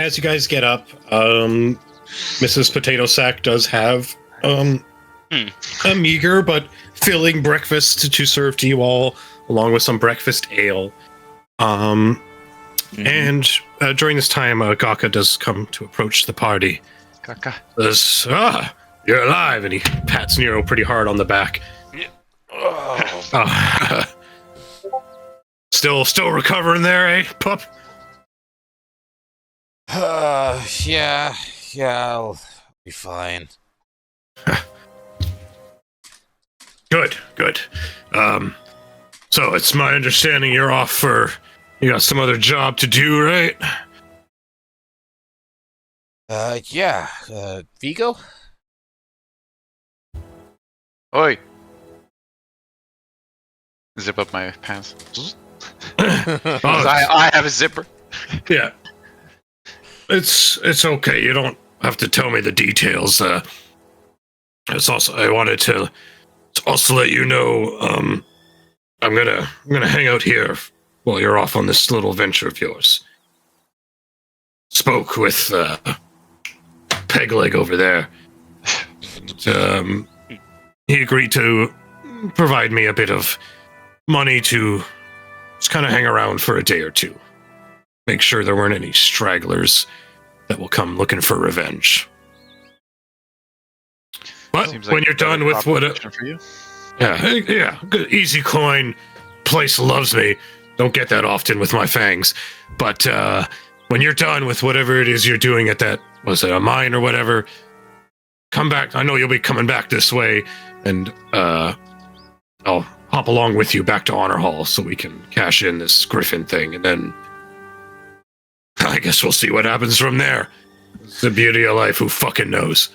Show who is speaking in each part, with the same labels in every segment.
Speaker 1: as you guys get up, Mrs. Potato Sack does have a meager but filling breakfast to serve to you all, along with some breakfast ale. And during this time, Gaka does come to approach the party.
Speaker 2: Gaka.
Speaker 1: Says, you're alive, and he pats Nero pretty hard on the back.
Speaker 2: Yeah.
Speaker 1: Still recovering there, eh, pup?
Speaker 3: Yeah, I'll be fine.
Speaker 1: Good. So it's my understanding you're off for, you got some other job to do, right?
Speaker 3: Yeah, Vigo?
Speaker 2: Oi! Zip up my pants. I have a zipper.
Speaker 1: Yeah. It's okay. You don't have to tell me the details. It's also, I wanted to also let you know, I'm gonna hang out here while you're off on this little venture of yours. Spoke with Pegleg over there. And, he agreed to provide me a bit of money to just kind of hang around for a day or two. Make sure there weren't any stragglers that will come looking for revenge. But
Speaker 2: Seems
Speaker 1: when
Speaker 2: like
Speaker 1: you're done with what...
Speaker 2: for you.
Speaker 1: Yeah, good, easy coin. Place loves me. Don't get that often with my fangs. But when you're done with whatever it is you're doing at that, was it a mine or whatever, come back. I know you'll be coming back this way, and I'll hop along with you back to Honor Hall so we can cash in this Griffin thing, and then I guess we'll see what happens from there. It's the beauty of life. Who fucking knows?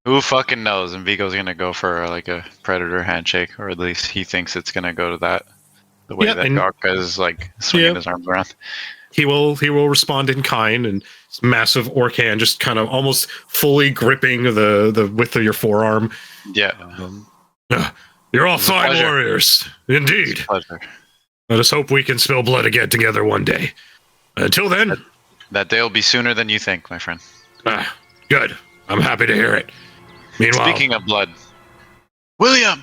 Speaker 2: Who fucking knows? And Vigo's gonna go for like a predator handshake, or at least he thinks it's gonna go to that. The way that Gaka is like swinging his arms around.
Speaker 1: He will respond in kind, and his massive orc hand just kind of almost fully gripping the width of your forearm.
Speaker 2: Yeah.
Speaker 1: You're all fine warriors. Indeed.
Speaker 2: Pleasure.
Speaker 1: Let us hope we can spill blood again together one day. Until then...
Speaker 2: That day will be sooner than you think, my friend.
Speaker 1: Good. I'm happy to hear it. Meanwhile...
Speaker 2: Speaking of blood... William!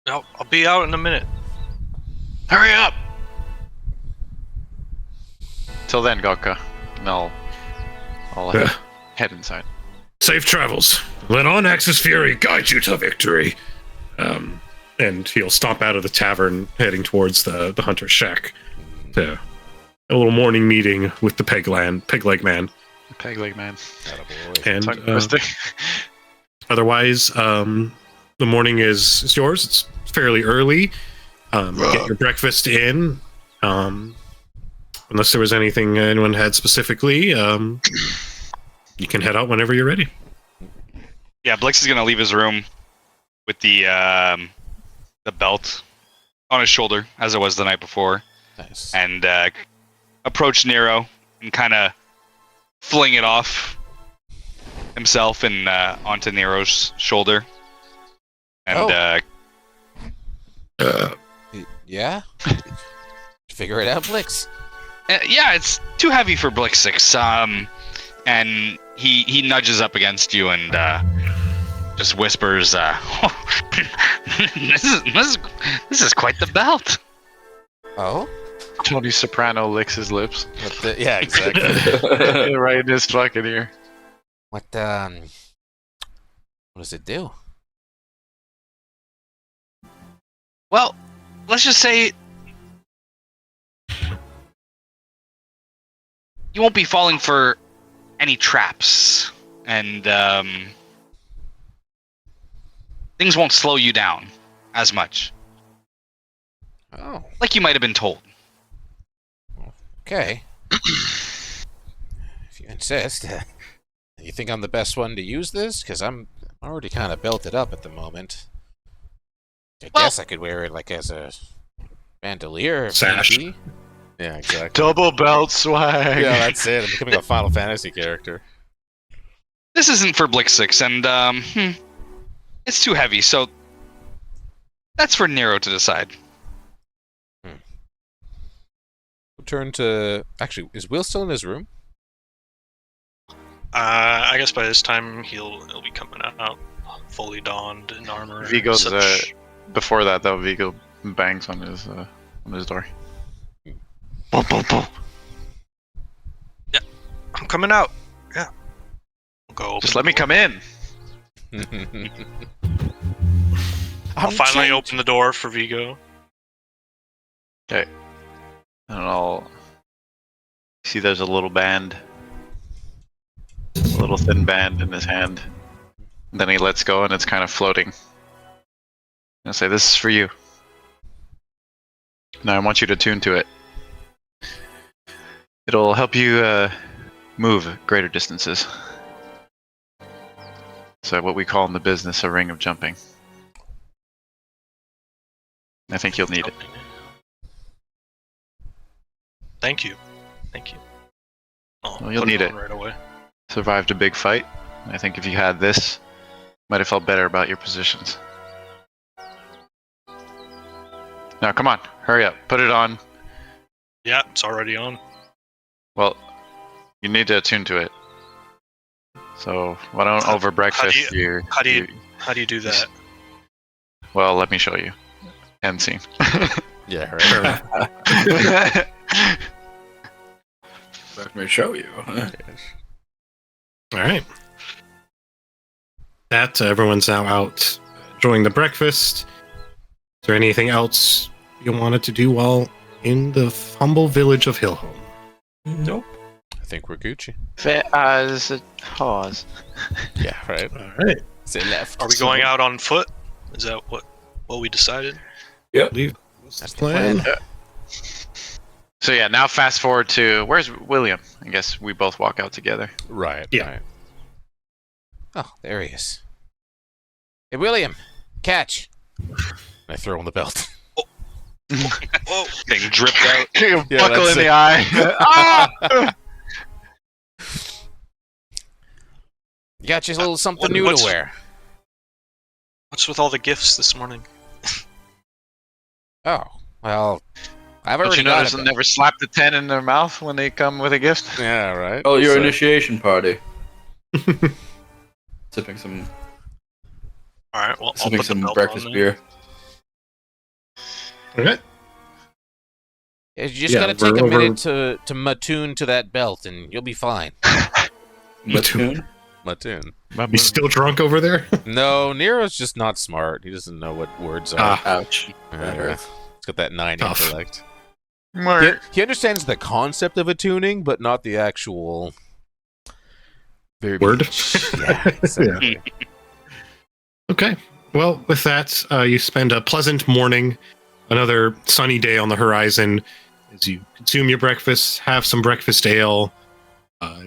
Speaker 4: I'll be out in a minute.
Speaker 2: Hurry up! Till then, Gaka. I'll head inside.
Speaker 1: Safe travels. Let on Axis Fury guide you to victory. And he'll stomp out of the tavern, heading towards the hunter's shack. To a little morning meeting with the Pegleg Man.
Speaker 2: Pegleg Man.
Speaker 1: And otherwise, the morning is yours. It's fairly early. Get your breakfast in. Unless there was anything anyone had specifically, you can head out whenever you're ready.
Speaker 5: Yeah, Blix is gonna leave his room with the belt on his shoulder, as it was the night before.
Speaker 3: Nice.
Speaker 5: And approach Nero and kind of fling it off himself and onto Nero's shoulder. And
Speaker 3: yeah? Figure it out, Blix.
Speaker 5: yeah, it's too heavy for Blixix. And he nudges up against you and just whispers, this is quite the belt.
Speaker 3: Oh?
Speaker 2: Tony Soprano licks his lips.
Speaker 3: Yeah, exactly.
Speaker 2: Right in his fucking ear.
Speaker 3: What does it do?
Speaker 5: Well, let's just say you won't be falling for any traps, and things won't slow you down as much.
Speaker 3: Oh.
Speaker 5: Like you might have been told.
Speaker 3: Okay. If you insist. You think I'm the best one to use this? Because I'm already kind of belted up at the moment. I guess I could wear it like as a bandolier.
Speaker 1: Sash.
Speaker 3: Maybe. Yeah, exactly.
Speaker 2: Double belt swag.
Speaker 3: Yeah, that's it. I'm becoming a Final Fantasy character.
Speaker 5: This isn't for Blixix, and it's too heavy, so that's for Nero to decide.
Speaker 3: return to... Actually, is Will still in his room?
Speaker 4: I guess by this time he'll be coming out fully donned in armor.
Speaker 2: Vigo's
Speaker 4: such.
Speaker 2: before that though. Vigo bangs on his door.
Speaker 4: I'm coming out. Yeah. I'll go.
Speaker 2: Just let me come in.
Speaker 4: I'll finally open the door for Vigo.
Speaker 2: Okay. And I'll see there's a little band. A little thin band in his hand. And then he lets go and it's kind of floating. I'll say, this is for you. Now I want you to tune to it. It'll help you move greater distances. So what we call in the business a ring of jumping. I think you'll need it.
Speaker 4: Thank you. Thank you.
Speaker 2: Well, you'll need it.
Speaker 4: Right away.
Speaker 2: Survived a big fight. I think if you had this, might have felt better about your positions. Now, come on, hurry up, put it on.
Speaker 4: Yeah, it's already on.
Speaker 2: Well, you need to attune to it. So why don't over breakfast
Speaker 4: how do you do that?
Speaker 2: Well, let me show you. End scene.
Speaker 3: Yeah, right.
Speaker 6: Let me show you.
Speaker 1: All right. That everyone's now out enjoying the breakfast. Is there anything else you wanted to do while in the humble village of Hillhome?
Speaker 6: Nope.
Speaker 3: I think we're Gucci.
Speaker 2: There's a pause.
Speaker 3: Yeah, right.
Speaker 1: All right.
Speaker 3: Say left.
Speaker 4: Are we going out on foot? Is that what we decided?
Speaker 6: Yep.
Speaker 3: That's the plan.
Speaker 2: So yeah, now fast forward to where's William? I guess we both walk out together.
Speaker 3: Right.
Speaker 1: Yeah.
Speaker 3: Right. Oh, there he is. Hey, William, catch! I throw him the belt.
Speaker 4: Whoa!
Speaker 5: Thing dripped out.
Speaker 3: Yeah,
Speaker 2: Buckle
Speaker 3: that's
Speaker 2: in
Speaker 3: it.
Speaker 2: the eye. Ah!
Speaker 3: You got you a little something new
Speaker 4: what's-
Speaker 3: to wear.
Speaker 4: What's with all the gifts this morning?
Speaker 3: Oh, well, I've
Speaker 2: Don't
Speaker 3: already
Speaker 2: you
Speaker 3: got
Speaker 2: notice
Speaker 3: it.
Speaker 2: they'll never slap the 10 in their mouth when they come with a gift?
Speaker 3: Yeah, right.
Speaker 6: Oh, your
Speaker 3: So-
Speaker 6: initiation party. Sipping some
Speaker 4: All right. Well, I'll
Speaker 6: sipping
Speaker 4: put the
Speaker 6: some
Speaker 4: belt
Speaker 6: breakfast
Speaker 4: on
Speaker 6: beer.
Speaker 1: Okay.
Speaker 3: You just
Speaker 1: Yeah,
Speaker 3: gotta take a
Speaker 1: we're over-
Speaker 3: minute to mattoon to that belt, and you'll be fine.
Speaker 6: Mattoon?
Speaker 3: Mattoon.
Speaker 1: You still drunk over there?
Speaker 3: No, Nero's just not smart. He doesn't know what words are.
Speaker 6: Ouch. That
Speaker 3: Yeah,
Speaker 6: hurts.
Speaker 3: he's got that 9
Speaker 1: Tough.
Speaker 3: intellect.
Speaker 2: Mark.
Speaker 3: He understands the concept of attuning, but not the actual verbiage.
Speaker 1: Word?
Speaker 3: Yeah, exactly.
Speaker 1: Okay. Well, with that, you spend a pleasant morning, another sunny day on the horizon as you consume your breakfast, have some breakfast ale.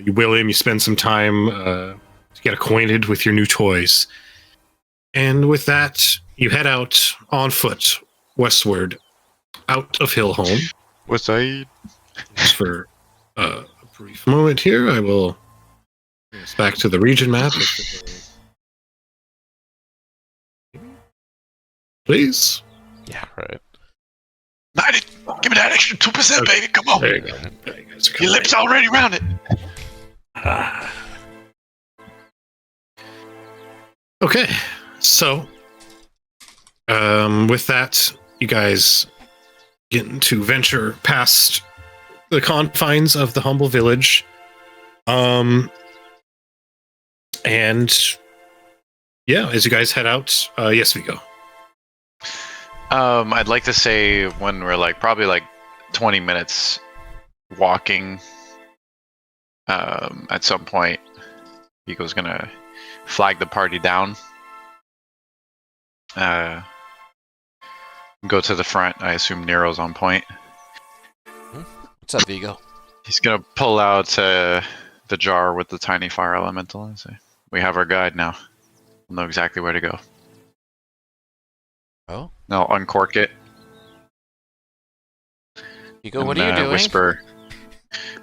Speaker 1: William, you spend some time to get acquainted with your new toys. And with that, you head out on foot westward out of Hillhome.
Speaker 2: What's that?
Speaker 1: Just for a brief moment here, I will bring us back to the region map. Please.
Speaker 3: Yeah, right.
Speaker 2: 90! Give me that extra 2%, baby. Come on.
Speaker 1: There you go. There you guys are
Speaker 2: Your
Speaker 1: coming.
Speaker 2: lips already rounded.
Speaker 1: Okay, so with that, you guys get to venture past the confines of the humble village, and yeah, as you guys head out, yes, Vigo.
Speaker 2: I'd like to say when we're probably 20 minutes walking, at some point, Vigo's gonna flag the party down. Go to the front. I assume Nero's on point.
Speaker 3: What's up, Vigo?
Speaker 2: He's gonna pull out the jar with the tiny fire elemental and say, "We have our guide now. We'll know exactly where to go."
Speaker 3: Oh,
Speaker 2: Now uncork it.
Speaker 3: Vigo, what are you doing?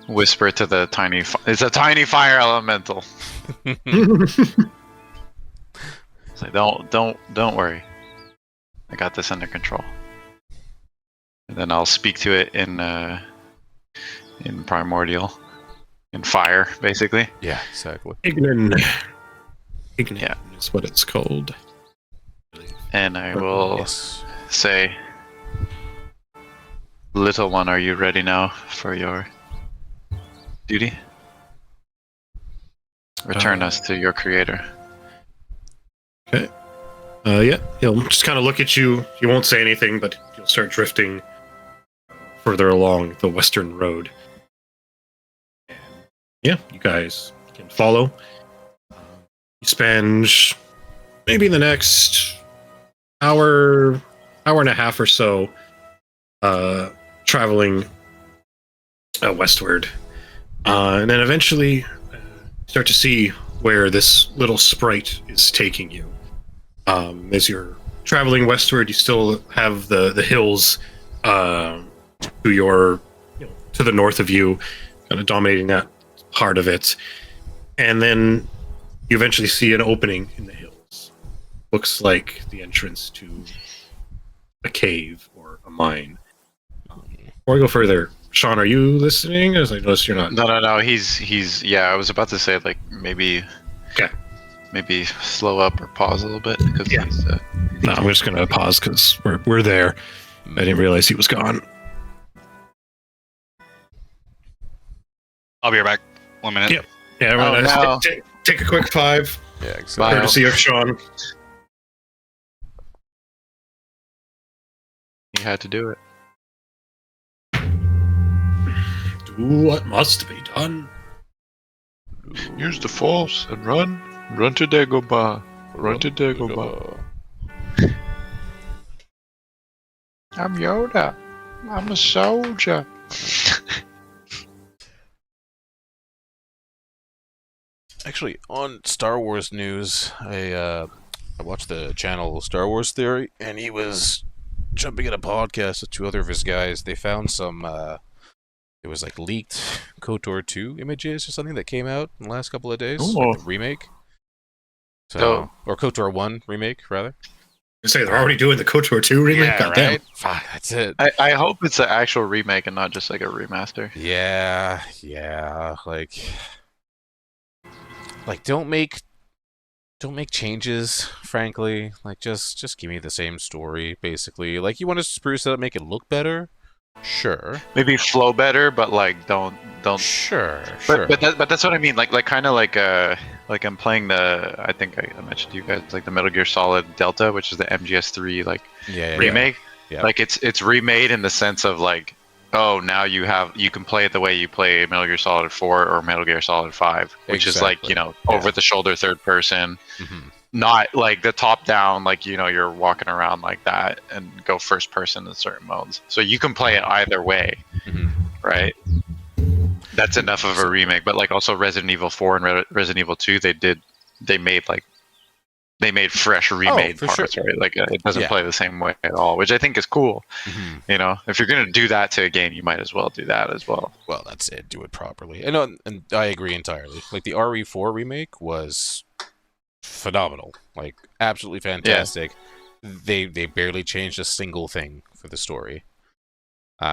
Speaker 2: Whisper to the tiny. It's a tiny fire elemental. It's like, don't worry. I got this under control. And then I'll speak to it in in primordial, in fire, basically.
Speaker 3: Yeah, exactly.
Speaker 1: Ignan. Ignan
Speaker 2: Yeah.
Speaker 1: is what it's called.
Speaker 2: And I will
Speaker 3: Yes.
Speaker 2: say, little one, are you ready now for your duty? Return us to your creator.
Speaker 1: Okay. Yeah, he'll just kind of look at you. He won't say anything, but he'll start drifting further along the western road. Yeah, you guys can follow. You spend maybe the next hour and a half or so traveling westward. And then eventually start to see where this little sprite is taking you. As you're traveling westward, you still have the hills to the north of you, kind of dominating that part of it. And then you eventually see an opening in the hills. Looks like the entrance to a cave or a mine. Before we go further, Sean, are you listening? As I notice you're not.
Speaker 2: No. He's. Yeah, I was about to say like maybe.
Speaker 1: Okay.
Speaker 2: Maybe slow up or pause a little bit because
Speaker 1: Yeah.
Speaker 2: he's.
Speaker 1: No, I'm just gonna pause because we're there. I didn't realize he was gone.
Speaker 5: I'll be right back. 1 minute.
Speaker 1: Yep. Yeah, everyone,
Speaker 2: no.
Speaker 1: take a quick 5.
Speaker 3: Yeah, exactly.
Speaker 1: Courtesy of Sean.
Speaker 2: He had to do it.
Speaker 1: Do what must be done.
Speaker 2: Use the force and run. Run to Dagobah. Run to Dagobah. I'm Yoda. I'm a soldier.
Speaker 3: Actually, on Star Wars news, I watched the channel Star Wars Theory, and he was jumping in a podcast with 2 other of his guys. They found some, it was like leaked KOTOR 2 images or something that came out in the last couple of days. Like the remake. So, or KOTOR 1 remake, rather.
Speaker 1: I say they're already doing the KOTOR 2 remake.
Speaker 3: Yeah,
Speaker 1: Goddamn.
Speaker 3: right? Fuck, that's it.
Speaker 2: I hope it's an actual remake and not just like a remaster.
Speaker 3: Yeah, like don't make changes, frankly. Like just give me the same story, basically. Like you want to spruce it up, make it look better? Sure.
Speaker 2: Maybe flow better, but like don't.
Speaker 3: Sure.
Speaker 2: But that's what I mean. Like kind of like I'm playing the. I think I mentioned to you guys like the Metal Gear Solid Delta, which is the MGS3 like remake.
Speaker 3: Yeah.
Speaker 2: Like it's remade in the sense of like, oh, now you can play it the way you play Metal Gear Solid 4 or Metal Gear Solid 5, which is like, over the shoulder third person, not like the top down, like, you're walking around like that and go first person in certain modes. So you can play it either way, right? That's enough of a remake. But like also Resident Evil 4 and Resident Evil 2, they made fresh remade parts, right? Like it doesn't play the same way at all, which I think is cool. If you're gonna do that to a game, you might as well do that as well.
Speaker 3: Well, that's it. Do it properly. And I agree entirely. Like the RE4 remake was phenomenal, like absolutely fantastic. They barely changed a single thing for the story.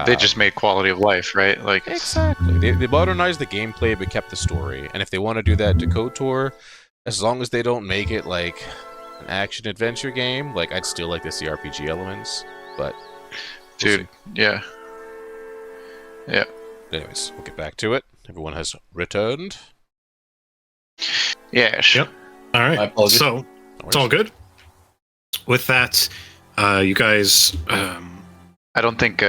Speaker 2: They just made quality of life, right? Like
Speaker 3: exactly. They modernized the gameplay but kept the story. And if they want to do that to KOTOR, as long as they don't make it like an action adventure game, like I'd still like to see RPG elements, but
Speaker 2: dude, yeah.
Speaker 3: Anyways, we'll get back to it. Everyone has returned.
Speaker 2: Yes.
Speaker 1: Yep. All right.
Speaker 6: My apologies.
Speaker 1: So it's all good. With that, you guys.
Speaker 2: I don't think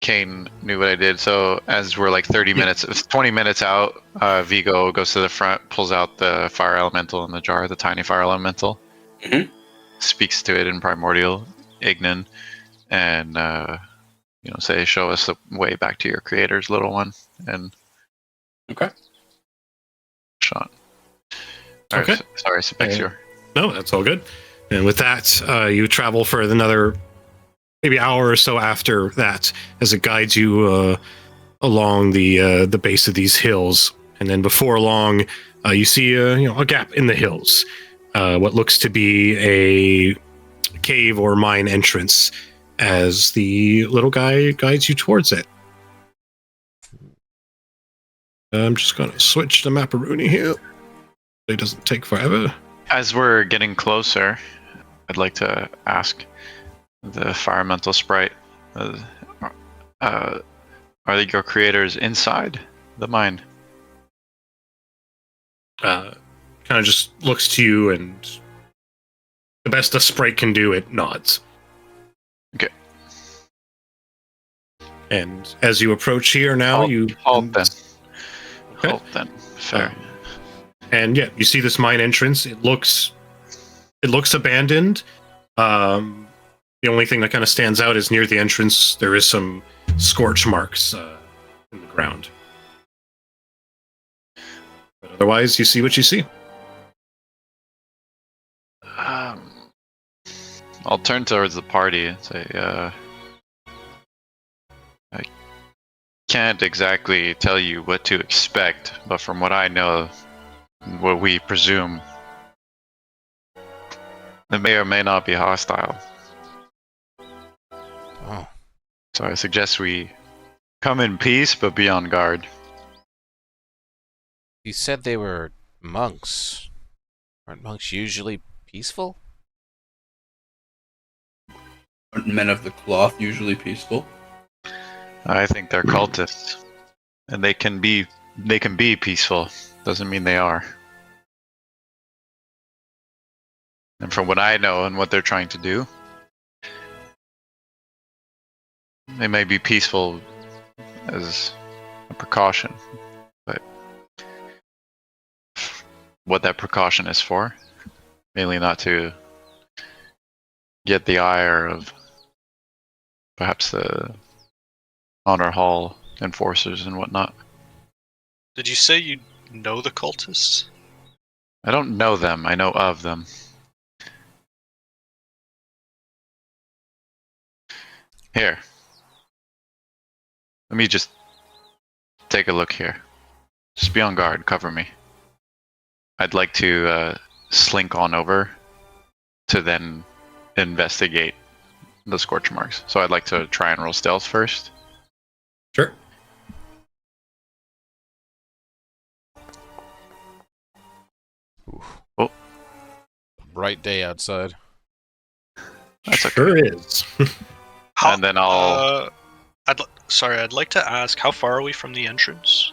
Speaker 2: Kane knew what I did. So as we're like 20 minutes out, Vigo goes to the front, pulls out the fire elemental in the jar, the tiny fire elemental, speaks to it in primordial, Ignan, and say, show us the way back to your creators, little one. And
Speaker 6: Okay.
Speaker 2: Sean.
Speaker 1: Okay.
Speaker 2: Sorry, Spexior.
Speaker 1: No, that's all good. And with that, you travel for another maybe hour or so after that, as it guides you along the base of these hills, and then before long, you see a gap in the hills, what looks to be a cave or mine entrance, as the little guy guides you towards it. I'm just gonna switch to Maparoni here. It doesn't take forever.
Speaker 2: As we're getting closer, I'd like to ask the environmental sprite, are your creators inside the mine?
Speaker 1: Kind of just looks to you, and the best a sprite can do, it nods.
Speaker 2: Okay.
Speaker 1: And as you approach here now, you
Speaker 2: halt then.
Speaker 1: Okay.
Speaker 2: Halt then. Fair.
Speaker 1: And yeah, you see this mine entrance. It looks abandoned. The only thing that kind of stands out is near the entrance there is some scorch marks in the ground. But otherwise, you see what you see.
Speaker 2: I'll turn towards the party and say, I can't exactly tell you what to expect, but from what I know, what we presume, they may or may not be hostile.
Speaker 3: Oh,
Speaker 2: So I suggest we come in peace, but be on guard.
Speaker 3: you said they were monks. Aren't monks usually peaceful?
Speaker 6: Aren't men of the cloth usually peaceful?
Speaker 2: I think they're cultists, and they can be peaceful. Doesn't mean they are. And from what I know and what they're trying to do, they may be peaceful as a precaution, but what that precaution is for, mainly not to get the ire of perhaps the Honor Hall enforcers and whatnot.
Speaker 4: Did you say you know the cultists?
Speaker 2: I don't know them, I know of them. Here. Let me just take a look here. Just be on guard, cover me. I'd like to slink on over to then investigate the scorch marks. So I'd like to try and roll stealth first.
Speaker 1: Sure.
Speaker 2: Oh,
Speaker 3: Bright day outside.
Speaker 2: that's okay.
Speaker 1: Sure is.
Speaker 2: And then I'll...
Speaker 4: I'd like to ask, how far are we from the entrance?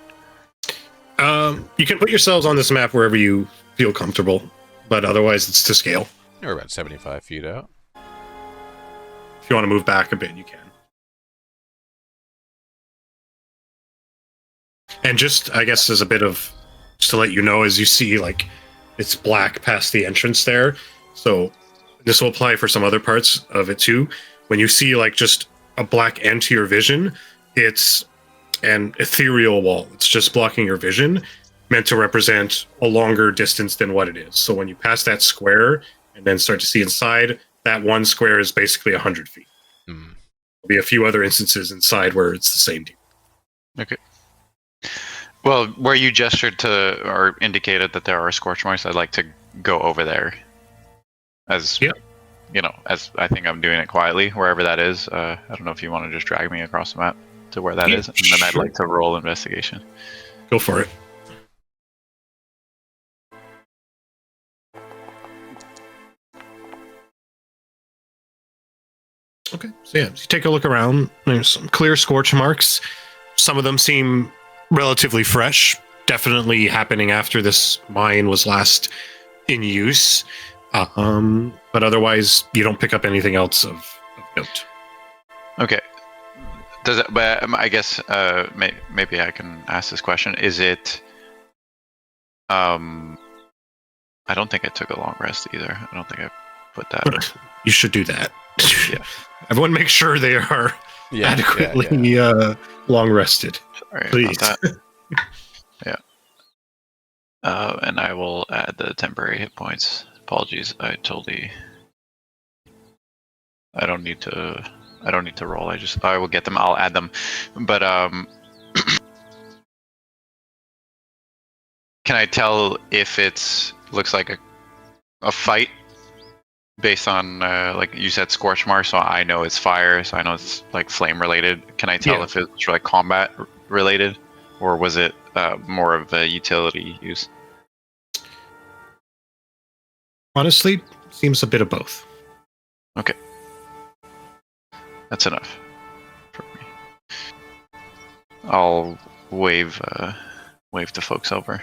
Speaker 1: You can put yourselves on this map wherever you feel comfortable, but otherwise it's to scale.
Speaker 3: You're about 75 feet out.
Speaker 1: If you want to move back a bit, you can. And just, I guess, as a bit of, just to let you know, as you see, like, it's black past the entrance there. So this will apply for some other parts of it too. When you see, like, just a black end to your vision, it's an ethereal wall. It's just blocking your vision, meant to represent a longer distance than what it is. So when you pass that square and then start to see inside, that one square is basically 100 feet.
Speaker 3: Hmm.
Speaker 1: There'll be a few other instances inside where it's the same deal.
Speaker 2: Okay. Well, where you gestured to or indicated that there are scorch marks, I'd like to go over there. As
Speaker 1: Yeah.
Speaker 2: you know, as I think I'm doing it quietly, wherever that is. I don't know if you want to just drag me across the map to where that is, and then I'd
Speaker 1: sure.
Speaker 2: like to roll investigation.
Speaker 1: Go for it. Okay, so yeah, you take a look around. There's some clear scorch marks. Some of them seem relatively fresh, definitely happening after this mine was last in use. But otherwise, you don't pick up anything else of note.
Speaker 2: Okay. Does it? But I guess maybe I can ask this question. Is it? I don't think I took a long rest either. I don't think I put that.
Speaker 1: You should do that.
Speaker 2: Yeah.
Speaker 1: Everyone make sure they are adequately long rested.
Speaker 2: Sorry
Speaker 1: Please.
Speaker 2: about that. Yeah. And I will add the temporary hit points. Apologies, I don't need to roll. I will get them. I'll add them. But can I tell if it's looks like a fight based on like you said scorch mark, so I know it's fire, so I know it's like flame related. Can I tell if it's like combat related? or was it more of a utility use?
Speaker 1: Honestly, seems a bit of both.
Speaker 2: That's enough for me. I'll wave the folks over.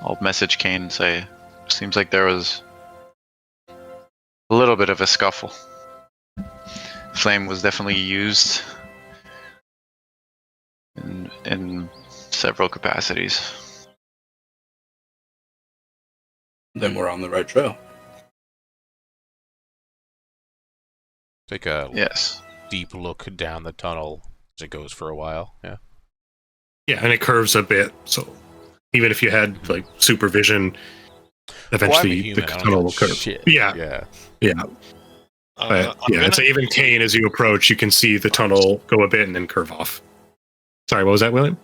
Speaker 2: I'll message Kane and say, seems like there was a little bit of a scuffle. Flame was definitely used in several capacities.
Speaker 6: Then we're on the right trail.
Speaker 3: Take a
Speaker 2: Yes.
Speaker 3: deep look down the tunnel as it goes for a while. Yeah.
Speaker 1: Yeah, and it curves a bit, so even if you had like supervision, eventually the tunnel will curve.
Speaker 3: Shit.
Speaker 1: Yeah. But
Speaker 4: I'm
Speaker 1: yeah,
Speaker 4: gonna,
Speaker 1: so even Kane, as you approach, you can see the tunnel go a bit and then curve off. Sorry, what was that, William?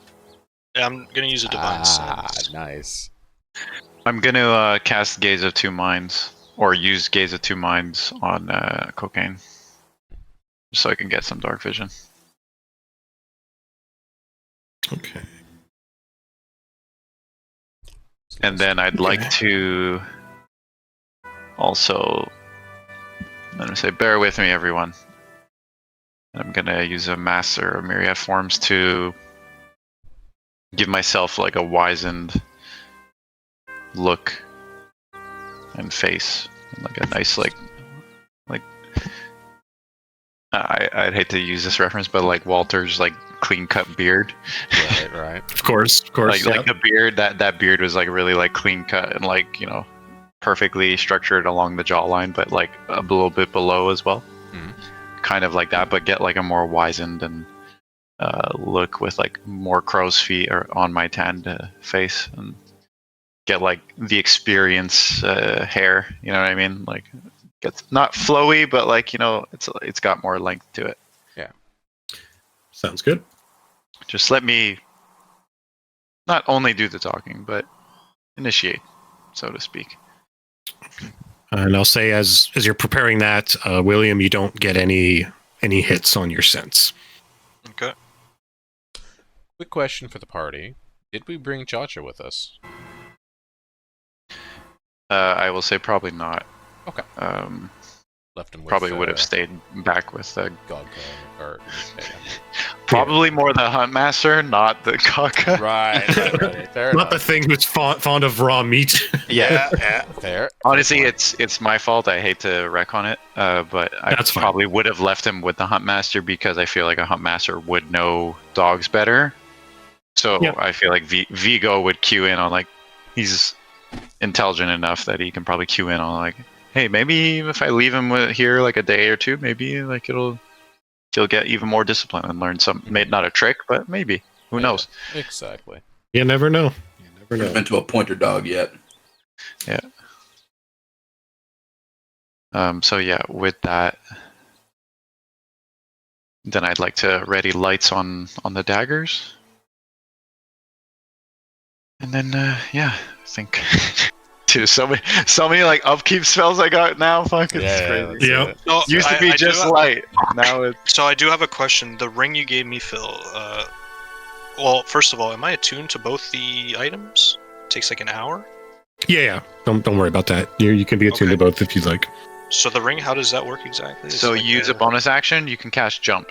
Speaker 4: yeah, I'm gonna use a divine sense.
Speaker 3: Nice.
Speaker 2: I'm gonna cast Gaze of Two Minds, or use Gaze of Two Minds on Cocaine, just so I can get some dark vision.
Speaker 1: Okay.
Speaker 2: And then I'd like to also, I'm gonna say, bear with me, everyone. I'm gonna use a master of myriad forms to give myself like a wizened look and face, and like a nice like I'd hate to use this reference, but like Walter's like clean cut beard.
Speaker 3: Right.
Speaker 1: Of course.
Speaker 2: Like the beard, that beard was like really like clean cut and like, you know, perfectly structured along the jawline, but like a little bit below as well.
Speaker 3: Mhm.
Speaker 2: Kind of like that, but get like a more wizened and look with like more crow's feet or on my tanned face, and get like the experience hair. You know what I mean? Like it's not flowy, but like, you know, it's got more length to it.
Speaker 1: Sounds good.
Speaker 2: Just let me not only do the talking, but initiate, so to speak.
Speaker 1: And I'll say, as you're preparing that, William, you don't get any hits on your sense.
Speaker 4: Okay.
Speaker 3: Quick question for the party. Did we bring Chacha with us?
Speaker 2: I will say probably not.
Speaker 3: Okay. Left him with
Speaker 2: Probably would have stayed back with
Speaker 3: Gogka or
Speaker 2: probably more the Huntmaster, not the Kaka.
Speaker 3: Right. Fair
Speaker 1: Not
Speaker 3: enough.
Speaker 1: the thing who's fond of raw meat.
Speaker 2: Yeah.
Speaker 3: Fair.
Speaker 2: Honestly, it's my fault. I hate to wreck on it, but I
Speaker 1: That's fine.
Speaker 2: probably would have left him with the Huntmaster because I feel like a Huntmaster would know dogs better. So
Speaker 1: Yep.
Speaker 2: I feel like Vigo would cue in on, like, he's intelligent enough that he can probably cue in on, like, hey, maybe if I leave him here like a day or two, maybe like he'll get even more discipline and learn some. Maybe not a trick, but maybe. Who knows?
Speaker 3: Exactly.
Speaker 1: You never know.
Speaker 6: Haven't been to a pointer dog yet.
Speaker 2: So yeah, with that, then I'd like to ready lights on the daggers, and then yeah, I think. Dude, so many like upkeep spells I got now. Fuck, it's crazy.
Speaker 1: Yeah.
Speaker 4: No,
Speaker 2: Used to be
Speaker 4: I do
Speaker 2: just
Speaker 4: have-
Speaker 2: light. Now it's
Speaker 4: So I do have a question. The ring you gave me, Phil. Well, first of all, am I attuned to both the items? It takes like an hour.
Speaker 1: Yeah. Don't worry about that. You can be attuned to both if you'd like.
Speaker 4: So the ring, how does that work exactly? Is it
Speaker 2: so
Speaker 4: like
Speaker 2: use a bonus action. You can cast jump,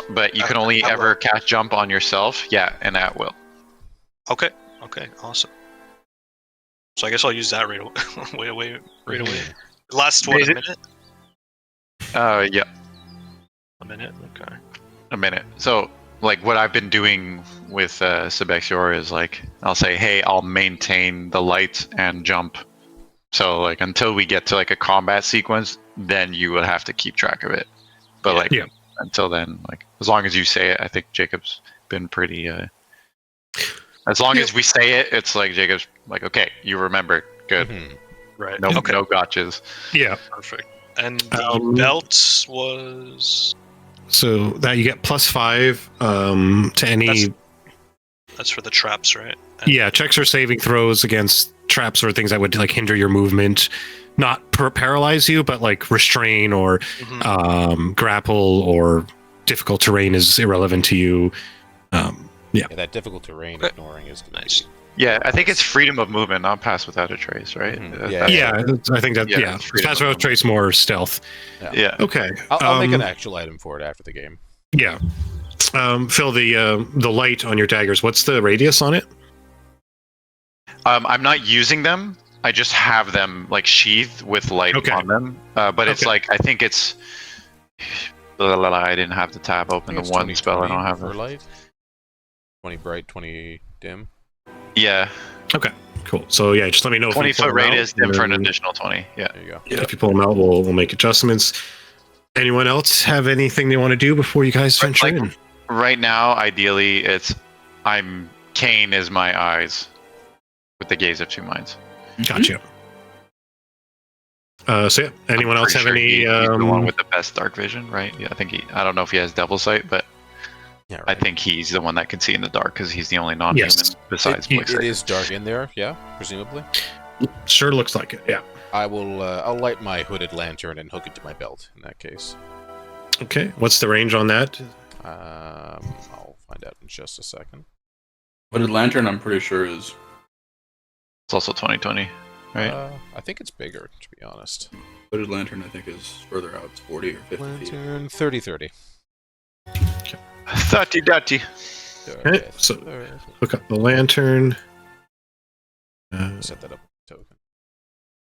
Speaker 2: but you can only
Speaker 4: At
Speaker 2: ever
Speaker 4: will.
Speaker 2: cast jump on yourself. Yeah, and at will.
Speaker 4: Okay. Okay. Awesome. So I guess I'll use that right away. Right away. Last what,
Speaker 2: Is
Speaker 4: a
Speaker 2: it-
Speaker 4: minute?
Speaker 2: Yeah,
Speaker 4: A minute. Okay.
Speaker 2: a minute. So like what I've been doing with Sebexior is like I'll say, hey, I'll maintain the light and jump. So like until we get to like a combat sequence, then you will have to keep track of it. But like
Speaker 1: Yeah.
Speaker 2: until then, like as long as you say it, I think Jacob's been pretty. As long as we say it, it's like Jacob's like, okay, you remember, good.
Speaker 3: Mhm.
Speaker 4: Right.
Speaker 2: No,
Speaker 4: Okay.
Speaker 2: no gotchas.
Speaker 1: Yeah.
Speaker 4: Perfect. And the belt was.
Speaker 1: So that you get +5 to any.
Speaker 4: That's for the traps, right? And
Speaker 1: Yeah, checks or saving throws against traps or things that would like hinder your movement, not paralyze you, but like restrain or
Speaker 4: Mhm.
Speaker 1: grapple or difficult terrain is irrelevant to you. Yeah.
Speaker 3: That difficult terrain ignoring is going to
Speaker 4: Nice.
Speaker 3: be...
Speaker 2: Yeah, I think it's freedom of movement, not pass without a trace, right?
Speaker 3: Mhm.
Speaker 2: That's-
Speaker 3: Yeah.
Speaker 1: I think that,
Speaker 2: Yeah,
Speaker 1: yeah.
Speaker 2: it's freedom
Speaker 1: Pass
Speaker 2: of
Speaker 1: without trace more stealth.
Speaker 2: Yeah.
Speaker 1: Okay.
Speaker 3: I'll make an actual item for it after the game.
Speaker 1: Yeah. Phil, the light on your daggers, what's the radius on it?
Speaker 2: I'm not using them. I just have them like sheathed with light
Speaker 1: Okay.
Speaker 2: on them. But it's
Speaker 1: Okay.
Speaker 2: like I think it's. I didn't have the tab open. The
Speaker 3: It's
Speaker 2: one
Speaker 3: 20,
Speaker 2: spell I don't have.
Speaker 3: for light. 20 bright, 20 dim.
Speaker 2: Yeah,
Speaker 1: Okay, cool. So yeah, just let me know.
Speaker 2: 20
Speaker 1: if you pull
Speaker 2: foot
Speaker 1: them out,
Speaker 2: radius, dim
Speaker 1: and
Speaker 2: for an
Speaker 1: then
Speaker 2: additional 20. Yeah.
Speaker 3: There you go.
Speaker 6: Yeah.
Speaker 1: If you pull them out, we'll make adjustments. Anyone else have anything they want to do before you guys venture
Speaker 2: Like-
Speaker 1: in?
Speaker 2: Right now, ideally, Kane is my eyes, with the gaze of two minds.
Speaker 1: Gotcha. So yeah, anyone else have
Speaker 2: Pretty
Speaker 1: any?
Speaker 2: sure he's the one with the best dark vision, right? Yeah, I think I don't know if he has devil sight, but
Speaker 3: Yeah, right.
Speaker 2: I think he's the one that can see in the dark because he's the only non-human
Speaker 1: Yes.
Speaker 2: besides
Speaker 1: It-
Speaker 2: Blixer.
Speaker 3: It is dark in there, yeah, presumably.
Speaker 1: Sure looks like it. Yeah.
Speaker 3: I will. I'll light my hooded lantern and hook it to my belt. In that case,
Speaker 1: Okay. What's the range on that?
Speaker 3: I'll find out in just a second.
Speaker 6: Hooded lantern, I'm pretty sure is
Speaker 2: It's also 2020, right?
Speaker 3: I think it's bigger, to be honest.
Speaker 6: hooded lantern. I think is further out. It's 40 or 50 feet.
Speaker 3: Lantern 30-30.
Speaker 2: 30 dirty.
Speaker 1: Okay, so hook up the lantern.
Speaker 3: Set that up with a token.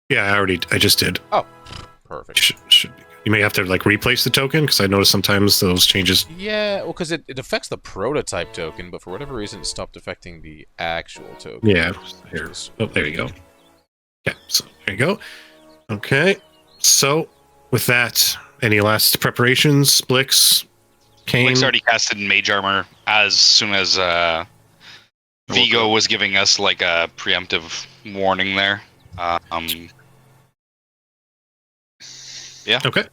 Speaker 1: Yeah, I just did.
Speaker 3: Perfect.
Speaker 1: Should be good. You may have to like replace the token because I notice sometimes those changes.
Speaker 3: Yeah, well, because it affects the prototype token, but for whatever reason, it stopped affecting the actual token.
Speaker 1: Yeah.
Speaker 3: which
Speaker 1: Here.
Speaker 3: is-
Speaker 1: Oh, there you go. Yeah. So there you go. Okay. So with that, any last preparations? Blix, Kane.
Speaker 5: Blake's already casted mage armor as soon as Vigo was giving us like a preemptive warning there.
Speaker 1: Okay.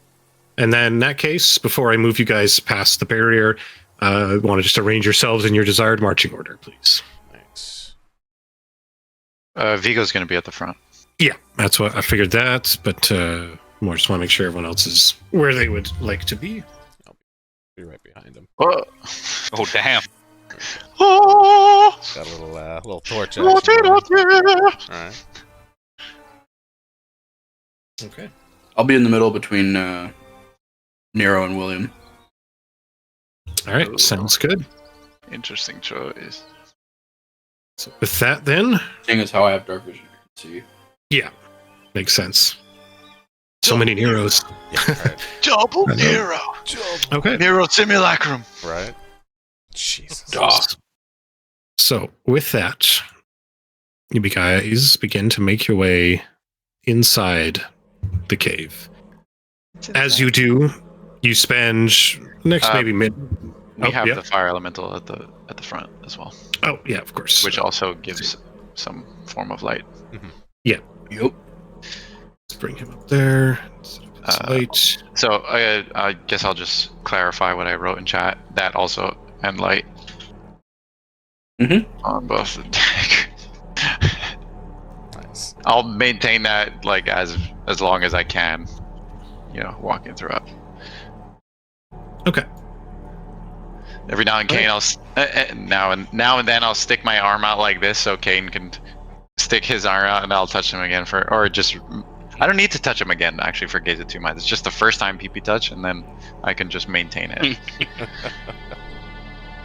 Speaker 1: And then in that case, before I move you guys past the barrier, I want to just arrange yourselves in your desired marching order, please.
Speaker 3: Nice.
Speaker 2: Vigo's going to be at the front.
Speaker 1: Yeah, that's what I figured that, but more just want to make sure everyone else is where they would like to be.
Speaker 3: Be right behind him.
Speaker 2: Oh,
Speaker 5: Oh damn!
Speaker 2: oh,
Speaker 3: Got a little torch action going. All right.
Speaker 1: Okay.
Speaker 6: I'll be in the middle between Nero and William.
Speaker 1: All right, sounds good.
Speaker 2: interesting choice.
Speaker 1: So with that, then,
Speaker 6: Seeing as how I have dark vision, I can see.
Speaker 1: yeah, makes sense. So many Neros.
Speaker 3: Yeah. All right.
Speaker 2: Double
Speaker 1: I know.
Speaker 2: Nero.
Speaker 1: Okay.
Speaker 2: Nero simulacrum.
Speaker 3: Right. Jesus.
Speaker 1: So with that, you guys begin to make your way inside the cave. As you do, you spend next maybe mid.
Speaker 2: We
Speaker 1: Oh,
Speaker 2: have
Speaker 1: yeah.
Speaker 2: the fire elemental at the front as well,
Speaker 1: Oh yeah, of course.
Speaker 2: which also gives some form of light.
Speaker 6: Yep.
Speaker 1: Let's bring him up there. Set up his light.
Speaker 2: So I guess I'll just clarify what I wrote in chat. That also and light
Speaker 6: Mhm.
Speaker 2: on both the daggers.
Speaker 3: Nice.
Speaker 2: I'll maintain that like as long as I can. Walking through it.
Speaker 1: Okay.
Speaker 2: Every now and Kane, now and then I'll stick my arm out like this so Kane can stick his arm out, and I'll touch him again I don't need to touch him again actually for Gaze of Two Minds. It's just the first time PP touch, and then I can just maintain it.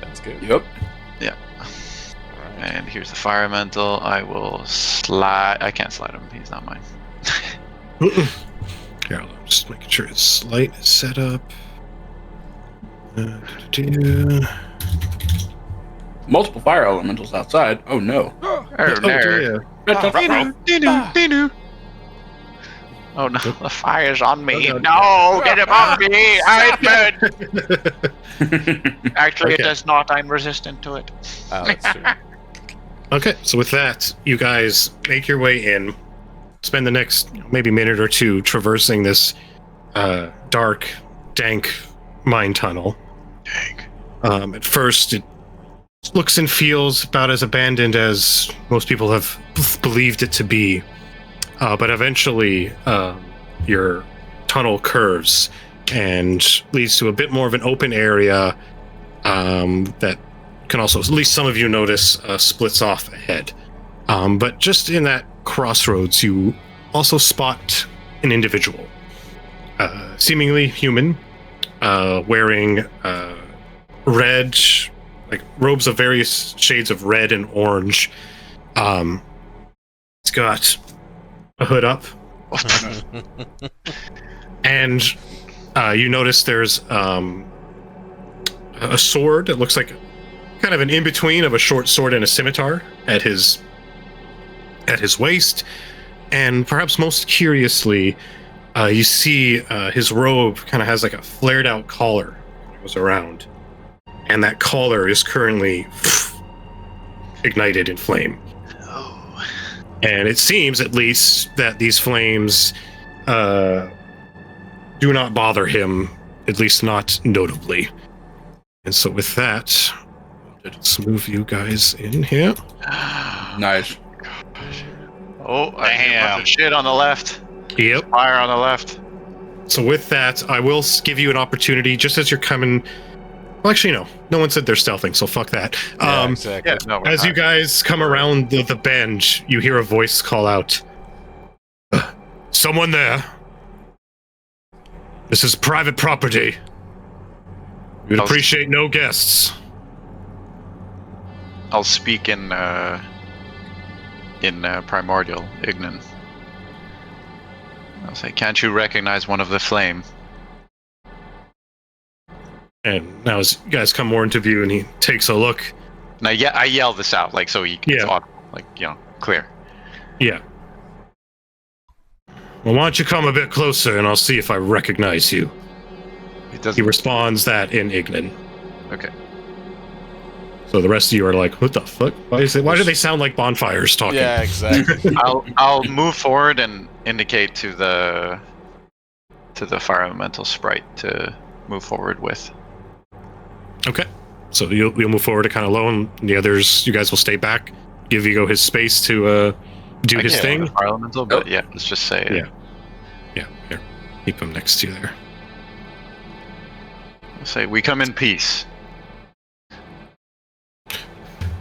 Speaker 3: That's good.
Speaker 6: Yep.
Speaker 3: All right.
Speaker 2: And here's the fire elemental. I will slide. I can't slide him. He's not mine.
Speaker 1: Here, I'm just making sure his light is set up.
Speaker 6: Multiple fire elementals outside. Oh no.
Speaker 1: dear.
Speaker 2: Oh no, the fire's on me.
Speaker 1: Oh,
Speaker 2: No, get him off me. I'm dead. Actually,
Speaker 1: Okay.
Speaker 2: it does not. I'm resistant to it.
Speaker 3: Oh, that's true.
Speaker 1: Okay, so with that, you guys make your way in. Spend the next maybe minute or two traversing this dark, dank mine tunnel.
Speaker 2: Dang.
Speaker 1: At first, it looks and feels about as abandoned as most people have believed it to be. But eventually, your tunnel curves and leads to a bit more of an open area that can also, at least some of you notice, splits off ahead. But just in that crossroads, you also spot an individual, seemingly human, wearing red, like robes of various shades of red and orange. It's got a hood up, and you notice there's a sword that looks like kind of an in-between of a short sword and a scimitar at his waist. And perhaps most curiously, you see his robe kind of has like a flared out collar that goes around, and that collar is currently ignited in flame.
Speaker 2: Oh.
Speaker 1: And it seems, at least, that these flames do not bother him, at least not notably. And so with that, let's move you guys in here.
Speaker 6: Nice.
Speaker 2: Oh, I hear a bunch of shit on the left.
Speaker 1: Yep.
Speaker 2: Fire on the left.
Speaker 1: So with that, I will give you an opportunity, just as you're coming. Well, actually, no one said they're stealthing, so fuck that.
Speaker 3: Exactly.
Speaker 2: Yeah, no, we're
Speaker 1: As
Speaker 2: not.
Speaker 1: you guys come around the bend, you hear a voice call out, "Someone there. This is private property. We'd appreciate no guests."
Speaker 2: I'll speak in primordial Ignan. I'll say, "Can't you recognize one of the flame?"
Speaker 1: And now as you guys come more into view and he takes a look.
Speaker 2: Now, yeah, I yell this out like so he can talk, like clear.
Speaker 1: Yeah. Well, why don't you come a bit closer and I'll see if I recognize you. He responds that in Ignan.
Speaker 2: Okay.
Speaker 1: So the rest of you are like, what the fuck? Why do they sound like bonfires talking?
Speaker 3: Yeah, exactly.
Speaker 2: I'll move forward and indicate to the fire elemental sprite to move forward with.
Speaker 1: Okay. So you'll move forward to kind of low, and the others, you guys will stay back, give Ego his space to do his thing.
Speaker 2: Fire elemental, but yeah, let's just say it.
Speaker 1: Yeah. Here, keep him next to you there.
Speaker 2: I'll say, "We come in peace."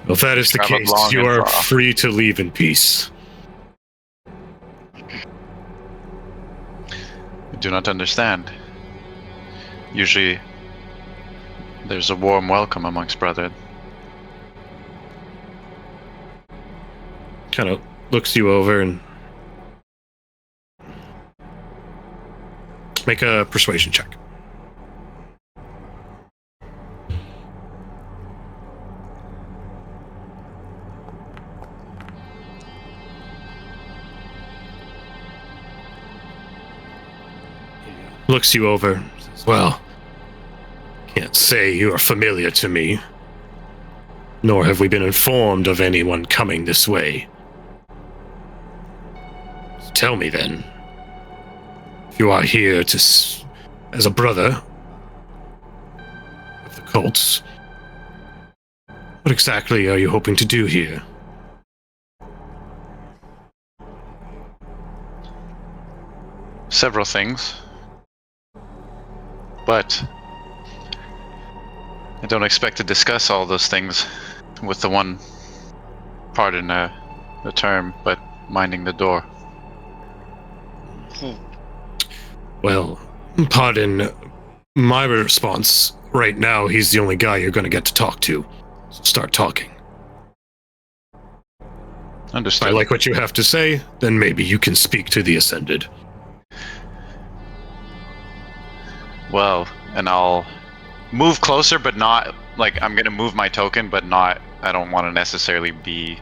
Speaker 1: Well, if that is the
Speaker 2: Traveled
Speaker 1: case,
Speaker 2: long
Speaker 1: you
Speaker 2: and
Speaker 1: are
Speaker 2: far.
Speaker 1: free to leave in peace.
Speaker 2: I do not understand. Usually, there's a warm welcome amongst brethren.
Speaker 1: Kind of looks you over and make a persuasion check. Looks you over and says, "Well, can't say you are familiar to me, nor have we been informed of anyone coming this way. So tell me then, if you are here as a brother of the cults, what exactly are you hoping to do here?"
Speaker 2: Several things. But I don't expect to discuss all those things with the one, pardon the term, but minding the door.
Speaker 1: Well, pardon my response. Right now, he's the only guy you're going to get to talk to. So start talking. If
Speaker 2: Understood.
Speaker 1: I like what you have to say, then maybe you can speak to the Ascended.
Speaker 2: Well, and I'll move closer, but not like I'm gonna move my token, but not. I don't want to necessarily be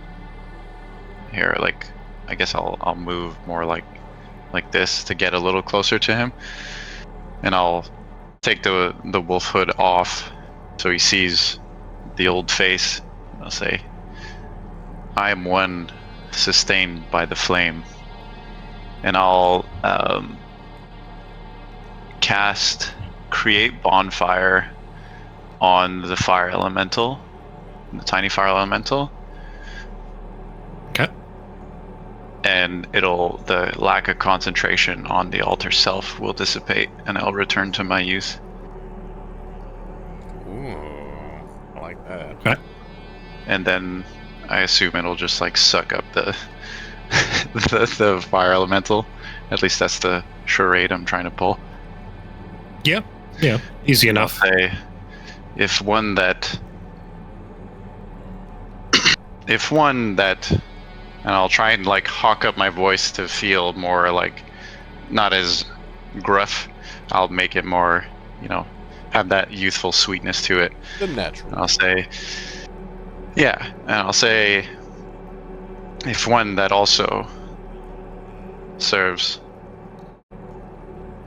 Speaker 2: here. Like, I guess I'll move more like this to get a little closer to him, and I'll take the wolf hood off so he sees the old face. I'll say, "I am one sustained by the flame," and I'll cast Create Bonfire on the fire elemental, the tiny fire elemental.
Speaker 1: Okay.
Speaker 2: And the lack of concentration on the altar self will dissipate, and I'll return to my youth.
Speaker 3: Ooh, I like that.
Speaker 1: Okay.
Speaker 2: and then I assume it'll just like suck up the the fire elemental. At least that's the charade I'm trying to pull.
Speaker 1: Yeah, easy enough.
Speaker 2: I'll say, if one that, and I'll try and like hawk up my voice to feel more like not as gruff. I'll make it more, have that youthful sweetness to it.
Speaker 3: The natural.
Speaker 2: And I'll say, if one that also serves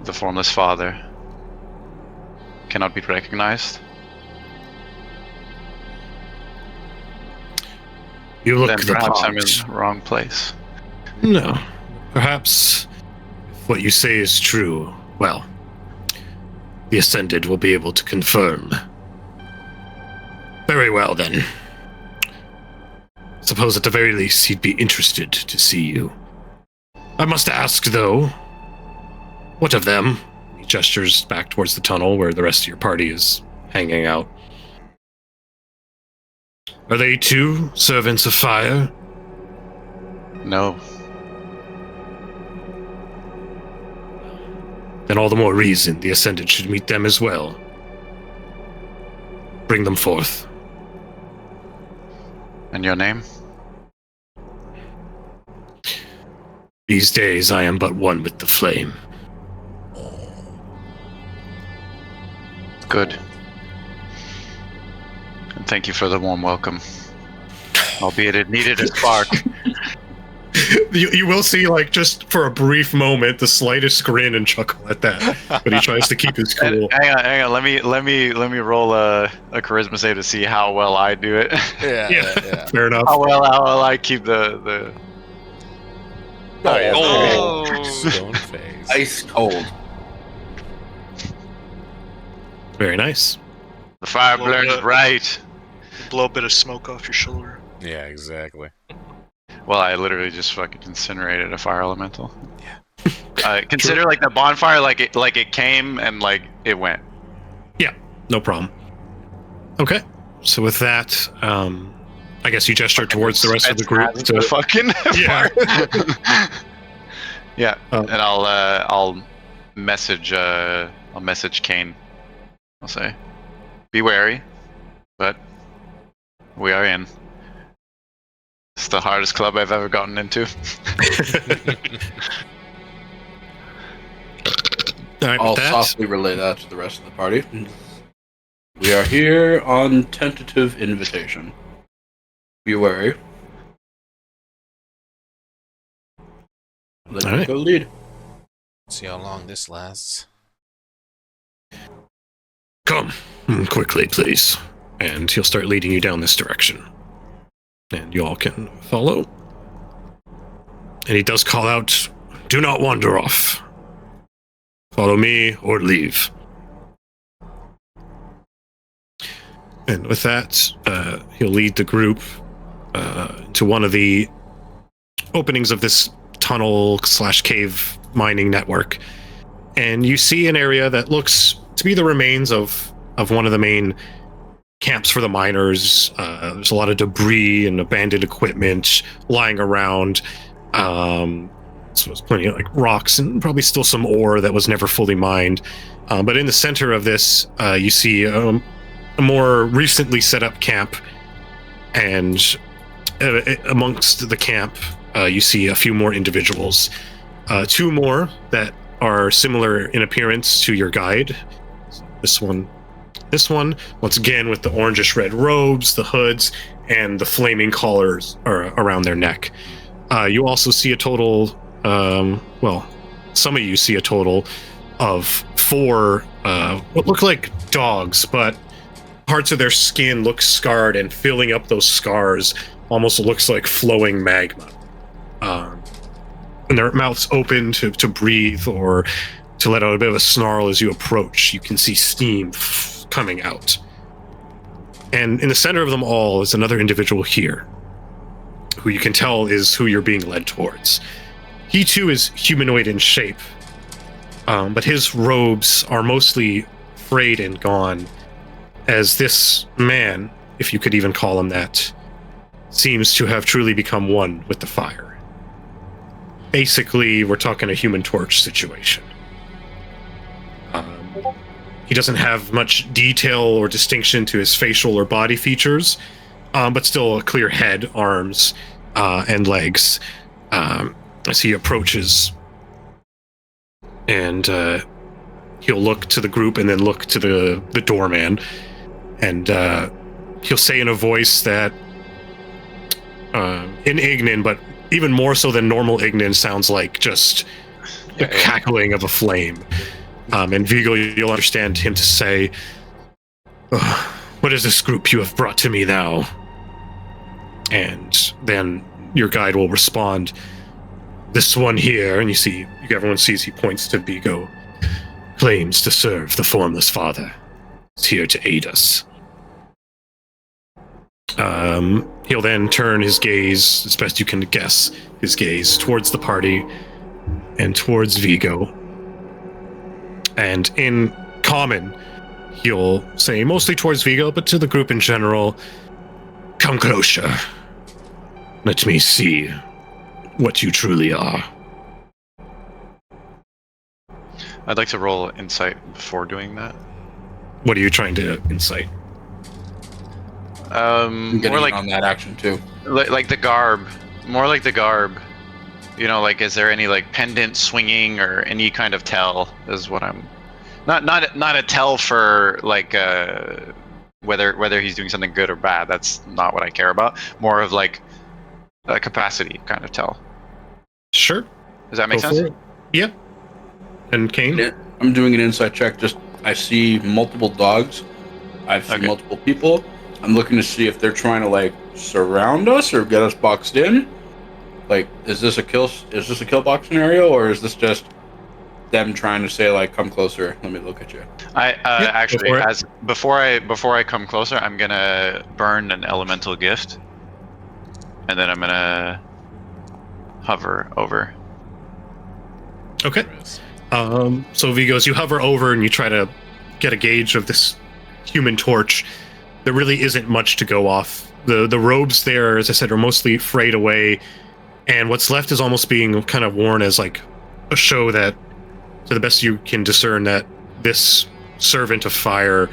Speaker 2: the formless father cannot be recognized,
Speaker 1: You look
Speaker 2: then
Speaker 1: the
Speaker 2: perhaps
Speaker 1: part.
Speaker 2: I'm in the wrong place.
Speaker 1: No. Perhaps if what you say is true, well, the Ascended will be able to confirm. Very well, then. Suppose at the very least he'd be interested to see you. I must ask, though, what of them? He gestures back towards the tunnel where the rest of your party is hanging out. Are they too servants of fire?
Speaker 2: No.
Speaker 1: Then all the more reason the Ascended should meet them as well. Bring them forth.
Speaker 2: And your name?
Speaker 1: These days I am but one with the flame.
Speaker 2: Good. And thank you for the warm welcome. Albeit it needed a spark.
Speaker 1: You will see, like, just for a brief moment, the slightest grin and chuckle at that, but he tries to keep his cool.
Speaker 2: Hang on. Let me roll a charisma save to see how well I do it.
Speaker 3: Yeah.
Speaker 1: Fair enough.
Speaker 2: How well I keep the.
Speaker 3: Oh, yeah.
Speaker 4: Oh.
Speaker 3: Stone face.
Speaker 6: Ice cold.
Speaker 1: Very nice.
Speaker 2: The fire
Speaker 4: Well,
Speaker 2: burns bright.
Speaker 4: Blow a bit of smoke off your shoulder.
Speaker 3: Yeah, exactly.
Speaker 2: Well, I literally just fucking incinerated a fire elemental. Yeah. Consider like the bonfire, like it came and like it went.
Speaker 1: Yeah, no problem. Okay, so with that, I guess you gesture towards the rest of the group to
Speaker 2: fucking
Speaker 1: Yeah.
Speaker 2: yeah,
Speaker 1: Oh.
Speaker 2: and I'll message Kane. I'll say, be wary, but we are in. It's the hardest club I've ever gotten into.
Speaker 1: All right,
Speaker 6: I'll
Speaker 1: with that,
Speaker 6: softly relay that to the rest of the party. We are here on tentative invitation. Be wary. Let
Speaker 1: All
Speaker 6: me
Speaker 1: right.
Speaker 6: go lead.
Speaker 3: See how long this lasts.
Speaker 1: come quickly, please. And he'll start leading you down this direction. And you all can follow. And he does call out, do not wander off. Follow me or leave. And with that, he'll lead the group to one of the openings of this tunnel/cave mining network. And you see an area that looks to be the remains of one of the main camps for the miners. There's a lot of debris and abandoned equipment lying around. So there's plenty of like rocks and probably still some ore that was never fully mined. But in the center of this, you see a more recently set up camp, and amongst the camp, you see a few more individuals. Two more that are similar in appearance to your guide. This one, once again, with the orangish red robes, the hoods, and the flaming collars around their neck. You also see a total, some of you see a total of 4 what look like dogs, but parts of their skin look scarred, and filling up those scars almost looks like flowing magma. And their mouths open to breathe or to let out a bit of a snarl as you approach. You can see steam coming out. And in the center of them all is another individual here, who you can tell is who you're being led towards. He too is humanoid in shape, but his robes are mostly frayed and gone, as this man, if you could even call him that, seems to have truly become one with the fire. Basically, we're talking a Human Torch situation. He doesn't have much detail or distinction to his facial or body features, but still a clear head, arms, and legs as he approaches. And he'll look to the group and then look to the doorman. And he'll say in a voice that, in Ignan, but even more so than normal Ignan, sounds like just the cackling of a flame. And Vigo, you'll understand him to say, what is this group you have brought to me now? And then your guide will respond, this one here, and everyone sees he points to Vigo, claims to serve the Formless Father. Is here to aid us. He'll then turn his gaze, as best you can guess, his gaze towards the party and towards Vigo. And in common, he'll say, mostly towards Vigo, but to the group in general, come closer. Let me see what you truly are.
Speaker 2: I'd like to roll insight before doing that.
Speaker 1: What are you trying to incite?
Speaker 6: I'm getting
Speaker 2: More like
Speaker 6: on that action too.
Speaker 2: like the garb. More like the garb. You know, like, is there any like pendant swinging or any kind of tell? Is what I'm not a tell for like whether he's doing something good or bad. That's not what I care about. More of like a capacity kind of tell.
Speaker 1: Sure.
Speaker 2: Does that make
Speaker 1: Go
Speaker 2: sense?
Speaker 1: for it. Yep. And Kane?
Speaker 6: I'm doing an insight check. I see multiple dogs. I see multiple people. I'm looking to see if they're trying to like surround us or get us boxed in. Like, is this a kill box scenario, or is this just them trying to say like, come closer? Let me look at you.
Speaker 2: Actually, before I come closer, I'm gonna burn an elemental gift, and then I'm gonna hover over.
Speaker 1: Okay. So Vigo, as you hover over and you try to get a gauge of this Human Torch, there really isn't much to go off. The robes there, as I said, are mostly frayed away, and what's left is almost being kind of worn as like a show that, to the best you can discern, that this servant of fire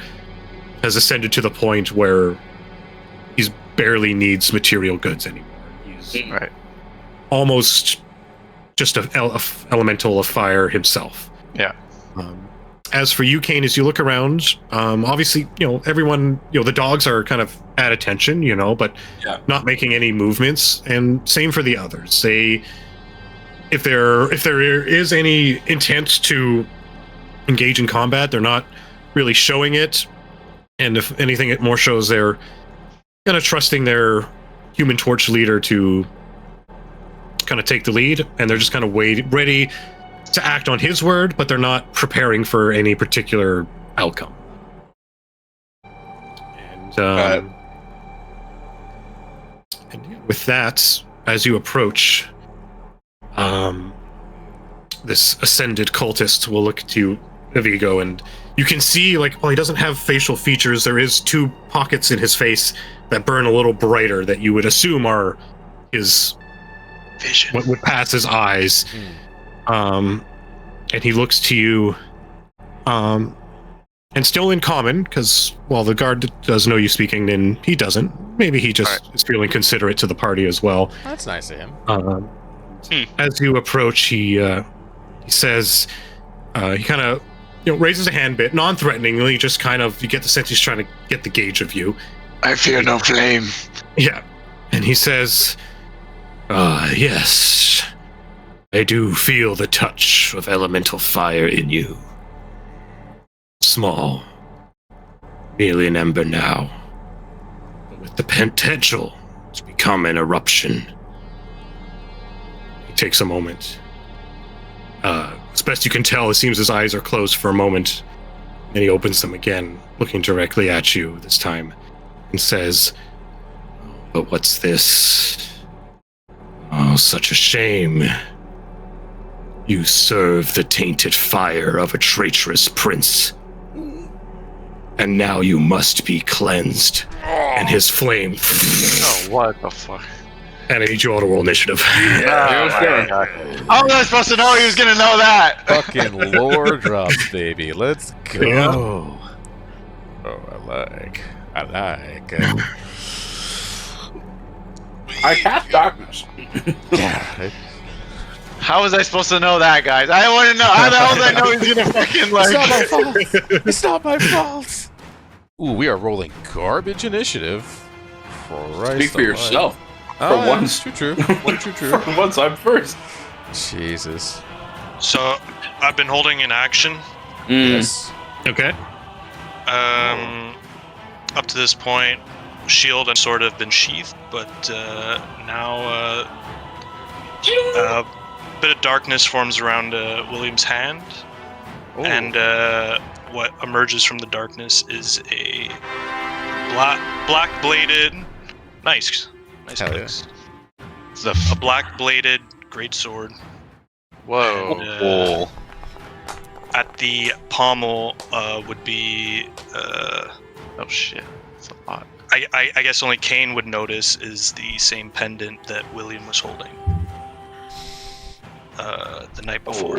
Speaker 1: has ascended to the point where he's barely needs material goods anymore. He's
Speaker 2: Right.
Speaker 1: almost just a elemental of fire himself.
Speaker 2: Yeah.
Speaker 1: As for you, Kane, as you look around, obviously, everyone, the dogs are kind of at attention, but not making any movements, and same for the others. If there is any intent to engage in combat, they're not really showing it, and if anything, it more shows they're kind of trusting their Human Torch leader to kind of take the lead, and they're just kind of ready to act on his word, but they're not preparing for any particular outcome. And with that, as you approach, this ascended cultist will look to Vigo, and you can see, like, while he doesn't have facial features, there is 2 pockets in his face that burn a little brighter that you would assume are his
Speaker 4: vision.
Speaker 1: What would pass his eyes. And he looks to you, and still in common, because while the guard does know you speaking, then he doesn't. Maybe he just is feeling considerate to the party as well.
Speaker 3: That's nice of him.
Speaker 1: As you approach, he says, he kind of raises a hand bit, non-threateningly, just kind of, you get the sense he's trying to get the gauge of you.
Speaker 2: I fear no flame.
Speaker 1: Yeah. And he says, yes, I do feel the touch of elemental fire in you. Small, merely an ember now, but with the potential to become an eruption. He takes a moment. As best you can tell, it seems his eyes are closed for a moment. Then he opens them again, looking directly at you this time, and says, but what's this? Oh, such a shame. You serve the tainted fire of a traitorous prince. And now you must be cleansed. and his flame.
Speaker 2: Oh, what the fuck?
Speaker 1: And I need you all to roll initiative.
Speaker 2: How was I supposed to know he was gonna know that?
Speaker 3: Fucking lore drops, baby. Let's go.
Speaker 1: Yeah.
Speaker 3: Oh, I like.
Speaker 6: I cast darkness.
Speaker 3: Yeah.
Speaker 2: How was I supposed to know that, guys? I want to know. How the hell did I know he's gonna fucking like?
Speaker 3: It's not my fault. It's not my fault. Ooh, we are rolling garbage initiative. Christ
Speaker 6: Speak for
Speaker 3: alive.
Speaker 6: yourself.
Speaker 3: Oh, yeah,
Speaker 6: once.
Speaker 3: True.
Speaker 6: For once, I'm first.
Speaker 3: Jesus.
Speaker 4: So I've been holding an action.
Speaker 3: Yes.
Speaker 1: Okay.
Speaker 4: Up to this point, shield and sword have been sheathed, but now a bit of darkness forms around William's hand, and what emerges from the darkness is a black-bladed. Nice
Speaker 3: Hell
Speaker 4: clicks. It's a black-bladed greatsword.
Speaker 2: Whoa.
Speaker 4: And, at the pommel would be.
Speaker 2: Oh shit. That's a lot.
Speaker 4: I guess only Kane would notice is the same pendant that William was holding the night before.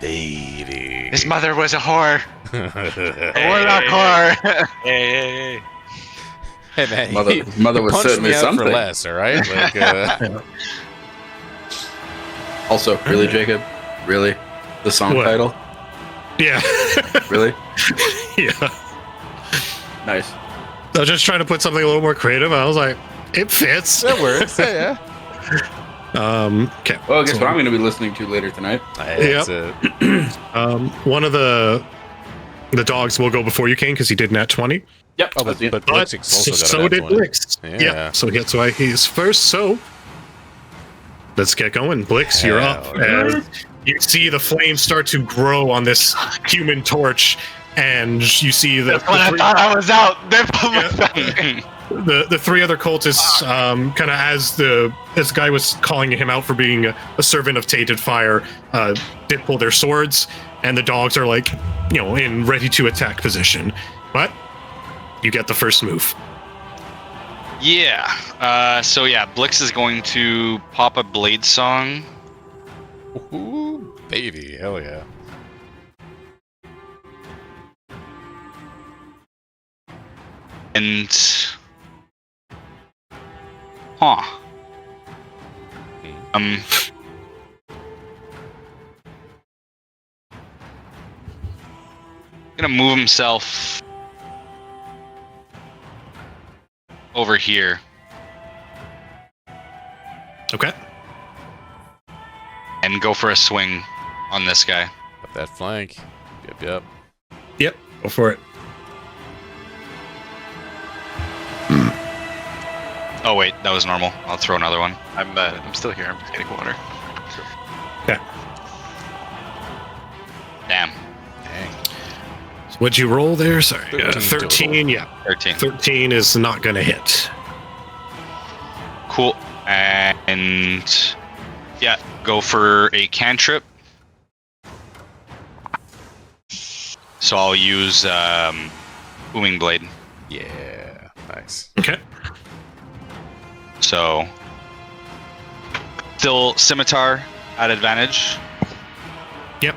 Speaker 3: Baby.
Speaker 2: His mother was a whore.
Speaker 4: Hey,
Speaker 2: What about whore?
Speaker 4: hey.
Speaker 3: Hey man,
Speaker 6: Mother
Speaker 3: you
Speaker 6: was
Speaker 3: punched
Speaker 6: certainly
Speaker 3: me out for
Speaker 6: something.
Speaker 3: less, all right? Like,
Speaker 6: Also, really, Jacob? Really? The song
Speaker 1: What?
Speaker 6: title?
Speaker 1: Yeah.
Speaker 6: Really?
Speaker 1: Yeah.
Speaker 6: Nice.
Speaker 1: I was just trying to put something a little more creative. I was like, it fits.
Speaker 3: that works. Yeah.
Speaker 1: Okay.
Speaker 6: Well, guess what I'm going to be listening to later tonight?
Speaker 3: That's it.
Speaker 1: One of the dogs will go before you, Kane, because he did nat 20.
Speaker 6: Yep.
Speaker 3: Oh,
Speaker 6: that's it.
Speaker 3: but
Speaker 1: But
Speaker 3: Blixix also got
Speaker 1: so
Speaker 3: a
Speaker 1: did
Speaker 3: nat 20.
Speaker 1: Blix.
Speaker 3: Yeah.
Speaker 1: So that's why he's first. So let's get going. Blix, you're up.
Speaker 3: Hell yeah.
Speaker 1: And you see the flames start to grow on this human torch, and you see the
Speaker 2: That's when I thought I was out. They put my
Speaker 1: Yeah. the three other cultists, kind of as this guy was calling him out for being a servant of tainted fire, did pull their swords, and the dogs are like, in ready to attack position. But you get the first move.
Speaker 5: Yeah. So yeah, Blix is going to pop a blade song.
Speaker 3: Ooh, baby. Hell yeah.
Speaker 5: And gonna move himself over here.
Speaker 1: Okay.
Speaker 5: And go for a swing on this guy.
Speaker 3: Up that flank. Yep.
Speaker 1: Yep. Go for it.
Speaker 5: Oh wait, that was normal. I'll throw another one.
Speaker 2: I'm still here. I'm just getting water.
Speaker 1: Okay.
Speaker 5: Damn.
Speaker 3: Dang.
Speaker 1: So what'd you roll there? Sorry.
Speaker 3: 13
Speaker 1: 13. Yeah.
Speaker 5: 13.
Speaker 1: 13 is not going to hit.
Speaker 5: Cool. And yeah, go for a cantrip. So I'll use booming blade.
Speaker 3: Yeah. Nice.
Speaker 1: Okay.
Speaker 5: So still scimitar at advantage.
Speaker 1: Yep.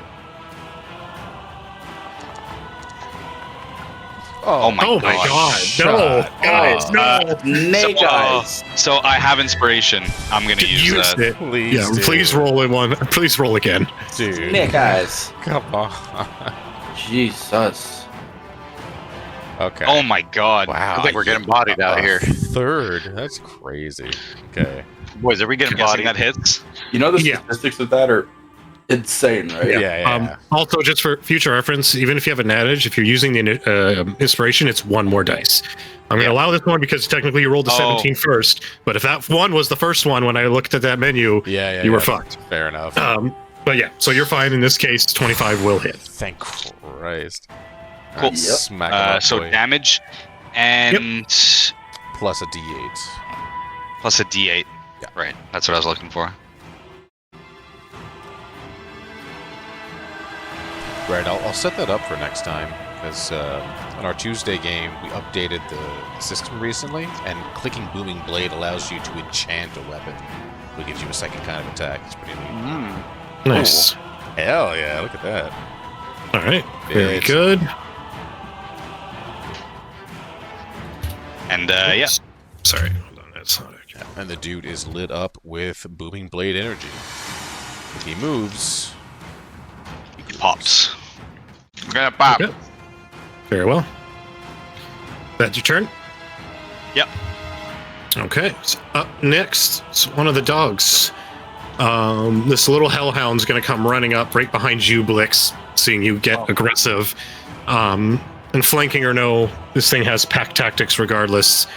Speaker 5: Oh my
Speaker 1: Oh my god. No.
Speaker 3: Shut
Speaker 1: Guys,
Speaker 3: up.
Speaker 1: no.
Speaker 6: Nay, guys.
Speaker 5: So I have inspiration. I'm gonna use
Speaker 1: Use
Speaker 5: that.
Speaker 1: it.
Speaker 3: Please.
Speaker 1: Yeah,
Speaker 3: do.
Speaker 1: please roll in one. Please roll again.
Speaker 3: Dude.
Speaker 6: Nay, guys.
Speaker 3: Come on.
Speaker 6: Jesus.
Speaker 3: Okay.
Speaker 5: Oh my god.
Speaker 3: Wow.
Speaker 2: I think we're getting bodied out here.
Speaker 3: Third. That's crazy. Okay.
Speaker 2: Boys, are we getting
Speaker 5: I'm guessing
Speaker 2: bodied?
Speaker 5: that hits.
Speaker 6: You know the
Speaker 1: Yeah.
Speaker 6: statistics of that are insane, right?
Speaker 3: Yeah.
Speaker 1: Also, just for future reference, even if you have an adage, if you're using the inspiration, it's one more dice. I'm going to allow this one because technically you rolled the 17 first. But if that one was the first one when I looked at that menu, you were fucked.
Speaker 3: Fair enough.
Speaker 1: But yeah, so you're fine in this case. 25 will hit.
Speaker 3: Thank Christ.
Speaker 5: Cool.
Speaker 3: Alright, smack him up,
Speaker 5: So
Speaker 3: boy.
Speaker 5: damage and
Speaker 3: Plus a D8.
Speaker 5: plus a D8.
Speaker 3: Yeah.
Speaker 5: Right. That's what I was looking for.
Speaker 3: Right, I'll set that up for next time. because on our Tuesday game, we updated the system recently, and clicking Booming Blade allows you to enchant a weapon. It gives you a second kind of attack. It's pretty neat.
Speaker 1: Nice.
Speaker 3: Hell yeah, look at that.
Speaker 1: All right. Very
Speaker 3: It's-
Speaker 1: good.
Speaker 5: And yeah,
Speaker 1: Sorry. Hold on. That's not accurate.
Speaker 3: And the dude is lit up with Booming Blade energy. If he moves,
Speaker 5: he pops. We're gonna pop.
Speaker 1: Okay. Very well. That's your turn?
Speaker 5: Yep.
Speaker 1: Okay. So up next, it's one of the dogs. This little hellhound's going to come running up right behind you, Blix, seeing you get aggressive. And flanking or no, this thing has pack tactics regardless.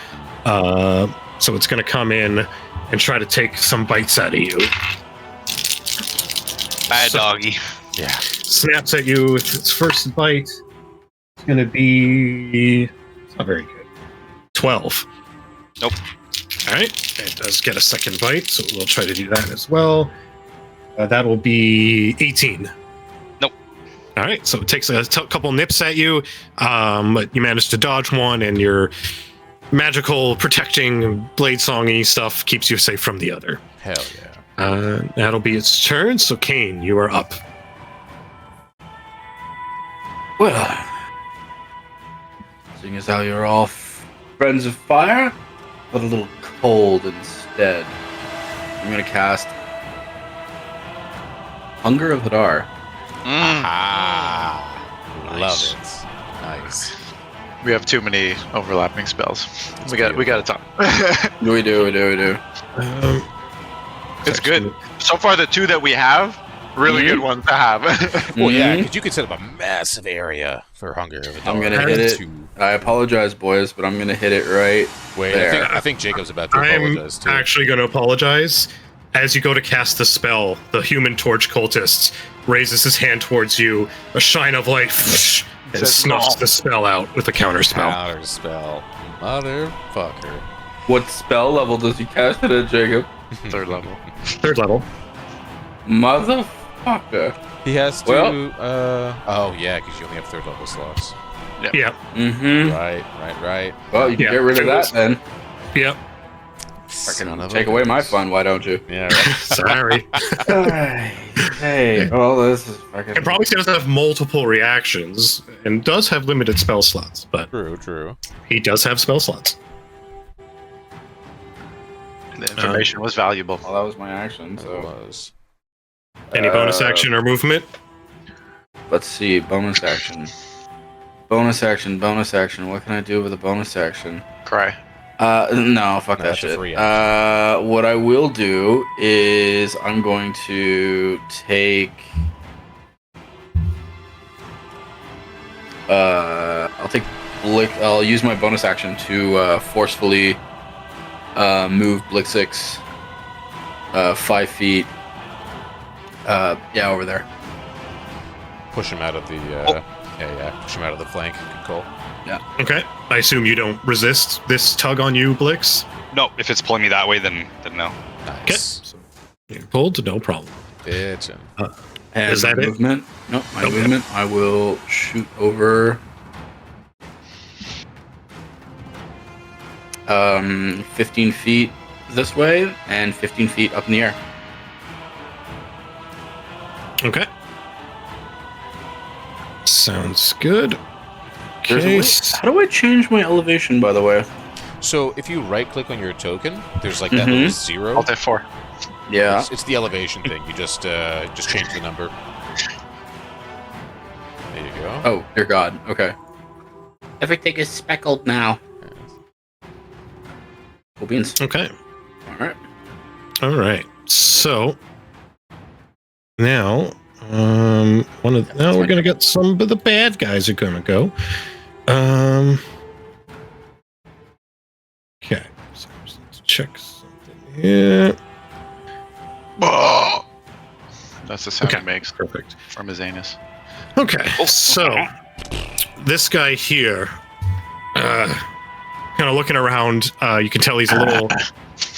Speaker 1: So it's going to come in and try to take some bites out of you.
Speaker 5: Bad doggy.
Speaker 3: yeah.
Speaker 1: Snaps at you with its first bite. It's going to be... It's not very good. 12.
Speaker 5: Nope.
Speaker 1: All right. It does get a second bite, so we'll try to do that as well. That will be 18.
Speaker 5: Nope.
Speaker 1: All right. So it takes a couple nips at you, but you manage to dodge one, and your magical protecting blade songy stuff keeps you safe from the other.
Speaker 3: Hell yeah.
Speaker 1: That'll be its turn. So Kane, you are up.
Speaker 6: Well, seeing as how you're all friends of fire, but a little cold instead, I'm gonna cast Hunger of Hadar.
Speaker 3: Ah,
Speaker 5: Nice.
Speaker 3: love it. Nice.
Speaker 2: We have too many overlapping spells. We got to talk.
Speaker 6: We do.
Speaker 2: It's good. So far, the two that we have, really good ones to have.
Speaker 3: Well, yeah,
Speaker 6: Mhm.
Speaker 3: because you could set up a massive area for Hunger of a
Speaker 6: I'm
Speaker 3: Dog.
Speaker 6: gonna hit it. I apologize, boys, but I'm gonna hit it right.
Speaker 3: Wait,
Speaker 6: there.
Speaker 3: I think Jacob's about to
Speaker 1: I'm
Speaker 3: apologize too.
Speaker 1: actually going to apologize. As you go to cast the spell, the Human Torch cultist raises his hand towards you, a shine of light, and
Speaker 2: Says
Speaker 1: snuffs
Speaker 2: no.
Speaker 1: the spell out with a counter spell.
Speaker 3: Counter spell. Motherfucker.
Speaker 6: What spell level does he cast it at, Jacob?
Speaker 2: Third level.
Speaker 1: Third level.
Speaker 6: Motherfucker.
Speaker 3: He has to.
Speaker 6: Well-
Speaker 3: Oh, yeah, because you only have third level slots.
Speaker 1: Yep.
Speaker 6: Mm-hmm.
Speaker 3: Right.
Speaker 6: Well, you can
Speaker 1: Yeah,
Speaker 6: get rid of
Speaker 1: it
Speaker 6: that
Speaker 1: was-
Speaker 6: then.
Speaker 1: Yep.
Speaker 3: Son of a
Speaker 6: Take away my
Speaker 3: bitch.
Speaker 6: fun, why don't you?
Speaker 3: Yeah, right.
Speaker 1: Sorry.
Speaker 6: Hey, well, this is fucking.
Speaker 1: It probably does have multiple reactions and does have limited spell slots, but
Speaker 3: True.
Speaker 1: he does have spell slots.
Speaker 2: The information was valuable.
Speaker 6: Well, that was my action,
Speaker 3: It
Speaker 6: so.
Speaker 3: was.
Speaker 1: Any bonus action or movement?
Speaker 6: Let's see, bonus action. Bonus action. What can I do with a bonus action?
Speaker 2: Cry.
Speaker 6: No, fuck
Speaker 3: No,
Speaker 6: that
Speaker 3: that's a
Speaker 6: shit.
Speaker 3: free
Speaker 6: What I will do is I'm going to take. I'll take I'll use my bonus action to forcefully move Blixix 5 feet. Yeah, over there.
Speaker 3: Push him out of the. Yeah. Push him out of the flank. Good call.
Speaker 1: Okay. I assume you don't resist this tug on you, Blix?
Speaker 5: No, if it's pulling me that way, then no.
Speaker 1: Okay.
Speaker 3: Nice.
Speaker 1: So you're pulled, no problem.
Speaker 3: Bitchin'.
Speaker 6: And
Speaker 1: Is that
Speaker 6: my
Speaker 1: it?
Speaker 6: movement? Nope, my
Speaker 1: Okay.
Speaker 6: movement. I will shoot over. 15 feet this way and 15 feet up in the air.
Speaker 1: Okay. Sounds good.
Speaker 6: There's a
Speaker 1: Okay.
Speaker 6: way- How do I change my elevation, by the way?
Speaker 3: So if you right click on your token, there's like that
Speaker 6: Mhm.
Speaker 3: little zero.
Speaker 2: Alt F4.
Speaker 6: Yeah.
Speaker 3: It's the elevation thing. You just change the number. There you go.
Speaker 6: Oh, dear God. Okay. Everything is speckled now. Cool beans.
Speaker 1: Okay.
Speaker 6: All right.
Speaker 1: All right. So now, now we're gonna get some of the bad guys are gonna go. Okay. So let's check something here.
Speaker 2: That's the sound
Speaker 1: Okay.
Speaker 2: he makes
Speaker 1: Perfect.
Speaker 2: from his anus.
Speaker 1: Okay. So this guy here, kind of looking around, you can tell he's a little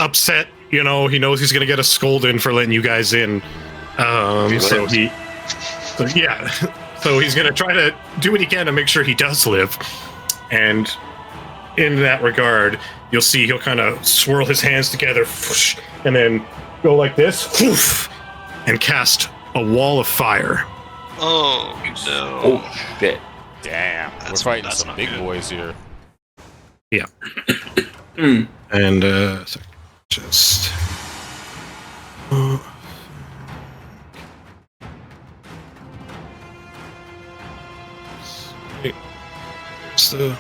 Speaker 1: upset. You know, he knows he's gonna get a scolding for letting you guys in. So yeah. So he's going to try to do what he can to make sure he does live. And in that regard, you'll see he'll kind of swirl his hands together and then go like this and cast a wall of fire.
Speaker 4: Oh, no.
Speaker 6: Oh, shit.
Speaker 3: Damn, we're
Speaker 4: That's-
Speaker 3: fighting
Speaker 4: that's
Speaker 3: some
Speaker 4: not
Speaker 3: big
Speaker 4: good.
Speaker 3: boys here.
Speaker 1: Yeah.
Speaker 6: Mm.
Speaker 1: And so just so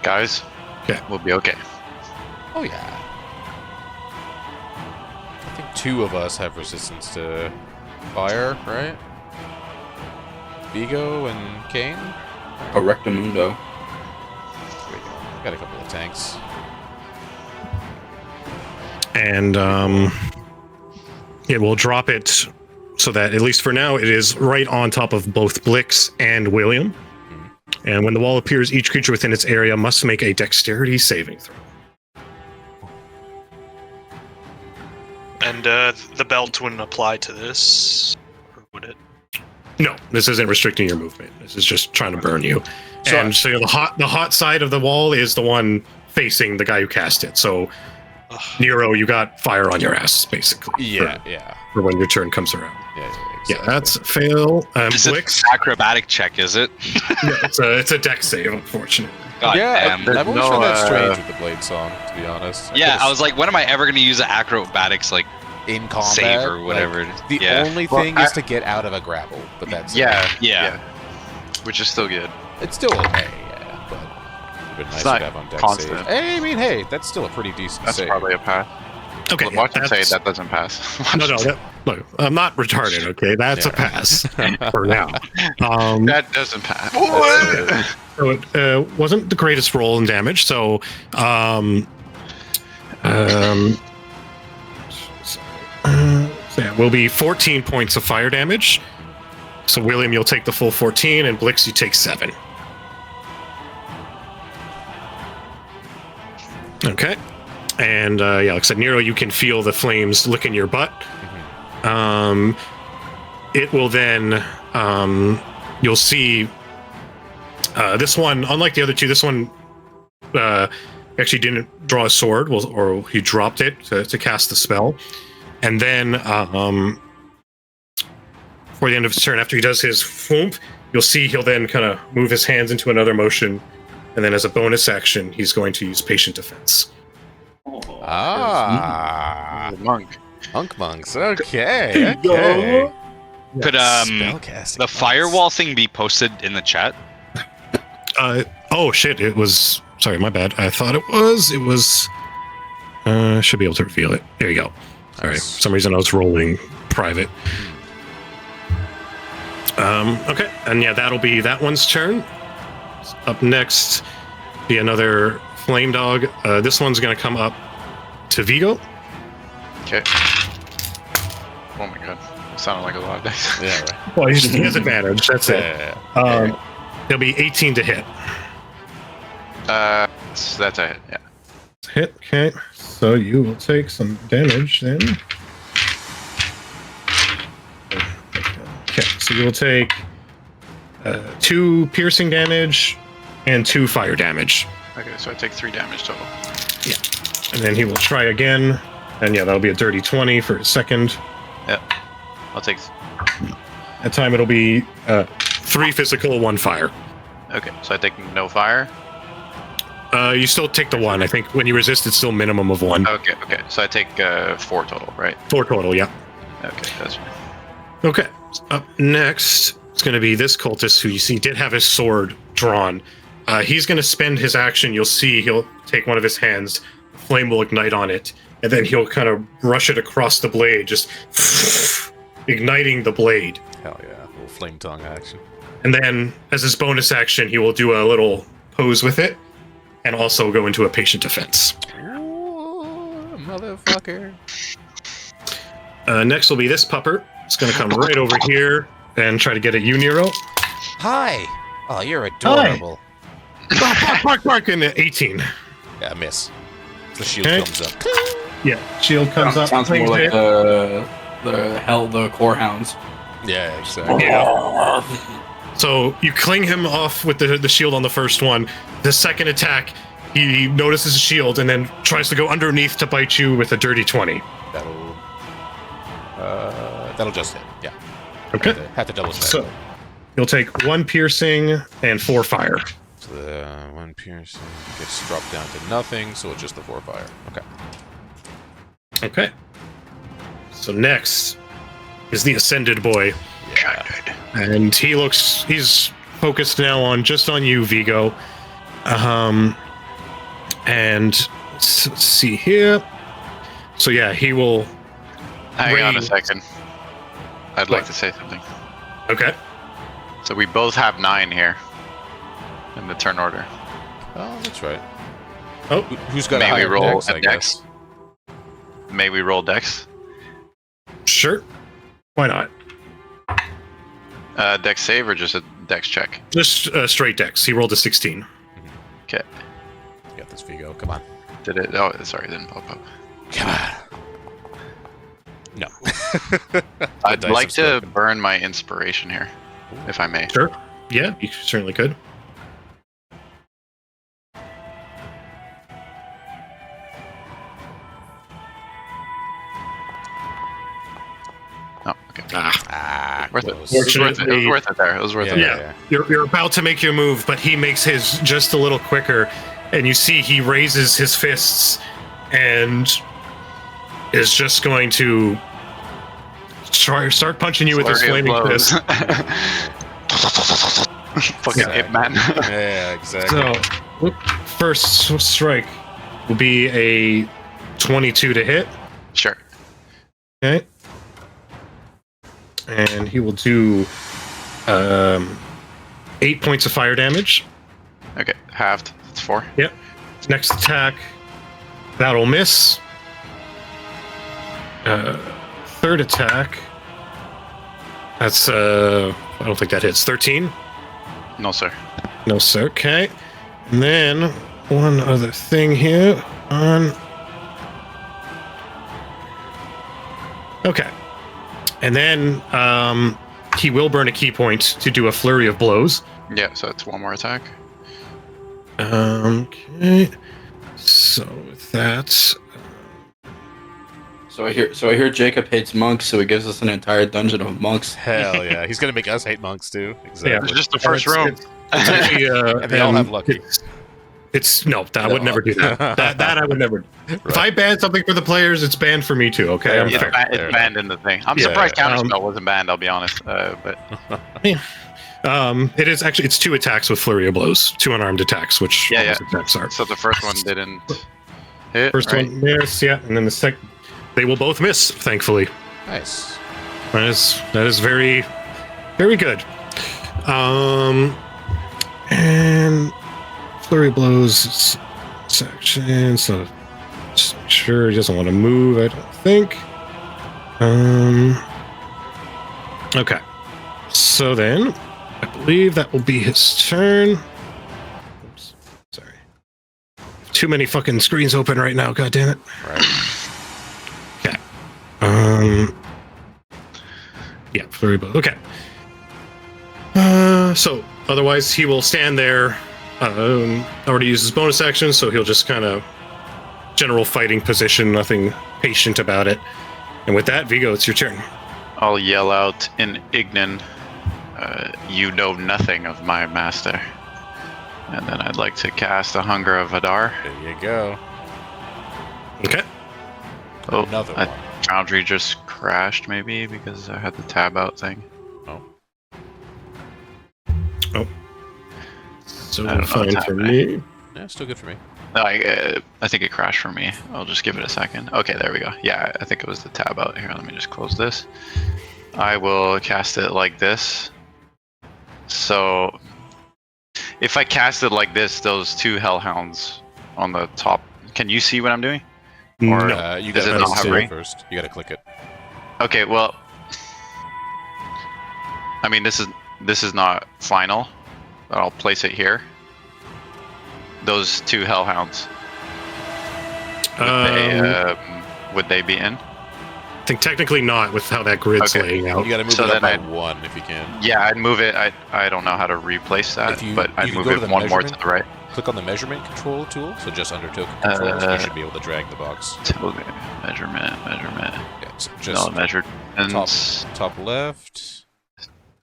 Speaker 2: Guys,
Speaker 1: Okay.
Speaker 2: we'll be okay.
Speaker 3: Oh yeah. I think 2 of us have resistance to fire, right? Vigo and Kane?
Speaker 6: Correctamundo.
Speaker 3: There we go. Got a couple of tanks.
Speaker 1: and we'll drop it so that at least for now it is right on top of both Blix and William. And when the wall appears, each creature within its area must make a dexterity saving throw.
Speaker 4: And the belt wouldn't apply to this, or would it?
Speaker 1: No, this isn't restricting your movement. This is just trying to burn you.
Speaker 3: So-
Speaker 1: And so the hot side of the wall is the one facing the guy who cast it. So
Speaker 4: Ugh.
Speaker 1: Nero, you got fire on your ass, basically.
Speaker 3: Yeah,
Speaker 1: For,
Speaker 3: yeah.
Speaker 1: for when your turn comes around.
Speaker 3: Yeah,
Speaker 1: Yeah,
Speaker 3: exactly.
Speaker 1: that's a fail.
Speaker 5: Is it
Speaker 1: Blix,
Speaker 5: acrobatic check, is it?
Speaker 1: no, it's a dex save, unfortunately.
Speaker 5: God
Speaker 3: Yeah,
Speaker 5: damn.
Speaker 3: I've always
Speaker 2: no,
Speaker 3: found that strange with the Blade song, to be honest.
Speaker 5: Yeah,
Speaker 3: could've
Speaker 5: I was like, when am I ever going to use an acrobatics like
Speaker 3: in combat,
Speaker 5: save or
Speaker 3: like,
Speaker 5: whatever? it is?
Speaker 3: the
Speaker 5: yeah.
Speaker 3: only
Speaker 2: Well,
Speaker 3: thing is to get out of a grapple, but that's it.
Speaker 2: Yeah,
Speaker 5: Yeah.
Speaker 2: which is still good.
Speaker 3: It's still okay, yeah, but it'd been nice
Speaker 2: not
Speaker 3: to have on deck
Speaker 2: constant.
Speaker 3: save. Hey, I mean, hey, that's still a pretty decent
Speaker 2: That's
Speaker 3: save.
Speaker 2: probably a pass.
Speaker 1: Okay,
Speaker 2: Watch him say
Speaker 1: that's-
Speaker 2: that doesn't pass.
Speaker 1: No, look, I'm not retarded, okay? That's a
Speaker 3: Yeah.
Speaker 1: pass for now.
Speaker 2: That doesn't pass.
Speaker 1: So it wasn't the greatest roll in damage, so so yeah, will be 14 points of fire damage. So William, you'll take the full 14, and Blix, you take 7. Okay. And yeah, like I said, Nero, you can feel the flames licking your butt. It will then you'll see this one, unlike the other two, this one actually didn't draw a sword, or he dropped it to cast the spell. And then for the end of his turn, after he does his whoomp, you'll see he'll then kind of move his hands into another motion. And then as a bonus action, he's going to use Patient Defense.
Speaker 3: Ah,
Speaker 2: Monk.
Speaker 3: monks. Okay, okay.
Speaker 5: Could
Speaker 3: Spellcasting
Speaker 5: the firewall thing be posted in the chat?
Speaker 1: Oh shit! It was. Sorry, my bad. I thought it was. It was. Should be able to reveal it. There you go. Sorry.
Speaker 3: Nice.
Speaker 1: For some reason I was rolling private. Okay, and yeah, that'll be that one's turn. Up next, be another flame dog. This one's gonna come up to Vigo.
Speaker 2: Okay. Oh my god. It sounded like a lot of dice.
Speaker 3: Yeah, right.
Speaker 1: Well, he has advantage. That's it.
Speaker 3: Yeah.
Speaker 1: It'll be 18 to hit.
Speaker 2: That's a hit, yeah.
Speaker 1: Hit. Okay. So you will take some damage then. Okay. So you will take 2 piercing damage and 2 fire damage.
Speaker 2: Okay, so I take 3 damage total.
Speaker 1: And then he will try again. And yeah, that'll be a dirty 20 for his second.
Speaker 2: I'll take.
Speaker 1: That time it'll be 3 physical, 1 fire.
Speaker 2: Okay, so I take no fire.
Speaker 1: You still take the 1. I think when you resist, it's still minimum of 1.
Speaker 2: Okay, so I take 4 total, right?
Speaker 1: 4 total, yeah.
Speaker 2: Okay, that's
Speaker 1: Okay. Up next, it's going to be this cultist who you see did have his sword drawn. He's going to spend his action. You'll see he'll take one of his hands, the flame will ignite on it, and then he'll kind of brush it across the blade, just igniting the blade.
Speaker 3: Hell yeah, a little flame tongue action.
Speaker 1: And then, as his bonus action, he will do a little pose with it, and also go into a patient defense.
Speaker 3: Ooh, motherfucker.
Speaker 1: Next will be this pupper. It's going to come right over here and try to get at you, Nero.
Speaker 3: Hi. Oh, you're adorable.
Speaker 1: Bark in 18.
Speaker 3: Yeah, miss. The shield
Speaker 1: Okay.
Speaker 3: comes up.
Speaker 1: Yeah, shield comes up.
Speaker 6: Sounds more like
Speaker 1: hit.
Speaker 6: the core hounds.
Speaker 3: Yeah, exactly.
Speaker 1: Yeah. So you cling him off with the shield on the first one. The second attack, he notices a shield and then tries to go underneath to bite you with a dirty 20.
Speaker 3: That'll just hit. Yeah.
Speaker 1: Okay.
Speaker 3: Have to double check.
Speaker 1: So you'll take 1 piercing and 4 fire.
Speaker 3: So the 1 piercing gets dropped down to nothing, so it's just the 4 fire. Okay.
Speaker 1: Okay. So next is the Ascended Boy.
Speaker 3: Yeah.
Speaker 1: And he's focused now on you, Vigo. And let's see here. So yeah, he will.
Speaker 2: Hang on a
Speaker 1: raise-
Speaker 2: second. I'd like
Speaker 1: What?
Speaker 2: to say something.
Speaker 1: Okay.
Speaker 2: So we both have 9 here in the turn order.
Speaker 3: Oh, that's right.
Speaker 1: Oh,
Speaker 3: Who's got
Speaker 2: May
Speaker 3: a
Speaker 2: we
Speaker 3: higher
Speaker 2: roll
Speaker 3: dex,
Speaker 2: a
Speaker 3: I
Speaker 2: dex?
Speaker 3: guess?
Speaker 2: May we roll dex?
Speaker 1: sure. Why not?
Speaker 2: Dex save or just a dex check?
Speaker 1: Just straight dex. He rolled a 16.
Speaker 2: Okay.
Speaker 3: You got this, Vigo. Come on.
Speaker 2: Did it? Oh, sorry, it didn't pop up.
Speaker 3: Come on. No.
Speaker 2: I'd
Speaker 3: dice
Speaker 2: like
Speaker 3: have
Speaker 2: to
Speaker 3: spoken.
Speaker 2: burn my inspiration here, if I may.
Speaker 1: Sure. Yeah, you certainly could.
Speaker 2: Oh, okay.
Speaker 1: Ah.
Speaker 2: Worth it.
Speaker 3: Close.
Speaker 2: It was worth it. It was
Speaker 1: Fortunately-
Speaker 2: worth it there. It was worth it.
Speaker 1: Yeah. You're about to make your move, but he makes his just a little quicker, and you see he raises his fists and is just going to start punching you with his
Speaker 2: Flurry of
Speaker 1: flaming
Speaker 2: blows.
Speaker 1: fist.
Speaker 2: Fucking
Speaker 1: Yeah.
Speaker 2: Ip Man.
Speaker 3: Yeah, exactly.
Speaker 1: So, first strike will be a 22 to hit.
Speaker 2: Sure.
Speaker 1: Okay. And he will do 8 points of fire damage.
Speaker 2: Okay, halved. It's 4.
Speaker 1: Yep. Next attack, that'll miss. Third attack, that's I don't think that hits. 13.
Speaker 2: No, sir.
Speaker 1: No, sir. Okay. And then one other thing here on. Okay. And then he will burn a key point to do a flurry of blows.
Speaker 2: Yeah, so it's 1 more attack.
Speaker 1: Okay. So with that,
Speaker 6: So I hear Jacob hates monks, so he gives us an entire dungeon of monks.
Speaker 3: Hell yeah. He's going to make us hate monks, too.
Speaker 2: It's
Speaker 3: Exactly.
Speaker 2: just the first room.
Speaker 1: It's actually,
Speaker 3: And they all have lucky.
Speaker 1: It's no, I would never do that. That I would never. If I ban something for the players, it's banned for me too. Okay, I'm
Speaker 2: It's,
Speaker 1: fair.
Speaker 2: it's banned in the thing. I'm
Speaker 1: Yeah,
Speaker 2: surprised Counterspell wasn't banned, I'll be honest. But
Speaker 1: It is actually 2 attacks with flurry of blows, 2 unarmed attacks, which
Speaker 2: Yeah,
Speaker 1: all
Speaker 2: yeah.
Speaker 1: those attacks are.
Speaker 2: so the first one didn't hit.
Speaker 1: First
Speaker 2: right?
Speaker 1: one miss, yeah, and then the second, they will both miss. Thankfully,
Speaker 3: Nice.
Speaker 1: that is very, very good. And flurry of blows section, so just make sure he doesn't want to move. I don't think. Okay. So then, I believe that will be his turn. Oops. Sorry. Too many fucking screens open right now. God damn it.
Speaker 3: Right.
Speaker 1: Okay. Yeah, flurry blow. Okay. So otherwise he will stand there. Already used his bonus action, so he'll just kind of general fighting position, nothing patient about it. And with that, Vigo, it's your turn.
Speaker 2: I'll yell out in Ignan, you know nothing of my master. And then I'd like to cast a Hunger of Hadar.
Speaker 3: There you go.
Speaker 1: Okay.
Speaker 2: Oh,
Speaker 3: Another
Speaker 2: I-
Speaker 3: one.
Speaker 2: Foundry just crashed maybe because I had the tab out thing.
Speaker 1: So
Speaker 2: I don't know
Speaker 1: fine
Speaker 2: what's
Speaker 1: for
Speaker 2: happening.
Speaker 1: me.
Speaker 3: Yeah, still good for me.
Speaker 2: No, I think it crashed for me. I'll just give it a second. Okay, there we go. Yeah, I think it was the tab out here. Let me just close this. I will cast it like this. So if I cast it like this, those 2 hellhounds on the top. Can you see what I'm doing? Or
Speaker 1: No.
Speaker 3: You
Speaker 2: Does
Speaker 3: got
Speaker 2: it
Speaker 3: to
Speaker 2: not have
Speaker 3: click
Speaker 2: ring?
Speaker 3: it first. You got to click it.
Speaker 2: Okay, well, I mean this is not final, but I'll place it here. Those 2 hellhounds. Would they be in?
Speaker 1: I think technically not with how that grid's
Speaker 2: Okay.
Speaker 1: laying out.
Speaker 3: You got to move
Speaker 2: So
Speaker 3: it up by
Speaker 2: then
Speaker 3: 1 if you can.
Speaker 2: Yeah, I'd move it. I don't know how to replace that,
Speaker 3: If you-
Speaker 2: but
Speaker 3: you
Speaker 2: I'd
Speaker 3: can
Speaker 2: move
Speaker 3: go to
Speaker 2: it
Speaker 3: the
Speaker 2: one more to
Speaker 3: measurement.
Speaker 2: the right.
Speaker 3: Click on the measurement control tool, so just under token controls, you should be able to drag the box.
Speaker 2: Okay. Measurement.
Speaker 3: Yeah, so
Speaker 2: No,
Speaker 3: just
Speaker 2: measured. And
Speaker 3: top left.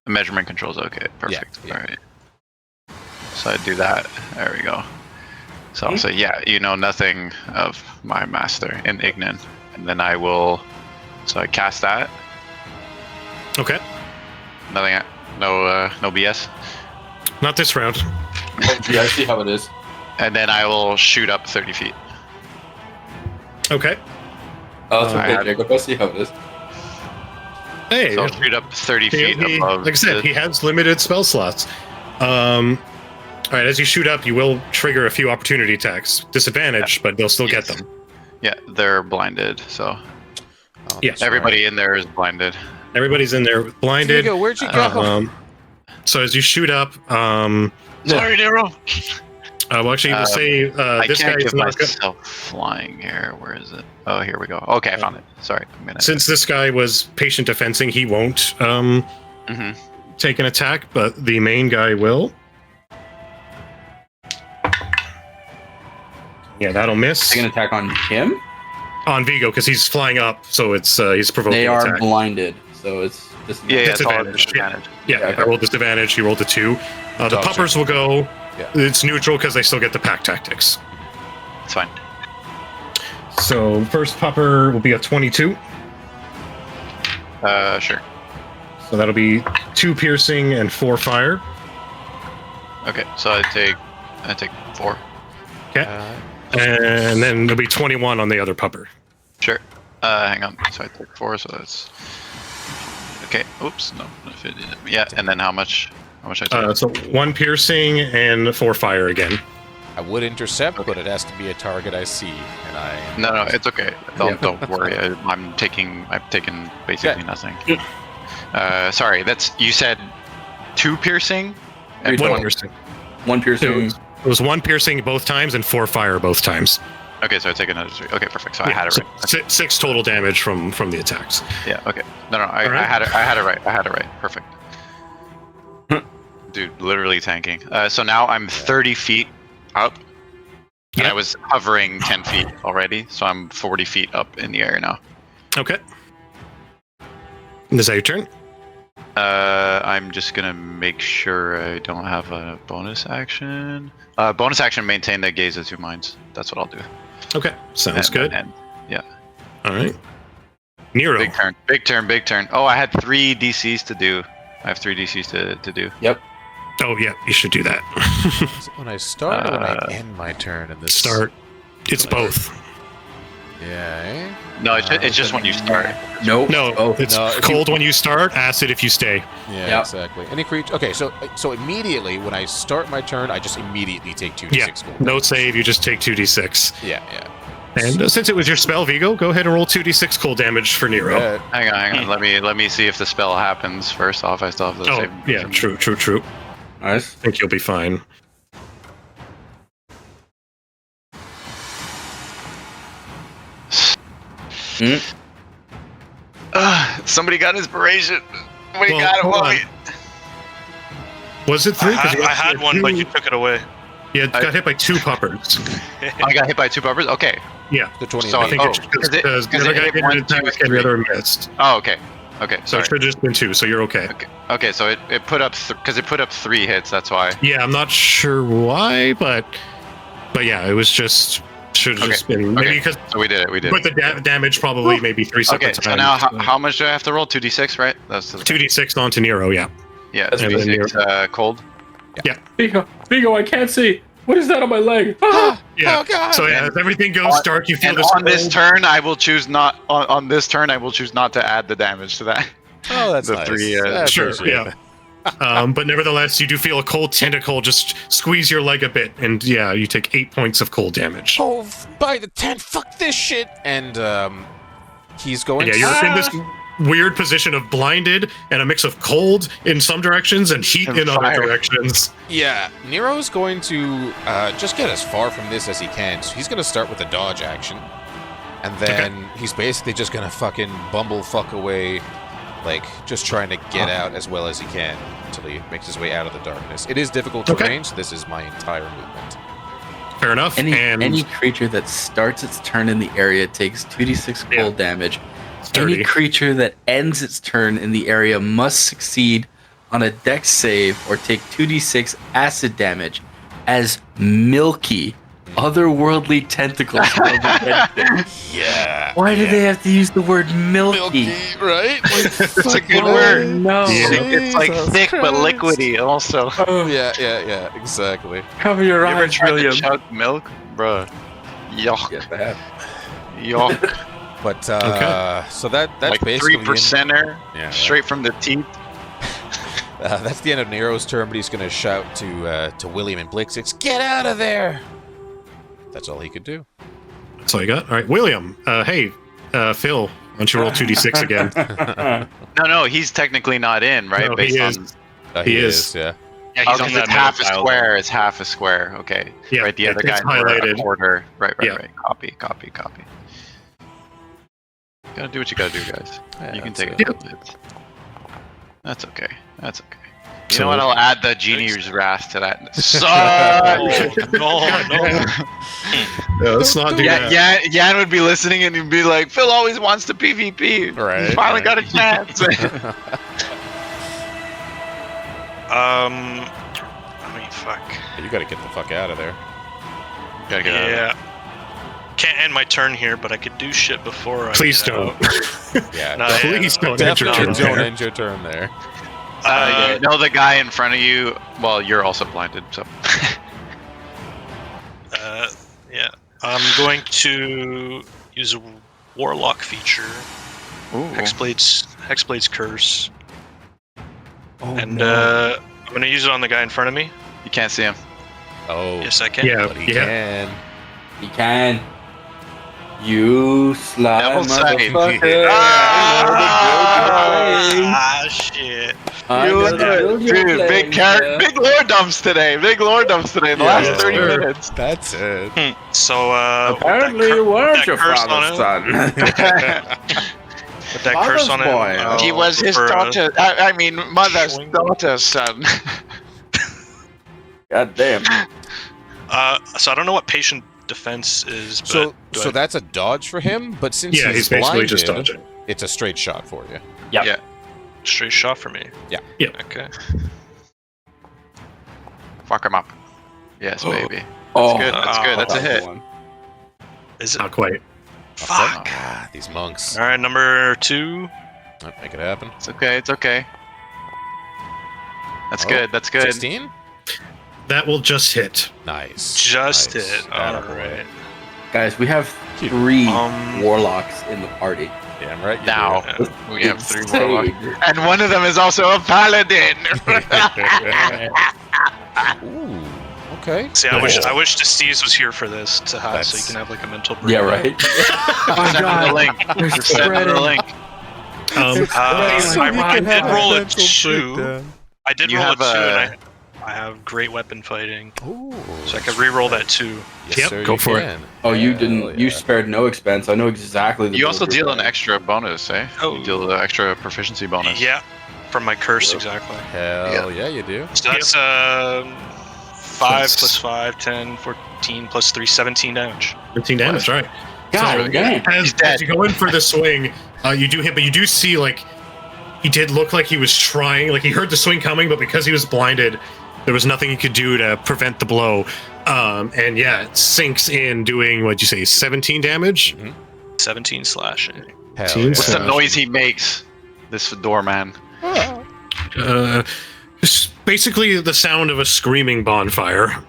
Speaker 2: measurement controls. Okay, perfect.
Speaker 3: yeah.
Speaker 2: All right. So I do that. There we go. So I'll say, yeah, you know nothing of my master in Ignan, and then I will. So I cast that.
Speaker 1: Okay.
Speaker 2: Nothing. No BS.
Speaker 1: Not this round.
Speaker 6: Yeah, I see how it is.
Speaker 2: And then I will shoot up 30 feet.
Speaker 1: Okay.
Speaker 6: Oh, that's
Speaker 2: I
Speaker 6: okay,
Speaker 2: had-
Speaker 6: Jacob. I see how it is.
Speaker 1: Hey.
Speaker 2: So I'll shoot up 30 feet above.
Speaker 1: Like I said, he has limited spell slots. All right, as you shoot up, you will trigger a few opportunity attacks. Disadvantage, but they'll still get them.
Speaker 2: Yeah, they're blinded. So
Speaker 3: Oh,
Speaker 1: Yeah.
Speaker 3: that's
Speaker 2: everybody in there is blinded.
Speaker 1: Everybody's in there
Speaker 3: right.
Speaker 1: blinded.
Speaker 3: Diego, where'd you go?
Speaker 1: So as you shoot up,
Speaker 4: Sorry, Nero.
Speaker 1: well, actually, we'll say
Speaker 2: I
Speaker 1: this
Speaker 2: can't
Speaker 1: guy is
Speaker 2: give
Speaker 1: not.
Speaker 2: myself flying here. Where is it? Oh, here we go. Okay, I found it. Sorry.
Speaker 1: Since this guy was patient defensing, he won't
Speaker 2: Mhm.
Speaker 1: take an attack, but the main guy will. Yeah, that'll miss
Speaker 6: Take an attack on him.
Speaker 1: on Vigo because he's flying up, so it's he's provoking
Speaker 6: They are
Speaker 1: attack.
Speaker 6: blinded, so it's just
Speaker 2: Yeah, it's all
Speaker 1: Disadvantage.
Speaker 2: disadvantage.
Speaker 1: Yeah,
Speaker 6: okay.
Speaker 1: I rolled disadvantage. He rolled a 2. The
Speaker 3: Dodge
Speaker 1: puppers will go.
Speaker 3: Yeah.
Speaker 1: It's neutral because they still get the pack tactics.
Speaker 2: It's fine.
Speaker 1: So first pupper will be a 22.
Speaker 2: Sure.
Speaker 1: So that'll be 2 piercing and 4 fire.
Speaker 2: Okay, so I take 4.
Speaker 1: And then there'll be 21 on the other pupper.
Speaker 2: Sure. Hang on. So I take 4. So that's okay. Oops. No. Yeah. And then how much? How much I take?
Speaker 1: So 1 piercing and 4 fire again.
Speaker 3: I would intercept, but it has to be a target I see, and I.
Speaker 2: No, it's okay. Don't worry. I'm taking basically nothing. Sorry. You said 2 piercing. And
Speaker 6: One
Speaker 1: One
Speaker 2: 1.
Speaker 1: piercing.
Speaker 6: one piercing.
Speaker 1: It was 1 piercing both times and 4 fire both times.
Speaker 2: Okay, so I take another 3. Okay, perfect. So I had it
Speaker 1: so
Speaker 2: right.
Speaker 1: 6 total damage from the attacks.
Speaker 2: Yeah. Okay. No. I
Speaker 1: Alright.
Speaker 2: had it right. Perfect. Dude, literally tanking. So now I'm 30 feet up. And
Speaker 1: Yeah.
Speaker 2: I was hovering 10 feet already, so I'm 40 feet up in the air now.
Speaker 1: Okay. Is that your turn?
Speaker 2: I'm just gonna make sure I don't have a bonus action. Bonus action, maintain the gaze of 2 minds. That's what I'll do.
Speaker 1: Okay, sounds
Speaker 2: And-
Speaker 1: good.
Speaker 2: and-
Speaker 1: All right. Nero.
Speaker 2: Big turn. Oh, I had 3 DCs to do. I have 3 DCs to do.
Speaker 1: Oh, yeah, you should do that.
Speaker 3: Is it when I start or when I end my turn in this?
Speaker 1: Start. It's both.
Speaker 3: Yeah.
Speaker 2: No, it's just when you start.
Speaker 6: Nope.
Speaker 1: No,
Speaker 6: Oh,
Speaker 1: it's
Speaker 3: no, if
Speaker 1: cold when you start, acid if you stay.
Speaker 3: Yeah,
Speaker 6: Yep.
Speaker 3: exactly. Any creature. Okay, so immediately when I start my turn, I just immediately take 2d6
Speaker 1: Yeah,
Speaker 3: gold.
Speaker 1: no save, you just take 2d6.
Speaker 3: Yeah.
Speaker 1: And since it was your spell, Vigo, go ahead and roll 2d6 cold damage for Nero.
Speaker 2: Hang on. Let me see if the spell happens first off. I still have the
Speaker 1: Oh,
Speaker 2: save.
Speaker 1: yeah, true.
Speaker 6: nice.
Speaker 1: I think you'll be fine.
Speaker 2: Somebody got inspiration. Somebody
Speaker 1: Well,
Speaker 2: got it.
Speaker 1: hold
Speaker 2: While
Speaker 1: on. Was it 3? 'Cause you
Speaker 4: I had one, but you took it away.
Speaker 1: Yeah, got hit by 2 puppers.
Speaker 2: I got hit by 2 bumpers. Okay.
Speaker 1: Yeah,
Speaker 3: The 20.
Speaker 2: So
Speaker 1: I think
Speaker 2: Oh,
Speaker 1: it's
Speaker 2: because
Speaker 1: because the other guy
Speaker 2: hit
Speaker 1: did
Speaker 2: 1,
Speaker 1: an
Speaker 2: 2,
Speaker 1: attack and the
Speaker 2: 3.
Speaker 1: other missed.
Speaker 2: Oh, okay. Okay.
Speaker 1: So it
Speaker 2: Sorry.
Speaker 1: should have just been 2, so you're okay.
Speaker 2: Okay. So it put up because it put up 3 hits. That's why.
Speaker 1: Yeah, I'm not sure why, but yeah, it was just should have
Speaker 2: Okay,
Speaker 1: just been maybe
Speaker 2: okay.
Speaker 1: because
Speaker 2: So we did it. We did.
Speaker 1: with the damage probably maybe 3 separate
Speaker 2: Okay.
Speaker 1: times.
Speaker 2: So now how much do I have to roll? 2d6, right? That's
Speaker 1: 2d6 onto Nero, yeah.
Speaker 2: yeah.
Speaker 6: That's
Speaker 2: 2d6 cold.
Speaker 6: Vigo, I can't see. What is that on my leg?
Speaker 1: Yeah.
Speaker 3: Oh, God.
Speaker 1: So yeah, as everything goes dark, you feel
Speaker 2: And
Speaker 1: this
Speaker 2: on this
Speaker 1: cold-
Speaker 2: turn, I will choose not on this turn. I will choose not to add the damage to that.
Speaker 3: Oh, that's
Speaker 2: the
Speaker 3: nice.
Speaker 2: 3,
Speaker 3: I
Speaker 1: Sure,
Speaker 3: appreciate
Speaker 1: yeah.
Speaker 3: it.
Speaker 1: But nevertheless, you do feel a cold tentacle just squeeze your leg a bit, and yeah, you take 8 points of cold damage.
Speaker 3: Oh, by the 10, fuck this shit. And he's going.
Speaker 1: Yeah, you're in this weird position of blinded and a mix of cold in some directions and heat
Speaker 2: And
Speaker 1: in other
Speaker 2: fire.
Speaker 1: directions.
Speaker 3: Yeah, Nero's going to just get as far from this as he can. So he's going to start with a dodge action. And then he's basically just gonna fucking bumblefuck away, like, just trying to get out as well as he can until he makes his way out of the darkness. It is difficult to range. This is my entire movement.
Speaker 1: Fair enough.
Speaker 7: Any creature that starts its turn in the area takes 2d6 cold damage.
Speaker 1: Dirty.
Speaker 7: Any creature that ends its turn in the area must succeed on a dex save or take 2d6 acid damage as milky otherworldly tentacles.
Speaker 3: Yeah.
Speaker 7: Why do they have to use the word milky?
Speaker 3: Right?
Speaker 2: It's a good word.
Speaker 7: No.
Speaker 2: It's like
Speaker 3: Jesus
Speaker 2: thick but
Speaker 3: Christ.
Speaker 2: liquidy also.
Speaker 3: Yeah, exactly.
Speaker 7: Cover your
Speaker 2: You ever
Speaker 7: eyes,
Speaker 2: tried to
Speaker 7: William.
Speaker 2: chug milk? Bruh. Yuck.
Speaker 7: Yes, I have.
Speaker 2: Yuck.
Speaker 3: But, so that's
Speaker 2: Like
Speaker 3: basically...
Speaker 2: 3%er,
Speaker 3: Yeah, right.
Speaker 2: straight from the teeth.
Speaker 3: That's the end of Nero's turn, but he's going to shout to William and Blixix, "Get out of there!" That's all he could do.
Speaker 1: That's all you got? All right, William. Hey, Phil, why don't you roll 2d6 again?
Speaker 2: No, he's technically not in, right?
Speaker 1: No,
Speaker 2: Based
Speaker 1: he
Speaker 2: on.
Speaker 1: is.
Speaker 3: He
Speaker 1: He
Speaker 3: is,
Speaker 1: is.
Speaker 3: yeah.
Speaker 5: Yeah,
Speaker 2: Oh,
Speaker 5: he's on
Speaker 2: 'cause
Speaker 5: that
Speaker 2: it's half a
Speaker 5: middle tile.
Speaker 2: square. It's half a square. Okay.
Speaker 1: Yeah,
Speaker 2: Right. The other
Speaker 1: it's
Speaker 2: guy for a
Speaker 1: highlighted.
Speaker 2: quarter. Right.
Speaker 1: Yeah.
Speaker 2: Right. Copy. Gotta do what you gotta do, guys.
Speaker 3: Yeah,
Speaker 2: You can
Speaker 3: that's
Speaker 2: take a
Speaker 3: it.
Speaker 2: couple hits. That's okay. You
Speaker 1: So-
Speaker 2: know what? I'll add the genie's wrath to that.
Speaker 4: No.
Speaker 1: Yeah, let's not do that.
Speaker 2: Yan would be listening and he'd be like, "Phil always wants to PvP.
Speaker 3: Right,
Speaker 2: He finally
Speaker 3: right.
Speaker 2: got a chance."
Speaker 4: I mean, fuck.
Speaker 3: You got to get the fuck out of there.
Speaker 2: Gotta get out of there.
Speaker 4: Yeah. Can't end my turn here, but I could do shit before I
Speaker 1: Please
Speaker 4: get
Speaker 1: don't.
Speaker 4: out.
Speaker 3: Yeah,
Speaker 4: No,
Speaker 1: Please don't end your
Speaker 3: definitely
Speaker 1: turn
Speaker 3: don't
Speaker 1: there.
Speaker 3: end your turn there.
Speaker 2: You know the guy in front of you. Well, you're also blinded, so.
Speaker 4: Yeah. I'm going to use a warlock feature.
Speaker 2: Ooh.
Speaker 4: Hexblade's Curse.
Speaker 7: Oh,
Speaker 4: And
Speaker 7: no.
Speaker 4: I'm gonna use it on the guy in front of me.
Speaker 2: You can't see him.
Speaker 3: Oh,
Speaker 4: Yes, I can.
Speaker 1: Yeah,
Speaker 3: but he
Speaker 1: yeah.
Speaker 3: can.
Speaker 7: He can. You sly
Speaker 2: Double sight.
Speaker 7: motherfucker.
Speaker 4: Ah, shit.
Speaker 2: Dude, big lore dumps today. Big lore dumps today in the
Speaker 3: Yeah,
Speaker 2: last 30
Speaker 1: sure.
Speaker 2: minutes.
Speaker 3: That's it.
Speaker 4: So,
Speaker 7: Apparently you weren't your
Speaker 4: curse on
Speaker 7: father's son.
Speaker 4: with that curse on him,
Speaker 7: boy.
Speaker 4: I'll
Speaker 2: He was his
Speaker 4: prefer a-
Speaker 2: daughter. I mean, mother's
Speaker 4: Swing.
Speaker 2: daughter's son.
Speaker 7: God damn.
Speaker 4: So I don't know what patient defense is, but
Speaker 3: So
Speaker 4: do
Speaker 3: so
Speaker 4: I-
Speaker 3: that's a dodge for him, but since
Speaker 1: Yeah, he's basically just dodging.
Speaker 3: it's a straight shot for you.
Speaker 2: Yeah.
Speaker 4: straight shot for me.
Speaker 3: Yeah.
Speaker 1: Yeah.
Speaker 4: Okay.
Speaker 2: Fuck him up. Yes, baby.
Speaker 7: Oh,
Speaker 2: Good. That's good. That's a hit.
Speaker 4: Is it?
Speaker 1: Not quite.
Speaker 4: Fuck.
Speaker 3: Ah, these monks.
Speaker 4: All right, number 2.
Speaker 3: Make it happen.
Speaker 2: It's okay. It's okay. That's
Speaker 3: Oh,
Speaker 2: good. That's good.
Speaker 3: 16?
Speaker 1: That will just hit.
Speaker 3: Nice.
Speaker 4: Just
Speaker 3: nice.
Speaker 4: hit.
Speaker 3: Attaboy.
Speaker 4: All right.
Speaker 7: Guys, we have 3
Speaker 4: Um,
Speaker 7: warlocks in the party.
Speaker 3: Damn right. You
Speaker 2: Now
Speaker 3: do.
Speaker 2: we have 3
Speaker 7: Insane.
Speaker 2: warlocks, and one of them is also a paladin.
Speaker 3: Ooh. Okay.
Speaker 4: See, I wish Steez was here for this to have, so you
Speaker 3: That's-
Speaker 4: can have like a mental break.
Speaker 7: Yeah, right?
Speaker 2: Send him the link.
Speaker 7: They're
Speaker 2: Just send him the
Speaker 7: spreading.
Speaker 2: link.
Speaker 4: I did roll a
Speaker 3: Mental
Speaker 4: 2.
Speaker 3: breakdown.
Speaker 4: I did
Speaker 2: You
Speaker 4: roll a
Speaker 2: have
Speaker 4: 2,
Speaker 2: a-
Speaker 4: and I have great weapon fighting,
Speaker 3: Ooh.
Speaker 4: so I could re-roll that 2.
Speaker 3: Yes,
Speaker 1: Yep,
Speaker 3: sir,
Speaker 1: go
Speaker 3: you
Speaker 1: for it.
Speaker 3: can.
Speaker 7: Oh, you
Speaker 3: Hell
Speaker 7: didn't. You
Speaker 3: yeah.
Speaker 7: spared no expense. I know exactly. The
Speaker 2: You also
Speaker 7: build you're
Speaker 2: deal an
Speaker 7: playing.
Speaker 2: extra bonus, eh?
Speaker 4: Oh.
Speaker 2: You deal an extra proficiency bonus.
Speaker 4: Yeah, from my curse, exactly.
Speaker 3: Hell yeah, you do.
Speaker 4: So that's 5 plus 5, 10, 14 plus 3, 17 damage.
Speaker 1: 13 damage, right.
Speaker 7: God
Speaker 1: So,
Speaker 7: damn.
Speaker 2: He's dead.
Speaker 1: As you go in for the swing, you do hit, but you do see, like, he did look like he was trying, like, he heard the swing coming, but because he was blinded, there was nothing he could do to prevent the blow. And yeah, it sinks in, doing, what'd you say, 17 damage?
Speaker 4: 17 slashing.
Speaker 3: Hell
Speaker 1: Team
Speaker 3: yeah.
Speaker 2: What's the
Speaker 1: Gosh.
Speaker 2: noise he makes? This doorman.
Speaker 1: It's basically the sound of a screaming bonfire.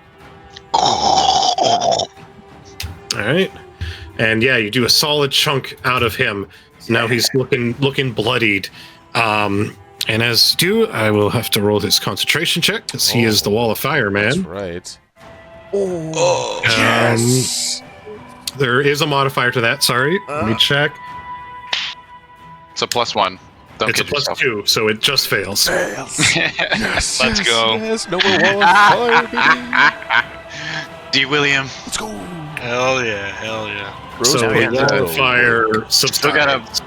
Speaker 1: All right. And yeah, you do a solid chunk out of him. Now he's looking bloodied. And as due, I will have to roll his concentration check because he is the wall of fire,
Speaker 3: That's
Speaker 1: man.
Speaker 3: right.
Speaker 4: Oh,
Speaker 3: Yes.
Speaker 1: There is a modifier to that. Sorry, let me check.
Speaker 2: It's a +1. Don't
Speaker 1: It's a
Speaker 2: kid
Speaker 1: plus
Speaker 2: yourself.
Speaker 1: 2, so it just fails.
Speaker 3: Yes.
Speaker 4: Let's go.
Speaker 3: Yes, no more wall of fire, baby.
Speaker 2: D. William.
Speaker 3: Let's go.
Speaker 4: Hell yeah, hell yeah.
Speaker 3: Rose
Speaker 1: So
Speaker 2: yeah,
Speaker 1: the
Speaker 2: yeah.
Speaker 1: wall of fire
Speaker 2: Still got
Speaker 1: subsides.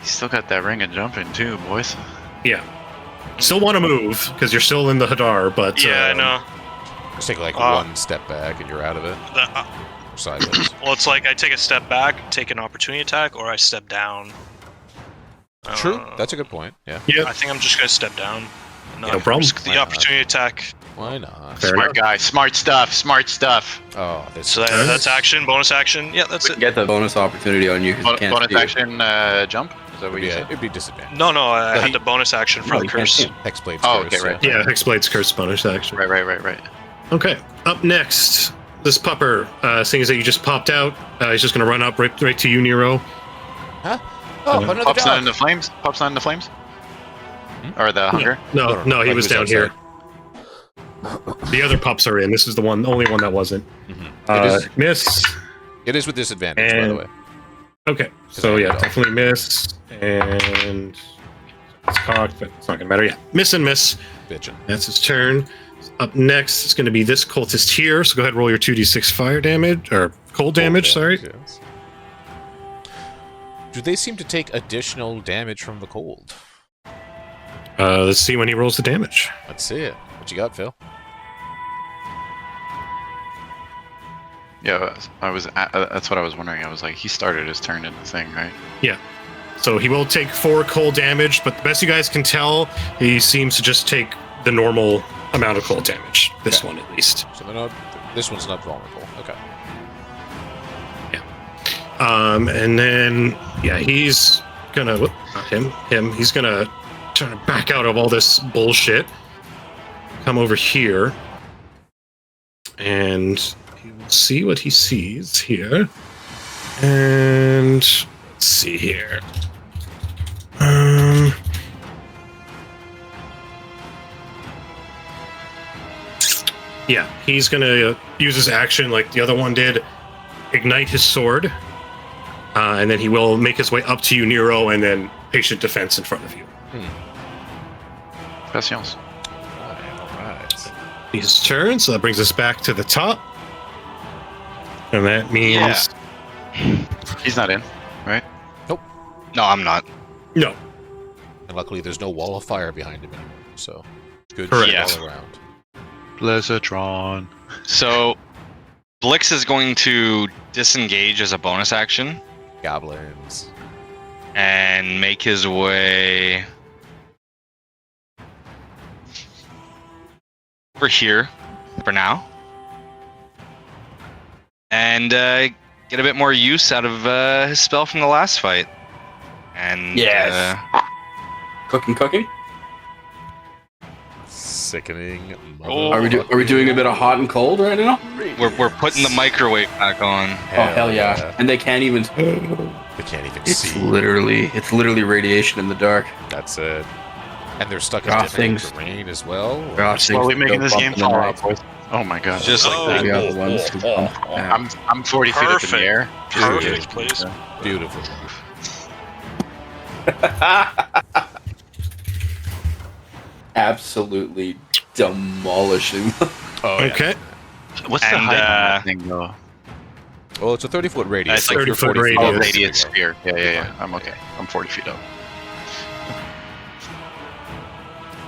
Speaker 2: You still got that ring of jumping too, boys.
Speaker 1: Yeah. Still want to move because you're still in the Hadar, but
Speaker 4: Yeah, I know.
Speaker 3: Just take like
Speaker 4: Uh,
Speaker 3: one step back and you're out of it.
Speaker 4: The-
Speaker 3: Sideways.
Speaker 4: well, it's like I take a step back, take an opportunity attack, or I step down.
Speaker 3: True. That's a good point. Yeah.
Speaker 1: Yeah.
Speaker 4: I think I'm just gonna step down.
Speaker 1: No problem.
Speaker 4: Risk the
Speaker 3: Why not?
Speaker 4: opportunity attack.
Speaker 3: Why not?
Speaker 1: Fair
Speaker 2: Smart
Speaker 1: enough.
Speaker 2: guy, smart stuff.
Speaker 3: Oh, this.
Speaker 4: So that's action, bonus action. Yeah, that's
Speaker 7: We can
Speaker 4: it.
Speaker 7: get the bonus opportunity on you because you can't
Speaker 2: Bonus
Speaker 7: see it.
Speaker 2: action, jump. Is that what you
Speaker 3: Yeah,
Speaker 2: said?
Speaker 3: it'd be disadvantage.
Speaker 4: No, I
Speaker 2: The
Speaker 4: had
Speaker 2: heat-
Speaker 4: the bonus action for
Speaker 7: No,
Speaker 4: the
Speaker 7: you can't
Speaker 4: curse.
Speaker 7: see it.
Speaker 3: Hexblade's
Speaker 2: Oh,
Speaker 3: curse,
Speaker 2: okay, right.
Speaker 1: Yeah, Hexblade's curse bonus action.
Speaker 2: Right.
Speaker 1: Okay, up next, this pupper, seeing as that you just popped out, he's just going to run up right to you, Nero.
Speaker 3: Oh, another
Speaker 2: Pops not
Speaker 3: dog.
Speaker 2: into flames. Pops not into flames. Or the hunger.
Speaker 1: No, he was down here. The other pups are in. This is the only one that wasn't. Miss.
Speaker 3: It is with disadvantage, by the
Speaker 1: And-
Speaker 3: way.
Speaker 1: Okay, so yeah, definitely miss. And it's cocked, but it's not going to matter. Yeah, miss and miss.
Speaker 3: Bitchin'.
Speaker 1: That's his turn. Up next is going to be this cultist here. So go ahead and roll your 2d6 fire damage, or cold damage, sorry.
Speaker 3: Yes. Do they seem to take additional damage from the cold?
Speaker 1: Let's see when he rolls the damage.
Speaker 3: Let's see it. What you got, Phil?
Speaker 2: Yeah, that's what I was wondering. I was like, he started his turn in the thing, right?
Speaker 1: So he will take 4 cold damage, but the best you guys can tell, he seems to just take the normal amount of cold damage. This one, at least.
Speaker 3: So they're not. This one's not vulnerable. Okay.
Speaker 1: And then, yeah, he's gonna, not him, he's gonna try to back out of all this bullshit. Come over here. And he will see what he sees here. And let's see here. Yeah, he's gonna use his action like the other one did, ignite his sword, and then he will make his way up to you, Nero, and then patient defense in front of you.
Speaker 2: Patience.
Speaker 3: Alright.
Speaker 1: His turn, so that brings us back to the top, and that means
Speaker 2: He's not in, right?
Speaker 5: No, I'm not.
Speaker 1: no.
Speaker 3: And luckily, there's no wall of fire behind him anymore. So good
Speaker 1: Correct.
Speaker 3: shit
Speaker 5: Yeah.
Speaker 3: all around.
Speaker 2: Blizzardron.
Speaker 5: So Blix is going to disengage as a bonus action
Speaker 3: Goblins.
Speaker 5: and make his way over here for now. And get a bit more use out of his spell from the last fight. And
Speaker 7: Yes. Cooking.
Speaker 3: Sickening.
Speaker 5: Oh.
Speaker 7: Are we doing a bit of hot and cold right now?
Speaker 5: we're putting the microwave back on.
Speaker 7: Oh hell yeah! And they can't even.
Speaker 3: They can't even
Speaker 7: It's
Speaker 3: see.
Speaker 7: literally radiation in the dark.
Speaker 3: That's it. And they're stuck in
Speaker 7: Ah,
Speaker 3: different
Speaker 7: things.
Speaker 3: terrain as well. or-
Speaker 7: Gosh,
Speaker 2: Slowly
Speaker 7: things
Speaker 2: making
Speaker 7: go
Speaker 2: this
Speaker 7: bump
Speaker 2: game
Speaker 7: in the
Speaker 2: fall
Speaker 7: night.
Speaker 2: out, boys. Oh my god.
Speaker 5: Just like that.
Speaker 7: Yeah, the ones who bump. Yeah.
Speaker 2: I'm 40 feet up in
Speaker 4: Perfect.
Speaker 2: the air.
Speaker 4: Perfect place.
Speaker 3: Beautiful.
Speaker 7: Absolutely demolishing.
Speaker 3: Oh, yeah.
Speaker 1: Okay.
Speaker 2: What's the
Speaker 5: And,
Speaker 2: height on that thing though?
Speaker 3: Well, it's a 30-foot radius.
Speaker 1: It's
Speaker 3: so if you're
Speaker 1: 30-foot
Speaker 3: 40 feet
Speaker 1: radius.
Speaker 2: Oh,
Speaker 3: up,
Speaker 2: radius
Speaker 3: there you go.
Speaker 2: sphere. Yeah. I'm okay. I'm 40 feet up.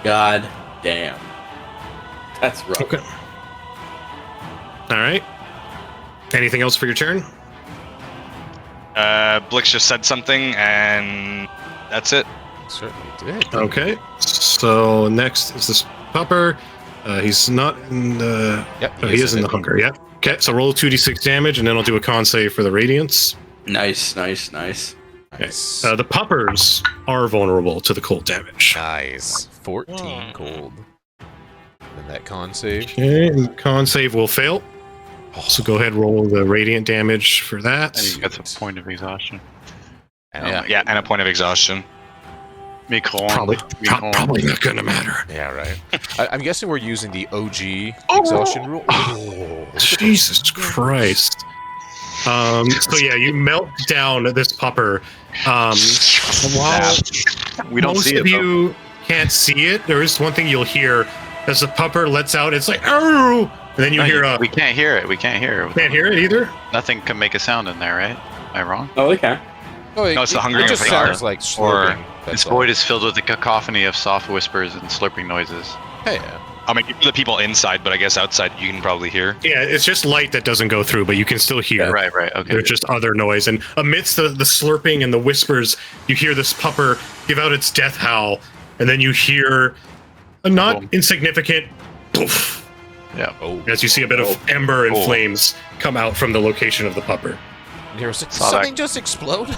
Speaker 7: God damn. That's rough.
Speaker 1: Okay. All right. Anything else for your turn?
Speaker 5: Blix just said something, and that's it.
Speaker 3: Certainly did.
Speaker 1: Okay. So next is this pupper. He's not in the.
Speaker 3: Yep.
Speaker 1: Oh, he is in the hunger. Yeah. Okay. So roll 2d6 damage, and then I'll do a con save for the radiance.
Speaker 7: Nice.
Speaker 3: Nice.
Speaker 1: The puppers are vulnerable to the cold damage.
Speaker 3: Nice. 14 cold. And that con save.
Speaker 1: Okay. And the con save will fail. So go ahead and roll the radiant damage for that.
Speaker 2: And he gets a point of exhaustion.
Speaker 3: And
Speaker 5: Yeah, and a point of exhaustion.
Speaker 2: Me corn.
Speaker 1: Probably,
Speaker 2: Me corn.
Speaker 1: probably not gonna matter.
Speaker 3: Yeah, right. I'm guessing we're using the OG exhaustion rule. Oh,
Speaker 1: Jesus Christ. So yeah, you melt down this pupper. While
Speaker 2: We don't
Speaker 1: most
Speaker 2: see
Speaker 1: of
Speaker 2: it though.
Speaker 1: you can't see it, there is one thing you'll hear as the pupper lets out. It's like, oh, And then you hear
Speaker 2: we can't hear it. We can't hear it.
Speaker 1: can't hear it either.
Speaker 2: Nothing can make a sound in there, right? Am I wrong?
Speaker 6: Oh, they can.
Speaker 3: Oh,
Speaker 5: No, it's the hungering
Speaker 3: It just
Speaker 5: of the
Speaker 3: sounds
Speaker 5: guard.
Speaker 3: like slurping.
Speaker 2: This
Speaker 3: That's all.
Speaker 2: void is filled with a cacophony of soft whispers and slurping noises.
Speaker 3: Hey,
Speaker 5: I mean, for the people inside, but I guess outside you can probably hear.
Speaker 1: Yeah, it's just light that doesn't go through, but you can still hear.
Speaker 2: Right. Okay.
Speaker 1: There's just other noise, and amidst the slurping and the whispers, you hear this pupper give out its death howl, and then you hear a not
Speaker 2: Boom.
Speaker 1: insignificant poof,
Speaker 2: Yeah.
Speaker 3: oh,
Speaker 1: as you see a bit of ember and
Speaker 2: Oh.
Speaker 1: flames come out from the location of the pupper.
Speaker 3: did
Speaker 2: Saw that.
Speaker 3: something just explode?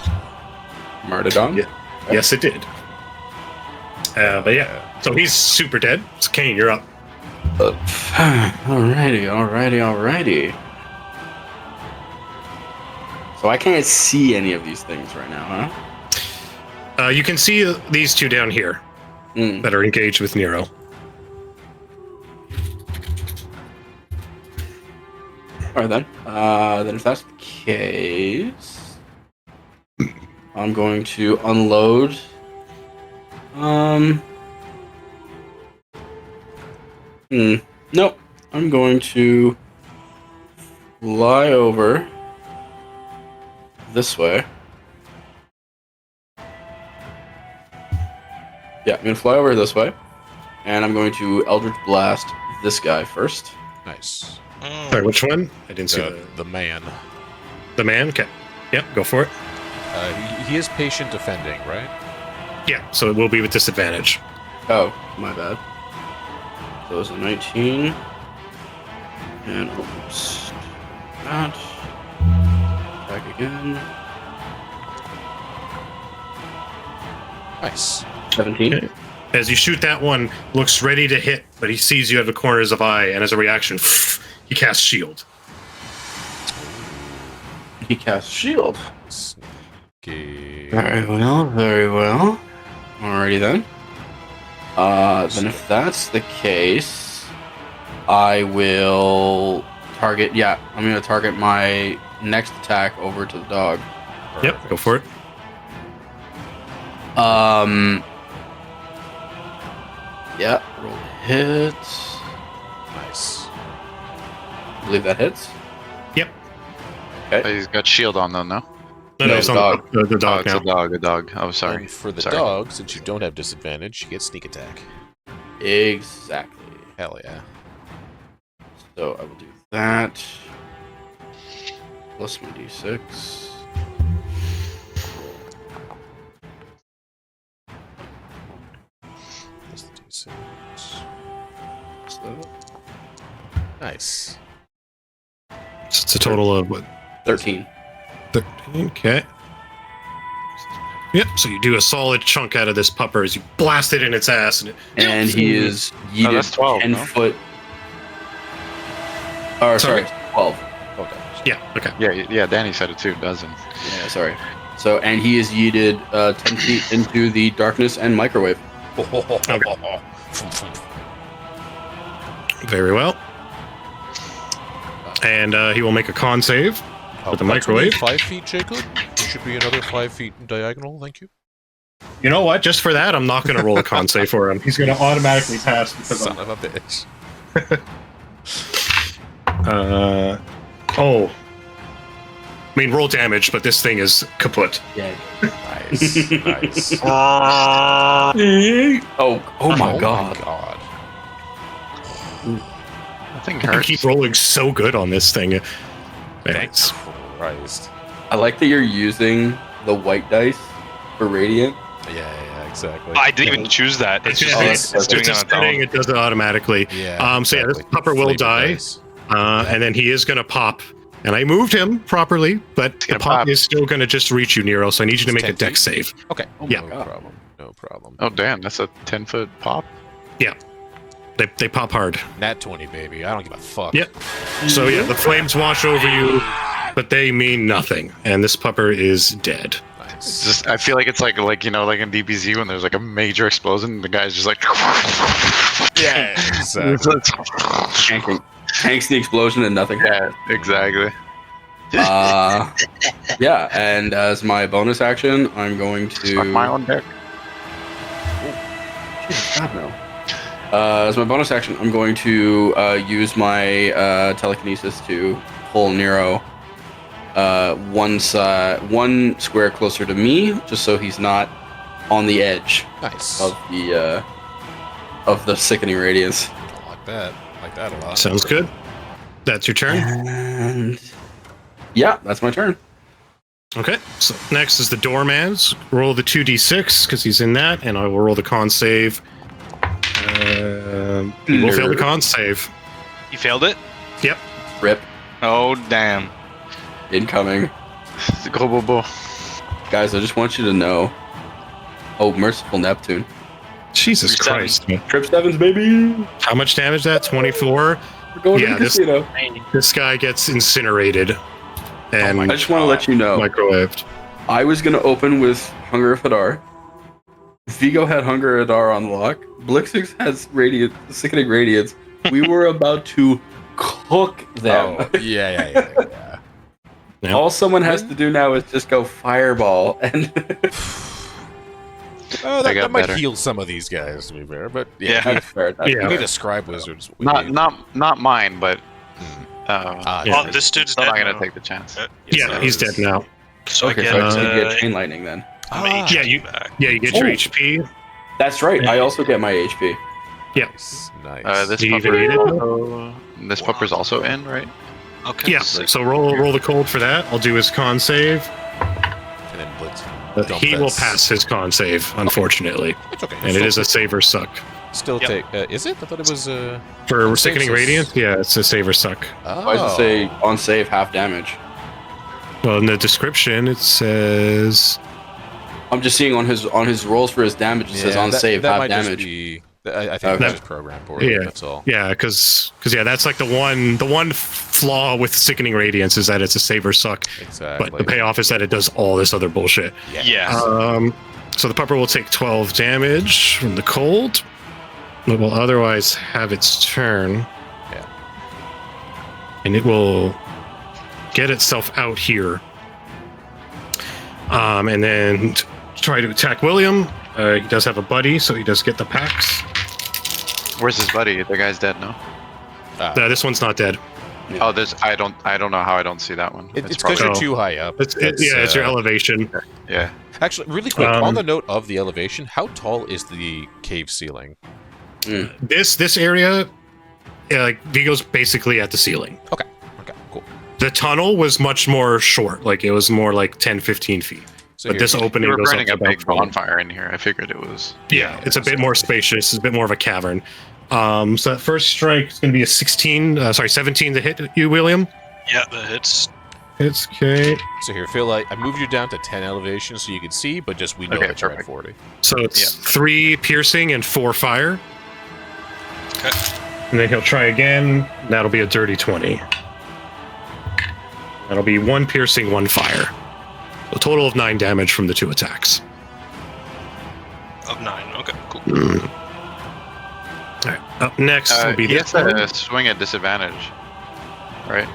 Speaker 6: Martyrdom?
Speaker 1: Yeah. Yes, it did. But yeah, so he's super dead. So Kane, you're up.
Speaker 6: Alrighty. So I can't see any of these things right now, huh?
Speaker 1: You can see these two down here
Speaker 6: Mm.
Speaker 1: that are engaged with Nero.
Speaker 6: Alright then. Then if that's the case, I'm going to unload. Nope. I'm going to fly over this way. Yeah, I'm gonna fly over this way, and I'm going to Eldritch Blast this guy first.
Speaker 3: Nice.
Speaker 1: Sorry, which one? I didn't see
Speaker 3: The man.
Speaker 1: the man. Okay. Yep, go for it.
Speaker 3: He is patient defending, right?
Speaker 1: Yeah, so it will be with disadvantage.
Speaker 6: Oh, my bad. So it's a 19. And oops. That. Attack again.
Speaker 3: Nice.
Speaker 6: 17.
Speaker 1: Okay. As you shoot that one, looks ready to hit, but he sees you out of the corners of eye, and as a reaction, he casts shield.
Speaker 6: He casts shield.
Speaker 3: Sneaky.
Speaker 6: Very well. Alrighty then. Then if that's the case, I will target. Yeah, I'm gonna target my next attack over to the dog.
Speaker 1: Yep, go for it.
Speaker 6: Yeah, roll hit.
Speaker 3: Nice.
Speaker 6: I believe that hits.
Speaker 1: Yep.
Speaker 6: Okay.
Speaker 2: He's got shield on though, no?
Speaker 1: No,
Speaker 6: No,
Speaker 1: it's on
Speaker 6: dog.
Speaker 1: the
Speaker 2: Oh,
Speaker 1: dog
Speaker 2: it's
Speaker 1: now.
Speaker 2: a dog. Oh, sorry.
Speaker 3: And for the
Speaker 2: Sorry.
Speaker 3: dog, since you don't have disadvantage, you get sneak attack.
Speaker 6: Exactly.
Speaker 3: Hell yeah.
Speaker 6: So I will do that. Plus my d6.
Speaker 3: Plus the D6.
Speaker 6: So
Speaker 3: Nice.
Speaker 1: So it's a total of what?
Speaker 6: 13.
Speaker 1: 13. Okay. Yep. So you do a solid chunk out of this pupper as you blast it in its ass, and it,
Speaker 6: And he is yeeted
Speaker 2: that's 12,
Speaker 6: 10
Speaker 2: no?
Speaker 6: foot. Or sorry,
Speaker 1: Sorry.
Speaker 6: 12.
Speaker 3: Okay.
Speaker 1: yeah. Okay.
Speaker 2: Yeah, Danny said it too, doesn't?
Speaker 6: Yeah, sorry. So, and he is yeeted 10 feet into the darkness and microwave.
Speaker 1: Very well. And he will make a con save. With the
Speaker 3: That's
Speaker 1: microwave?
Speaker 3: only 5 feet, Jacob? You should be another 5 feet in diagonal, thank you.
Speaker 1: You know what? Just for that, I'm not going to roll a con save for him. He's going to automatically pass because
Speaker 3: Son of a bitch.
Speaker 1: oh. I mean, roll damage, but this thing is kaput.
Speaker 6: Yeah.
Speaker 3: Nice. Nice.
Speaker 6: Oh my
Speaker 3: Oh
Speaker 6: god.
Speaker 3: my god.
Speaker 2: That thing
Speaker 1: You
Speaker 2: hurts.
Speaker 1: keep rolling so good on this thing.
Speaker 3: Thanks.
Speaker 1: Thanks.
Speaker 3: Christ.
Speaker 6: I like that you're using the white dice for radiant.
Speaker 3: Yeah, exactly.
Speaker 5: I didn't even choose that. It's just
Speaker 6: Oh,
Speaker 5: it's doing
Speaker 1: It's
Speaker 5: it
Speaker 1: a
Speaker 5: on its
Speaker 1: setting,
Speaker 5: own.
Speaker 1: it does it automatically.
Speaker 3: Yeah.
Speaker 1: So yeah, this
Speaker 3: exactly.
Speaker 1: pupper will
Speaker 3: Flavor
Speaker 1: die.
Speaker 3: dice.
Speaker 1: And then he is going to pop. And I moved him properly, but the
Speaker 2: gonna
Speaker 1: pop
Speaker 2: pop.
Speaker 1: is still going to just reach you, Nero. So I need you to
Speaker 3: It's
Speaker 1: make a
Speaker 3: 10
Speaker 1: dex save.
Speaker 3: Okay.
Speaker 1: Yeah.
Speaker 3: No problem. No problem.
Speaker 2: Oh damn, that's a 10-foot pop.
Speaker 1: They pop hard.
Speaker 3: Nat 20, baby. I don't give a fuck.
Speaker 1: Yep. So yeah, the flames wash over you, but they mean nothing. And this pupper is dead.
Speaker 3: Nice.
Speaker 2: It's just I feel like it's like you know like in DBZ when there's like a major explosion, the guy's just like
Speaker 3: Yeah, exactly.
Speaker 6: Tanks the explosion and nothing happens.
Speaker 2: yeah, exactly.
Speaker 6: Yeah, and as my bonus action, I'm going to.
Speaker 2: Suck my own dick.
Speaker 6: God, no. As my bonus action, I'm going to use my telekinesis to pull Nero one square closer to me, just so he's not on the edge
Speaker 3: Nice.
Speaker 6: of the sickening radiance.
Speaker 3: I like that. I like that a lot.
Speaker 1: Sounds good. That's your turn.
Speaker 6: And yeah, that's my turn.
Speaker 1: Okay. So next is the doorman's. Roll the 2d6 because he's in that, and I will roll the con save. He will fail the con save.
Speaker 5: You failed it?
Speaker 1: Yep.
Speaker 6: Rip.
Speaker 5: Oh, damn.
Speaker 6: Incoming.
Speaker 2: Gros bobo.
Speaker 6: Guys, I just want you to know. Oh, merciful Neptune.
Speaker 1: Jesus
Speaker 5: Seven.
Speaker 1: Christ.
Speaker 6: Trip sevens, baby.
Speaker 1: How much damage that? 24.
Speaker 6: We're going
Speaker 1: Yeah,
Speaker 6: to the
Speaker 1: this-
Speaker 6: casino.
Speaker 1: This guy gets incinerated and
Speaker 6: I just want to let you know.
Speaker 1: microwaved.
Speaker 6: I was going to open with Hunger of Hadar. Vigo had Hunger of Hadar on lock. Blixix has sickening radiance. We were about to cook them.
Speaker 3: Oh, yeah.
Speaker 1: Yep.
Speaker 6: All someone has to do now is just go fireball and
Speaker 3: Oh,
Speaker 2: They got
Speaker 3: that might
Speaker 2: better.
Speaker 3: heal some of these guys, to be fair. But
Speaker 5: Yeah.
Speaker 6: that's fair. That's
Speaker 1: Yeah.
Speaker 3: we
Speaker 6: fair.
Speaker 3: need a scribe wizard. We
Speaker 2: Not
Speaker 3: need-
Speaker 2: not mine, but
Speaker 3: Ah,
Speaker 1: Yeah.
Speaker 4: Oh, this dude's
Speaker 2: I'm
Speaker 4: dead
Speaker 2: not gonna
Speaker 4: now.
Speaker 2: take the chance.
Speaker 1: Yeah, he's dead now.
Speaker 4: So
Speaker 6: Okay,
Speaker 4: I
Speaker 6: so
Speaker 4: get,
Speaker 6: I can get chain lightning then.
Speaker 4: I'm
Speaker 3: Ah.
Speaker 4: HP
Speaker 1: Yeah, you-
Speaker 4: back.
Speaker 1: Yeah, you get your
Speaker 6: Oh.
Speaker 1: HP.
Speaker 6: That's right. I also get my HP.
Speaker 3: Nice. Nice.
Speaker 2: This
Speaker 1: Do you
Speaker 2: pupper
Speaker 1: need it?
Speaker 2: this pupper's also in, right?
Speaker 4: Okay.
Speaker 1: Yeah, so roll the cold for that. I'll do his con save.
Speaker 3: And then blitz. Dump
Speaker 1: He will
Speaker 3: fence.
Speaker 1: pass his con save, unfortunately.
Speaker 3: It's okay.
Speaker 1: And it is a save or suck.
Speaker 3: Still
Speaker 4: Yep.
Speaker 3: take. Is it? I thought it was.
Speaker 1: For
Speaker 3: Saves
Speaker 1: Sickening
Speaker 3: us.
Speaker 1: Radiance, yeah, it's a save or suck.
Speaker 3: Oh.
Speaker 6: Why does it say on save half damage?
Speaker 1: Well, in the description, it says...
Speaker 6: I'm just seeing on his rolls for his damage. It says on save
Speaker 3: that
Speaker 6: half
Speaker 3: might just
Speaker 6: damage.
Speaker 3: be- I think
Speaker 6: Okay.
Speaker 3: that's just program poorly.
Speaker 1: Yeah.
Speaker 3: That's all.
Speaker 1: Yeah, because yeah, that's like the one flaw with Sickening Radiance is that it's a save or suck.
Speaker 3: Exactly.
Speaker 1: But the payoff is that it does all this other bullshit.
Speaker 4: Yeah.
Speaker 1: So the pupper will take 12 damage from the cold. It will otherwise have its turn.
Speaker 3: Yeah.
Speaker 1: And it will get itself out here. And then try to attack William. He does have a buddy, so he does get the packs.
Speaker 2: Where's his buddy? The guy's dead, no?
Speaker 1: This one's not dead.
Speaker 2: Oh, there's I don't know how I don't see that one.
Speaker 3: It's because
Speaker 1: probably-
Speaker 3: you're too high up.
Speaker 1: It's
Speaker 3: That's,
Speaker 1: your elevation.
Speaker 2: yeah.
Speaker 3: Actually, really quick,
Speaker 1: Um,
Speaker 3: on the note of the elevation, how tall is the cave ceiling?
Speaker 1: This area, like Vigo's basically at the ceiling.
Speaker 3: Okay, cool.
Speaker 1: The tunnel was much more short, like it was more like 10, 15 feet.
Speaker 3: So
Speaker 1: But
Speaker 3: here-
Speaker 1: this opening
Speaker 2: You were
Speaker 1: goes up
Speaker 2: burning
Speaker 1: to
Speaker 2: a
Speaker 1: about
Speaker 2: big
Speaker 1: 12.
Speaker 2: bonfire in here. I figured it was.
Speaker 1: Yeah, it's a bit more spacious. It's a bit more of a cavern. So that first strike is going to be a 17 to hit you, William.
Speaker 4: Yeah, that hits.
Speaker 1: It's okay.
Speaker 3: So here, Phil, I moved you down to 10 elevation so you can see, but just we know
Speaker 2: Okay,
Speaker 3: that you're at
Speaker 2: perfect.
Speaker 3: 40.
Speaker 1: So it's 3 piercing and 4 fire.
Speaker 4: Okay.
Speaker 1: And then he'll try again. That'll be a dirty 20. That'll be 1 piercing, 1 fire. A total of 9 damage from the 2 attacks.
Speaker 4: Of 9. Okay, cool.
Speaker 1: All right. Up next will be
Speaker 2: He
Speaker 1: this
Speaker 2: has
Speaker 1: one.
Speaker 2: to swing at disadvantage, right?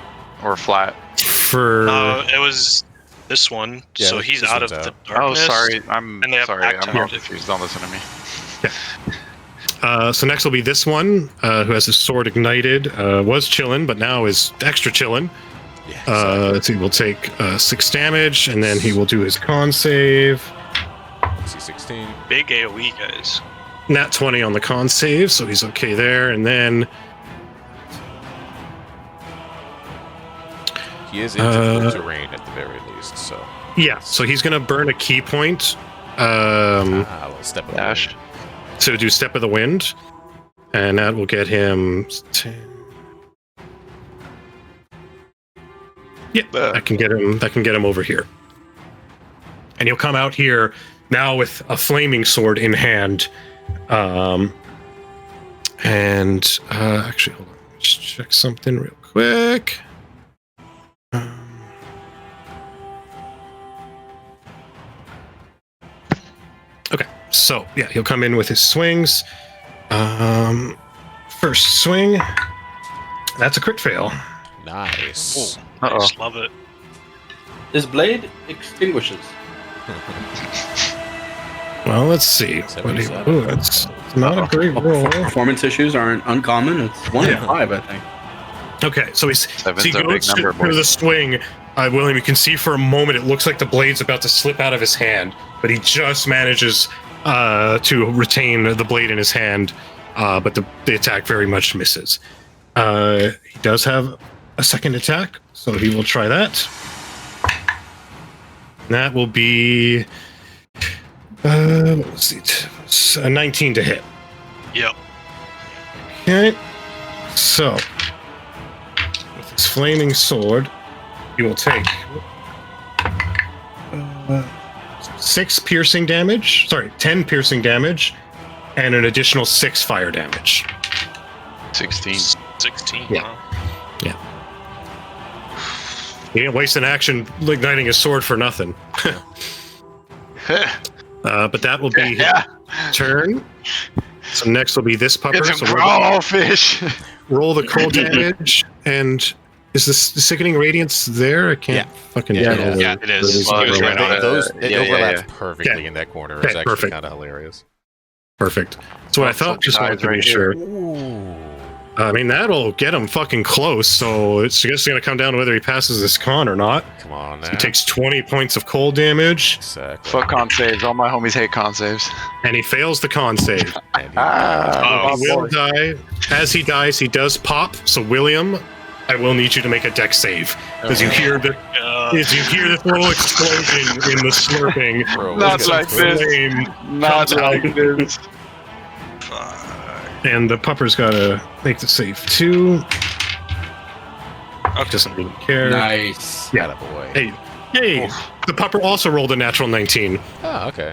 Speaker 2: Or flat.
Speaker 1: For
Speaker 4: It was this one,
Speaker 3: Yeah,
Speaker 4: so he's
Speaker 3: this
Speaker 4: out of
Speaker 3: one's
Speaker 4: the
Speaker 3: out.
Speaker 4: darkness.
Speaker 2: Oh, sorry. I'm
Speaker 4: and they have
Speaker 2: sorry.
Speaker 4: act
Speaker 2: I'm all
Speaker 4: active.
Speaker 2: confused. Don't listen to me.
Speaker 1: so next will be this one, who has his sword ignited. Was chillin', but now is extra chillin'.
Speaker 3: Yeah,
Speaker 1: So he will take 6 damage, and then he will do his con save.
Speaker 3: exactly. 16.
Speaker 4: Big AoE, guys.
Speaker 1: Nat 20 on the con save, so he's okay there. And then
Speaker 3: He is in difficult terrain at the very least, so.
Speaker 1: yeah, so he's gonna burn a key point.
Speaker 3: Well, step of the
Speaker 2: Dash.
Speaker 3: wind.
Speaker 1: To do Step of the Wind, and that will get him 10. Yeah, that can get him. That can get him over here, and he'll come out here now with a flaming sword in hand. Actually, hold on. Let's check something real quick. Okay, so yeah, he'll come in with his swings. First swing, that's a crit fail.
Speaker 3: Nice.
Speaker 2: Uh-oh.
Speaker 4: Nice, love it.
Speaker 6: His blade extinguishes.
Speaker 1: Well, let's see. What do you-
Speaker 3: 77.
Speaker 1: ooh, that's It's not a great roll.
Speaker 6: Performance issues aren't uncommon. It's 1 in 5, I think.
Speaker 1: Okay, so he
Speaker 2: Seven's a big
Speaker 1: goes
Speaker 2: number,
Speaker 1: through
Speaker 2: boys.
Speaker 1: the swing. William, you can see for a moment it looks like the blade's about to slip out of his hand, but he just manages to retain the blade in his hand, but the attack very much misses. He does have a second attack, so he will try that. That will be let's see, a 19 to hit.
Speaker 4: Yep.
Speaker 1: Okay, so with his flaming sword, he will take 6 piercing damage. Sorry, 10 piercing damage, and an additional 6 fire damage.
Speaker 2: 16.
Speaker 4: 16.
Speaker 1: Yeah.
Speaker 4: Wow.
Speaker 1: He didn't waste an action igniting his sword for nothing. But that will be
Speaker 2: Yeah.
Speaker 1: his turn. So next will be this pupper.
Speaker 2: It's a
Speaker 1: So
Speaker 2: crawfish.
Speaker 1: roll the cold damage. And is this the sickening radiance there? I can't fucking
Speaker 7: Yeah,
Speaker 1: tell.
Speaker 5: yeah, it is.
Speaker 1: Where
Speaker 5: He was right on it.
Speaker 3: It
Speaker 2: yeah,
Speaker 3: overlaps
Speaker 2: yeah.
Speaker 3: perfectly
Speaker 1: Okay.
Speaker 3: in that corner.
Speaker 1: Okay,
Speaker 3: It's actually
Speaker 1: perfect.
Speaker 3: kind of hilarious.
Speaker 1: Perfect. So what I thought, just wanted to be sure.
Speaker 3: Ooh.
Speaker 1: I mean, that'll get him fucking close. So it's just going to come down to whether he passes this con or not.
Speaker 3: Come on now.
Speaker 1: He takes 20 points of cold damage,
Speaker 3: Exactly.
Speaker 2: Fuck con saves. All my homies hate con saves.
Speaker 1: and he fails the con save.
Speaker 3: And he-
Speaker 4: Oh,
Speaker 1: He will die. As he dies, he does pop. So William, I will need you to make a dex save as you hear the this little explosion in the slurping.
Speaker 3: Bro,
Speaker 2: Not
Speaker 3: let's get
Speaker 2: like
Speaker 3: some
Speaker 2: this.
Speaker 1: Flame,
Speaker 2: Not
Speaker 1: Comes
Speaker 2: like
Speaker 1: out.
Speaker 2: this.
Speaker 1: and the pupper's got to make the save too. Doesn't really care.
Speaker 6: Nice.
Speaker 1: Yeah.
Speaker 3: Attaboy.
Speaker 1: Hey, yay! The pupper also rolled a natural 19.
Speaker 3: Oh, okay.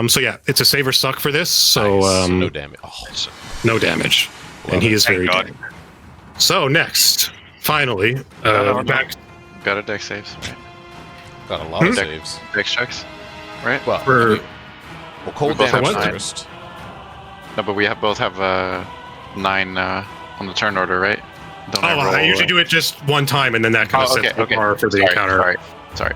Speaker 1: So yeah, it's a save or suck for this. So
Speaker 3: Nice. No damage. Oh,
Speaker 1: no damage, and he is
Speaker 4: Thank
Speaker 1: very
Speaker 4: God.
Speaker 1: dead. So next, finally,
Speaker 2: No.
Speaker 1: back
Speaker 2: Got a deck saves, right?
Speaker 3: got a lot of
Speaker 1: Hmm?
Speaker 3: saves.
Speaker 2: Dex checks, right?
Speaker 3: Well,
Speaker 1: for
Speaker 3: well, cold
Speaker 2: both have
Speaker 3: damage
Speaker 1: what?
Speaker 3: first.
Speaker 2: No, but we both have 9 on the turn order, right? Don't
Speaker 1: I usually do it just one time, and then that kind of sets the bar for the encounter.
Speaker 2: Sorry.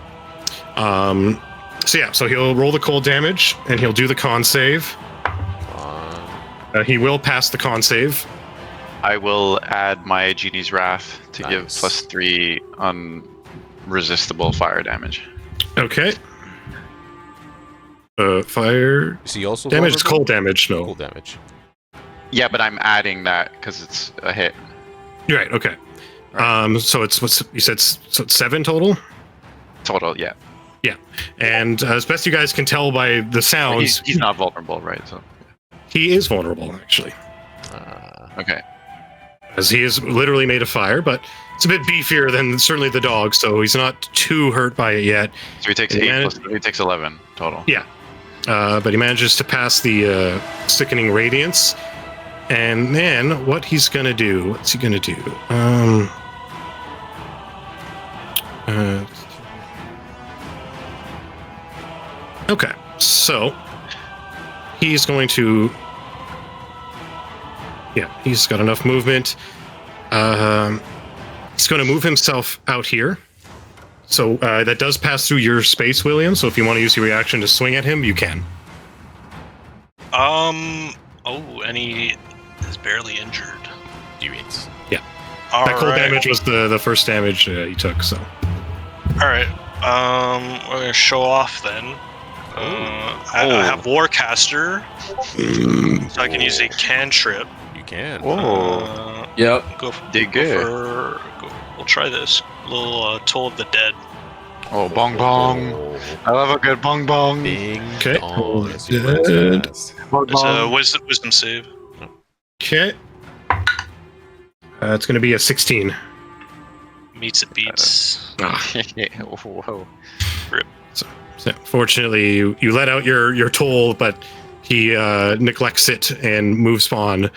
Speaker 1: So yeah, so he'll roll the cold damage, and he'll do the con save. He will pass the con save.
Speaker 2: I will add my Genie's Wrath to give
Speaker 3: Nice.
Speaker 2: +3 unresistible fire damage.
Speaker 1: Okay. Fire
Speaker 3: Is he also
Speaker 1: damage. It's
Speaker 3: vulnerable?
Speaker 1: cold damage. No.
Speaker 3: Cold damage.
Speaker 2: Yeah, but I'm adding that because it's a hit.
Speaker 1: You're right. Okay. So it's what's you said? So it's 7 total.
Speaker 2: Total, yeah.
Speaker 1: And as best you guys can tell by the sounds,
Speaker 2: He's not vulnerable, right? So
Speaker 1: he is vulnerable actually,
Speaker 2: okay.
Speaker 1: as he is literally made of fire. But it's a bit beefier than certainly the dog, so he's not too hurt by it yet.
Speaker 2: So he takes 8 plus he takes 11 total.
Speaker 1: Yeah. But he manages to pass the sickening radiance. And then what he's gonna do? What's he gonna do? Okay, so he's going to. Yeah, he's got enough movement. He's going to move himself out here. So that does pass through your space, William. So if you want to use your reaction to swing at him, you can.
Speaker 4: Oh, and he is barely injured.
Speaker 3: D8s.
Speaker 4: All
Speaker 1: That cold
Speaker 4: right.
Speaker 1: damage was the first damage you took. So
Speaker 4: All right. We're gonna show off then. I have Warcaster, so I can use a cantrip.
Speaker 3: You can.
Speaker 6: Yep.
Speaker 2: Did good.
Speaker 4: We'll try this. A little Toll of the Dead.
Speaker 2: Oh, bong bong. I love a good bong bong.
Speaker 3: Bing.
Speaker 1: Okay.
Speaker 3: dong, as he
Speaker 1: Dead.
Speaker 3: runs past.
Speaker 2: Bong
Speaker 4: It's a
Speaker 2: bong.
Speaker 4: wisdom save.
Speaker 1: okay, it's going to be a 16.
Speaker 4: Meets it beats.
Speaker 2: Whoa.
Speaker 1: So fortunately, you let out your toll, but he neglects it and moves on.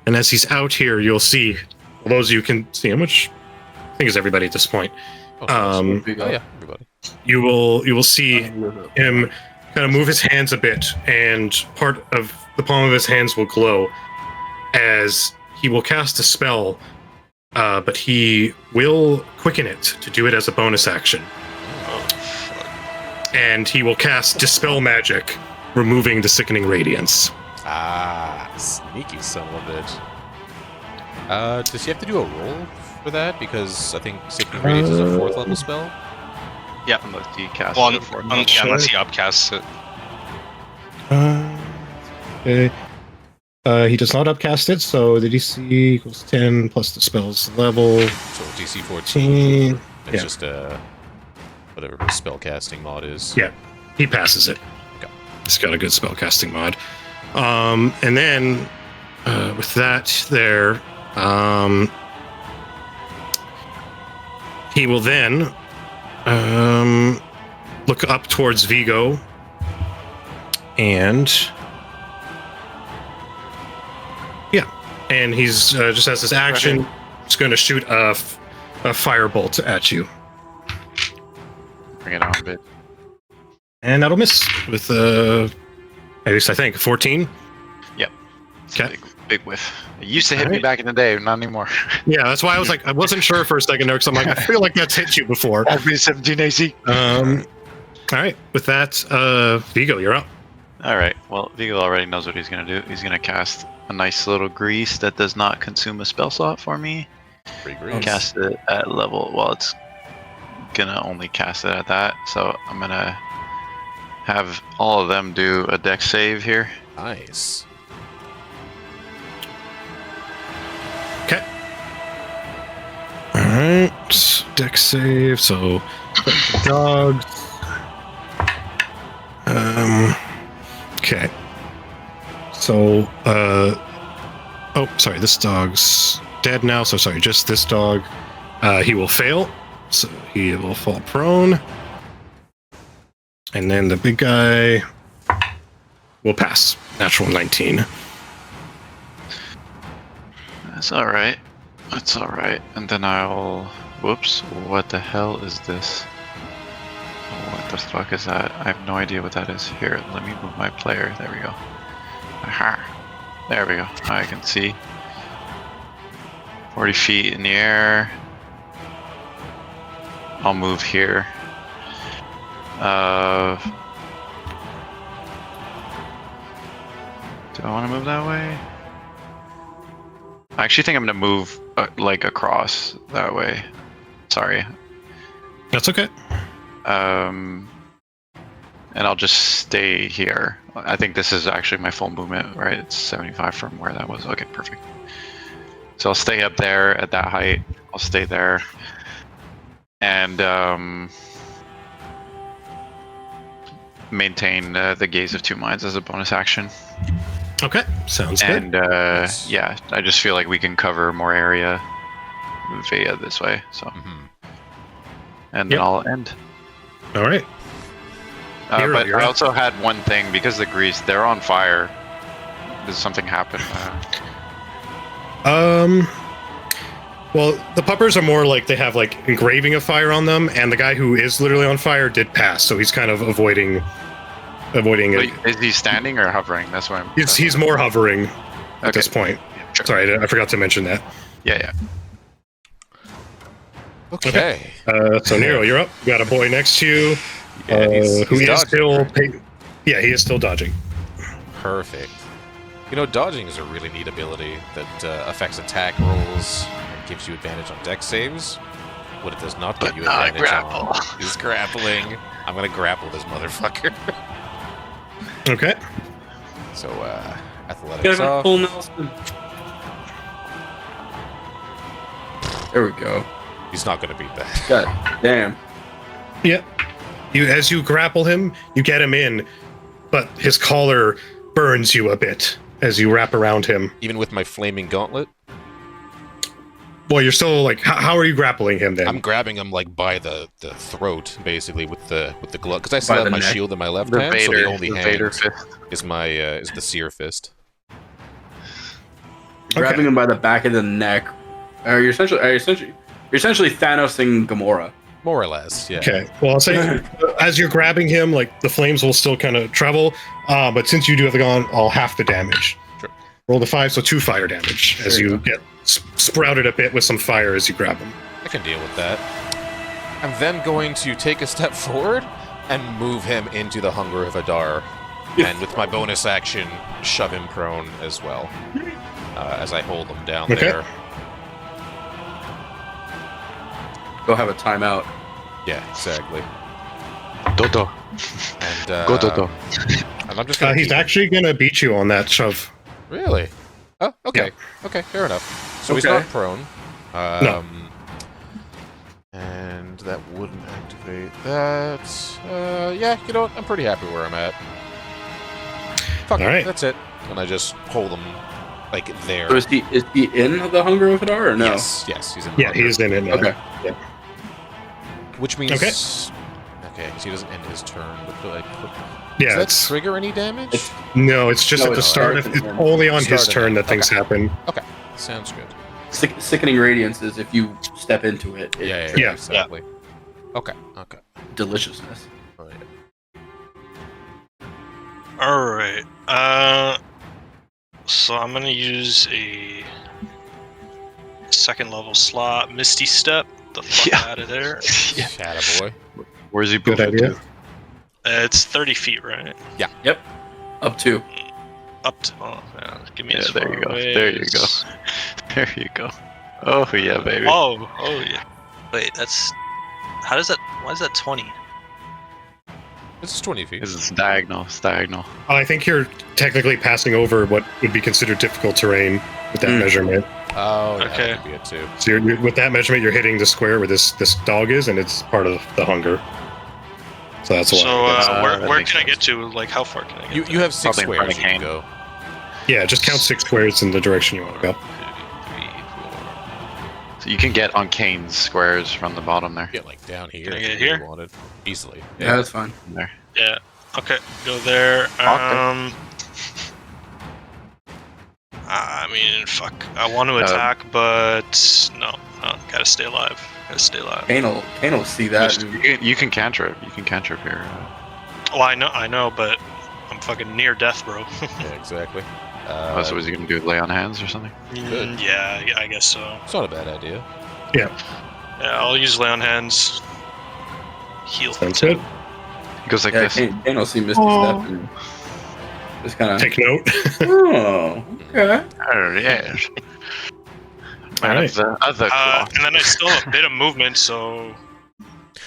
Speaker 1: And as he's out here, you'll see, those of you can see him, which I think is everybody at this point.
Speaker 3: Oh,
Speaker 1: Um,
Speaker 3: oh yeah, everybody.
Speaker 1: you will see him kind of move his hands a bit, and part of the palm of his hands will glow as he will cast a spell, but he will quicken it to do it as a bonus action. And he will cast Dispel Magic, removing the sickening radiance.
Speaker 3: Ah, sneaky son of a bitch. Does he have to do a roll for that? Because I think Sacred Radiance is a 4th level spell.
Speaker 2: Yeah, unless he casts
Speaker 4: Well,
Speaker 2: it for
Speaker 4: unless he upcasts it.
Speaker 1: Okay. He does not upcast it, so the DC equals 10 plus the spell's level.
Speaker 3: So DC 14.
Speaker 1: 14.
Speaker 3: It's
Speaker 1: Yeah.
Speaker 3: just whatever his spellcasting mod is.
Speaker 1: Yeah, he passes it.
Speaker 3: Okay.
Speaker 1: He's got a good spellcasting mod. And then with that there, he will then look up towards Vigo and he's just as his action, he's going to shoot a firebolt at you.
Speaker 2: Bring it on, bitch.
Speaker 1: And that'll miss with at least I think 14.
Speaker 2: Yep. It's a
Speaker 1: Okay.
Speaker 2: big whiff. It used to hit me
Speaker 1: Alright.
Speaker 2: back in the day, not anymore.
Speaker 1: Yeah, that's why I was like, I wasn't sure for a second there because I'm like, I feel like that's hit you before.
Speaker 2: Only 17 AC.
Speaker 1: All right, with that, Vigo, you're up.
Speaker 2: All right. Well, Vigo already knows what he's gonna do. He's gonna cast a nice little grease that does not consume a spell slot for me.
Speaker 3: Free grease.
Speaker 2: Cast it at level. Well, it's gonna only cast it at that. So I'm gonna have all of them do a dex save here.
Speaker 3: Nice.
Speaker 1: Okay. All right, dex save. So dogs. Okay. So oh, sorry, this dog's dead now. So sorry, just this dog. He will fail. So he will fall prone. And then the big guy will pass. Natural 19.
Speaker 2: That's all right. That's all right. And then I'll. Whoops! What the hell is this? What the fuck is that? I have no idea what that is. Here, let me move my player. There we go. Aha! There we go. I can see. 40 feet in the air. I'll move here. Do I want to move that way? I actually think I'm gonna move like across that way. Sorry.
Speaker 1: That's okay.
Speaker 2: And I'll just stay here. I think this is actually my full movement, right? It's 75 from where that was. Okay, perfect. So I'll stay up there at that height. I'll stay there. And maintain the Gaze of Two Minds as a bonus action.
Speaker 1: Okay, sounds good.
Speaker 2: And yeah, I just feel like we can cover more area via this way. So, and then
Speaker 1: Yep.
Speaker 2: I'll end.
Speaker 1: All right. Hero,
Speaker 2: But
Speaker 1: you're
Speaker 2: I
Speaker 1: up.
Speaker 2: also had one thing because the grease, they're on fire. Does something happen?
Speaker 1: Well, the puppers are more like they have like engraving of fire on them, and the guy who is literally on fire did pass, so he's kind of avoiding it.
Speaker 2: Wait, is he standing or hovering? That's why I'm.
Speaker 1: He's more hovering at
Speaker 2: Okay.
Speaker 1: this point.
Speaker 2: Sure.
Speaker 1: Sorry, I forgot to mention that.
Speaker 2: Yeah.
Speaker 3: Okay.
Speaker 1: So Nero, you're up. You got a boy next to you,
Speaker 3: Yeah,
Speaker 1: who
Speaker 3: he's
Speaker 1: is
Speaker 3: dodging,
Speaker 1: still.
Speaker 3: right?
Speaker 1: Yeah, he is still dodging.
Speaker 3: Perfect. You know, dodging is a really neat ability that affects attack rolls and gives you advantage on dex saves. What it does not give
Speaker 2: But
Speaker 3: you
Speaker 2: not
Speaker 3: advantage
Speaker 2: grapple.
Speaker 3: on is grappling. I'm gonna grapple this motherfucker.
Speaker 1: Okay.
Speaker 3: So, athletics
Speaker 6: Get him
Speaker 3: off.
Speaker 6: full Nelson. There we go.
Speaker 3: He's not gonna beat that.
Speaker 6: God damn.
Speaker 1: Yeah. As you grapple him, you get him in, but his collar burns you a bit as you wrap around him.
Speaker 3: Even with my flaming gauntlet,
Speaker 1: Well, you're still like, how are you grappling him then?
Speaker 3: I'm grabbing him like by the throat, basically with the glove, because I still
Speaker 6: By
Speaker 3: have
Speaker 6: the
Speaker 3: my
Speaker 6: neck.
Speaker 3: shield in my left
Speaker 2: The
Speaker 3: hand, so
Speaker 2: Vader,
Speaker 3: the only
Speaker 2: the
Speaker 3: hand
Speaker 2: Vader fist.
Speaker 3: is my is the seer fist.
Speaker 6: Grabbing him by the back of the neck. You're essentially Thanos-ing Gamora.
Speaker 3: More or less, yeah.
Speaker 1: Okay. Well, I'll say as you're grabbing him, like the flames will still kind of travel, but since you do have the gun, I'll half the damage.
Speaker 3: Sure.
Speaker 1: Roll the 5, so 2 fire damage as
Speaker 6: There you
Speaker 1: you get sprouted a bit with some fire as you grab him.
Speaker 3: I can deal with that. I'm then going to take a step forward and move him into the Hunger of Adar. And with my bonus action, shove him prone as well. As I hold him down
Speaker 1: Okay.
Speaker 3: there.
Speaker 6: Go have a timeout.
Speaker 3: Yeah, exactly.
Speaker 5: Dodo.
Speaker 3: And,
Speaker 5: Go Dodo.
Speaker 3: and I'm just gonna
Speaker 1: He's
Speaker 3: keep him-
Speaker 1: actually gonna beat you on that shove.
Speaker 3: Really? Oh, okay. Okay, fair enough. So he's
Speaker 6: Okay.
Speaker 3: not prone.
Speaker 1: No.
Speaker 3: And that wouldn't activate that. Yeah, you know what? I'm pretty happy where I'm at. Fuck it,
Speaker 1: Alright.
Speaker 3: that's it. And I just hold him, like, there.
Speaker 6: So is he in the Hunger of Hadar or no?
Speaker 3: Yes, he's in
Speaker 1: Yeah,
Speaker 3: Hunger.
Speaker 1: he is in it now.
Speaker 6: Okay.
Speaker 3: Which means...
Speaker 1: Okay.
Speaker 3: Okay, because he doesn't end his turn, but do I put...
Speaker 1: Yeah,
Speaker 3: Does that
Speaker 1: it's
Speaker 3: trigger any damage?
Speaker 6: It's-
Speaker 1: no, it's just
Speaker 6: No,
Speaker 1: at the
Speaker 6: it's
Speaker 1: start of.
Speaker 6: starts
Speaker 1: It's
Speaker 6: and
Speaker 1: only on his
Speaker 3: Start of
Speaker 1: turn
Speaker 3: it.
Speaker 1: that things
Speaker 3: Okay.
Speaker 1: happen.
Speaker 3: Okay, sounds good.
Speaker 6: Sickening Radiance is if you step into it. it
Speaker 3: Yeah,
Speaker 1: Yeah.
Speaker 3: exactly. Okay.
Speaker 6: Deliciousness.
Speaker 3: Oh, yeah.
Speaker 4: All right. So I'm gonna use a second level slot, Misty Step. The fuck
Speaker 2: Yeah.
Speaker 4: out of there.
Speaker 2: Yeah.
Speaker 3: Attaboy.
Speaker 2: Where's he
Speaker 1: Good
Speaker 2: moving
Speaker 1: idea.
Speaker 2: to?
Speaker 4: It's 30 feet, right?
Speaker 6: Up to.
Speaker 4: Up to. Oh man, give me
Speaker 2: Yeah,
Speaker 4: as
Speaker 2: there
Speaker 4: far
Speaker 2: you go.
Speaker 4: away
Speaker 2: There you
Speaker 4: as-
Speaker 2: go. There you go. Oh yeah, baby.
Speaker 4: Oh yeah. Wait, that's. How does that? Why is that 20?
Speaker 3: This is 20 feet.
Speaker 2: This is diagonal. It's diagonal.
Speaker 1: I think you're technically passing over what would be considered difficult terrain with that measurement.
Speaker 3: Oh, yeah,
Speaker 4: Okay.
Speaker 3: that could be it too.
Speaker 1: So with that measurement, you're hitting the square where this dog is, and it's part of the hunger. So that's why.
Speaker 4: So where
Speaker 2: that
Speaker 4: where
Speaker 2: makes
Speaker 4: can I
Speaker 2: sense.
Speaker 4: get to? Like how far can I get?
Speaker 3: You have 6
Speaker 2: Probably in front
Speaker 3: squares
Speaker 2: of
Speaker 3: you can
Speaker 2: Kane.
Speaker 3: go.
Speaker 1: Yeah, just count 6 squares in the direction you want to go.
Speaker 4: 2, 3, 4.
Speaker 2: So you can get on Kane's squares from the bottom there.
Speaker 3: Get like down here.
Speaker 4: Can I
Speaker 3: if
Speaker 4: get
Speaker 3: you
Speaker 4: here?
Speaker 3: really wanted. Easily.
Speaker 6: Yeah, that's fine.
Speaker 2: There.
Speaker 4: Yeah. Okay. Go there. I mean, fuck. I want to attack, but no. Gotta stay alive. Gotta stay alive.
Speaker 6: Kane will see that.
Speaker 2: You can cantrip. You can cantrip here.
Speaker 4: Well, I know, but I'm fucking near death, bro.
Speaker 3: Yeah, exactly.
Speaker 2: So is he gonna do lay on hands or something?
Speaker 3: Good.
Speaker 4: Yeah, I guess so.
Speaker 3: It's not a bad idea.
Speaker 4: Yeah, I'll use lay on hands. Heal.
Speaker 1: Sounds good.
Speaker 2: He goes like
Speaker 6: Yeah,
Speaker 2: this.
Speaker 6: Kane will see Misty Step and just kind of.
Speaker 1: Take note.
Speaker 6: Oh, okay.
Speaker 2: Oh yes. Man
Speaker 1: Alright.
Speaker 2: of the other cloth.
Speaker 4: And then I still have a bit of movement, so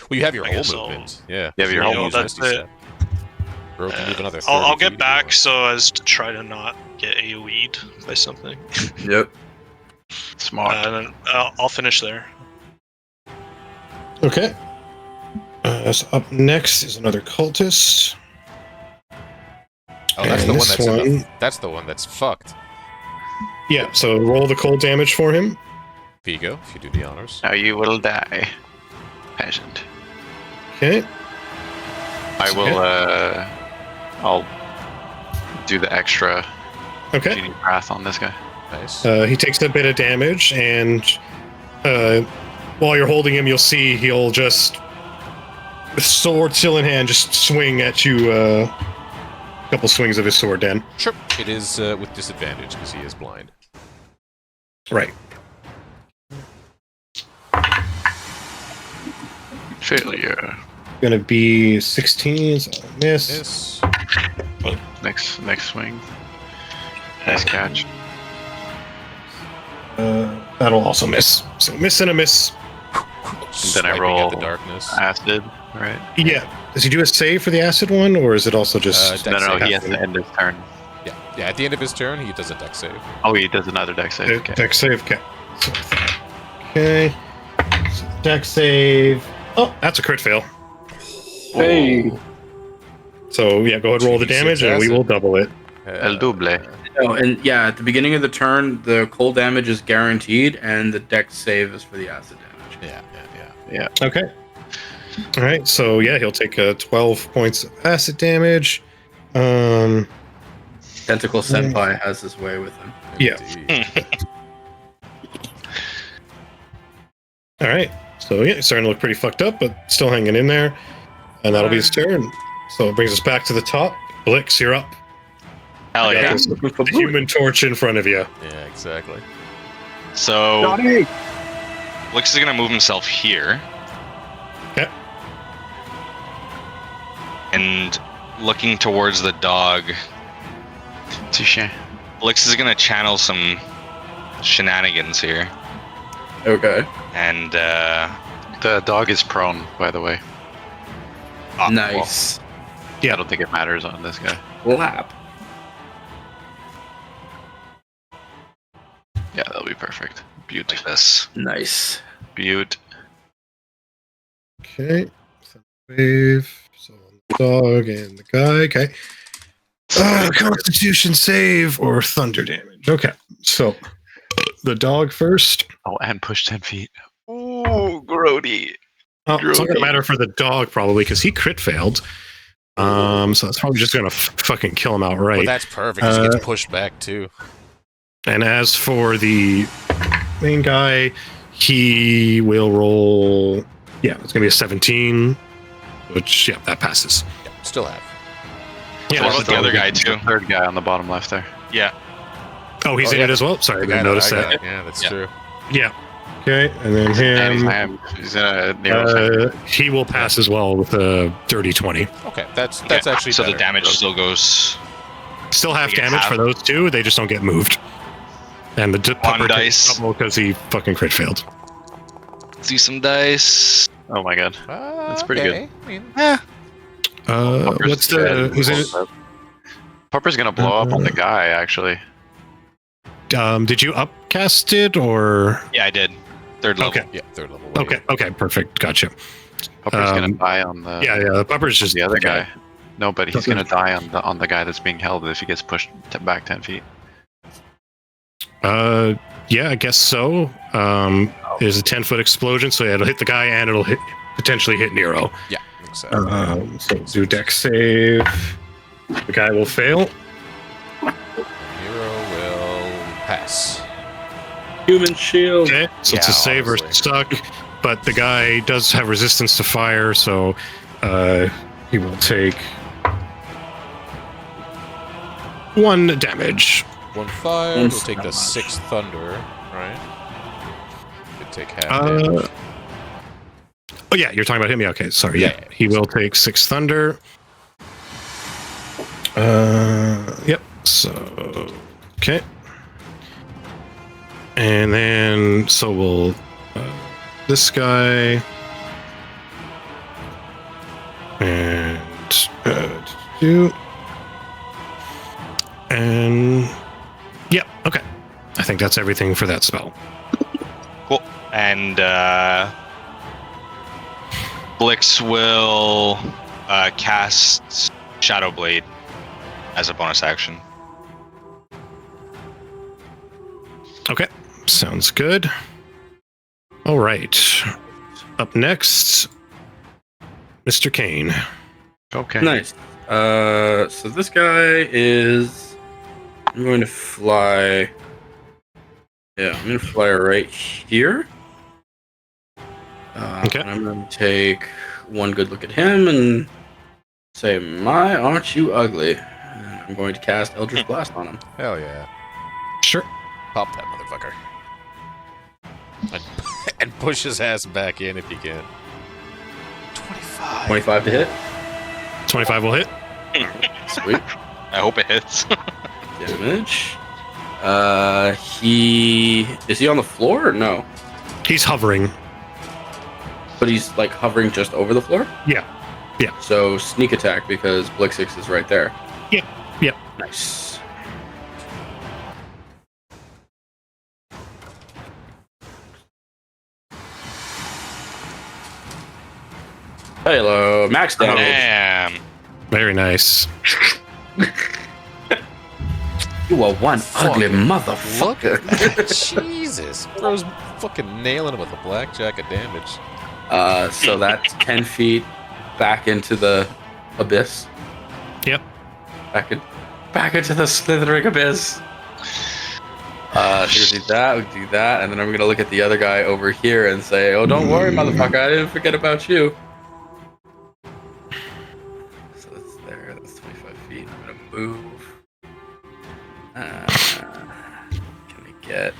Speaker 3: Well, you have your
Speaker 4: I
Speaker 3: whole
Speaker 4: guess I'll-
Speaker 3: movement. Yeah.
Speaker 2: You have your
Speaker 3: So
Speaker 2: whole
Speaker 3: use
Speaker 4: movement.
Speaker 3: Misty Step. Bro can move another 30
Speaker 4: I'll
Speaker 3: feet
Speaker 4: get
Speaker 3: if you
Speaker 4: back
Speaker 3: want.
Speaker 4: so as to try to not get AoE'd by something.
Speaker 6: Yep.
Speaker 2: Smart.
Speaker 4: And then I'll finish there.
Speaker 1: Okay. So up next is another cultist.
Speaker 3: Oh, that's
Speaker 1: And
Speaker 3: the one
Speaker 1: this
Speaker 3: that's in the,
Speaker 1: one-
Speaker 3: that's the one that's fucked.
Speaker 1: Yeah, so roll the cold damage for him.
Speaker 3: Vigo, if you do the honors.
Speaker 2: Now you will die, peasant.
Speaker 1: Okay.
Speaker 2: I will. I'll do the extra
Speaker 1: Okay.
Speaker 2: genie wrath on this guy.
Speaker 3: Nice.
Speaker 1: He takes a bit of damage, and while you're holding him, you'll see he'll just, with sword still in hand, just swing at you. A couple swings of his sword, Dan.
Speaker 3: Sure. It is with disadvantage because he is blind.
Speaker 1: Right.
Speaker 2: Failure.
Speaker 1: Gonna be 16, so miss.
Speaker 3: Yes.
Speaker 2: Next swing. Nice catch.
Speaker 1: That'll also miss. So miss and a miss.
Speaker 2: Then I
Speaker 3: Swiping
Speaker 2: roll
Speaker 3: at the darkness.
Speaker 2: Acid, right?
Speaker 1: Yeah. Does he do a save for the acid one, or is it also just?
Speaker 3: Dex
Speaker 2: No,
Speaker 3: save.
Speaker 2: he has to end his turn.
Speaker 3: Yeah. At the end of his turn, he does a dex save.
Speaker 2: Oh, he does another deck save. Okay.
Speaker 1: Dex save. Okay. Okay. So dex save. Oh, that's a crit fail.
Speaker 2: Hey.
Speaker 1: So yeah, go ahead, roll the
Speaker 3: 2d6
Speaker 1: damage, and we
Speaker 3: acid.
Speaker 1: will double it.
Speaker 2: El double.
Speaker 6: Oh, and yeah, at the beginning of the turn, the cold damage is guaranteed, and the dex save is for the acid damage.
Speaker 3: Yeah.
Speaker 1: Okay. All right. So yeah, he'll take 12 points of acid damage.
Speaker 6: Tentacle Senpai has his way with him.
Speaker 1: Yeah.
Speaker 3: Indeed.
Speaker 1: All right. So yeah, it's starting to look pretty fucked up, but still hanging in there. And that'll be his turn. So it brings us back to the top. Blix, you're up.
Speaker 2: Hell
Speaker 1: You got
Speaker 2: yeah.
Speaker 1: this human torch in front of you.
Speaker 3: Yeah, exactly.
Speaker 5: So Blix is gonna move himself here.
Speaker 1: Okay.
Speaker 5: And looking towards the dog.
Speaker 2: Touche.
Speaker 5: Blix is gonna channel some shenanigans here,
Speaker 6: Okay.
Speaker 5: and
Speaker 2: The dog is prone, by the way.
Speaker 7: Nice.
Speaker 2: I don't think it matters on this guy.
Speaker 6: Lap.
Speaker 2: Yeah, that'll be perfect. Beaut.
Speaker 5: like this.
Speaker 7: Nice.
Speaker 2: Beaut.
Speaker 1: Okay. Wave. So the dog and the guy. Okay. Constitution save or thunder damage. Okay. So the dog first.
Speaker 2: Oh, and push 10 feet. Ooh, grody.
Speaker 1: Oh, it's not gonna matter for the dog probably because he crit failed. So that's probably just gonna fucking kill him outright.
Speaker 3: Well, that's perfect. 'Cause he gets pushed back too.
Speaker 1: And as for the main guy, he will roll. Yeah, it's gonna be a 17, which that passes.
Speaker 3: Yeah, still have.
Speaker 1: Yeah,
Speaker 5: What about the other guy too?
Speaker 2: Third guy on the bottom left there.
Speaker 5: Yeah.
Speaker 1: Oh, he's
Speaker 3: Oh,
Speaker 1: in
Speaker 3: yeah.
Speaker 1: it as well. Sorry, I
Speaker 3: The guy
Speaker 1: didn't notice
Speaker 3: I
Speaker 1: that.
Speaker 3: got. Yeah, that's
Speaker 5: Yeah.
Speaker 3: true.
Speaker 1: Yeah. Okay, and then him.
Speaker 2: He's in a near.
Speaker 1: He will pass as well with a dirty 20.
Speaker 3: Okay, that's
Speaker 5: Yeah,
Speaker 3: actually
Speaker 5: so the
Speaker 3: better.
Speaker 5: damage still goes
Speaker 1: Still half
Speaker 5: They get
Speaker 1: damage
Speaker 5: half.
Speaker 1: for those two. They just don't get moved. And the pupper
Speaker 5: dice.
Speaker 1: because he fucking crit failed.
Speaker 5: see some dice.
Speaker 2: Oh my god. That's pretty
Speaker 3: okay. I mean,
Speaker 1: What's the? Is it?
Speaker 2: Pupper's gonna blow up on the guy, actually.
Speaker 1: Did you upcast it or?
Speaker 5: Yeah, I did. Third level.
Speaker 1: Okay.
Speaker 3: yeah, third level. wave.
Speaker 1: Okay. Perfect. Gotcha.
Speaker 2: Pupper's gonna
Speaker 1: Um,
Speaker 2: die on the
Speaker 1: Yeah. The pupper's just
Speaker 2: the other guy. No, but he's
Speaker 1: Okay.
Speaker 2: gonna die on the guy that's being held if he gets pushed back 10 feet.
Speaker 1: Yeah, I guess so. There's a 10-foot explosion, so it'll hit the guy and it'll potentially hit Nero.
Speaker 3: Yeah, I think so.
Speaker 1: So do dex save. The guy will fail.
Speaker 3: Nero will pass.
Speaker 6: Human shield.
Speaker 1: Okay, so it's a
Speaker 3: Yeah,
Speaker 1: save or
Speaker 3: honestly.
Speaker 1: stuck, but the guy does have resistance to fire, so he will take 1 damage.
Speaker 3: 1 fire.
Speaker 6: One
Speaker 3: We'll take the
Speaker 6: damage.
Speaker 3: 6 thunder, right? Could take half damage.
Speaker 1: Oh yeah, you're talking about him. Yeah, okay, sorry. Yeah,
Speaker 3: Yeah.
Speaker 1: he will take 6 thunder. Yep. So okay, and then so we'll this guy and do and yeah. Okay, I think that's everything for that spell.
Speaker 5: Cool. And Blix will cast Shadow Blade as a bonus action.
Speaker 1: Okay, sounds good. All right. Up next, Mr. Kane.
Speaker 2: Okay.
Speaker 6: Nice. So this guy is. I'm going to fly. Yeah, I'm going to fly right here.
Speaker 1: Okay.
Speaker 6: And I'm going to take one good look at him and say, "My, aren't you ugly?" And I'm going to cast Eldritch Blast on him.
Speaker 3: Hell yeah.
Speaker 1: Sure.
Speaker 3: Pop that motherfucker. And push his ass back in if you can. 25.
Speaker 6: 25 to hit.
Speaker 1: 25 will hit.
Speaker 6: Sweet.
Speaker 5: I hope it hits.
Speaker 6: Damage. Is he on the floor or no?
Speaker 1: He's hovering.
Speaker 6: But he's like hovering just over the floor?
Speaker 1: Yeah.
Speaker 6: So sneak attack because Blixix is right there.
Speaker 1: Yep.
Speaker 6: Nice. Hello, max damage.
Speaker 5: Damn.
Speaker 1: Very nice.
Speaker 6: You are one ugly motherfucker.
Speaker 3: Jesus. Bro's fucking nailing him with a blackjack of damage.
Speaker 6: So that's 10 feet back into the abyss.
Speaker 1: Yep.
Speaker 6: Back into the slithering abyss. So we do that, and then I'm gonna look at the other guy over here and say, "Oh, don't worry, motherfucker, I didn't forget about you." So that's there. That's 25 feet. I'm gonna move. Can we get?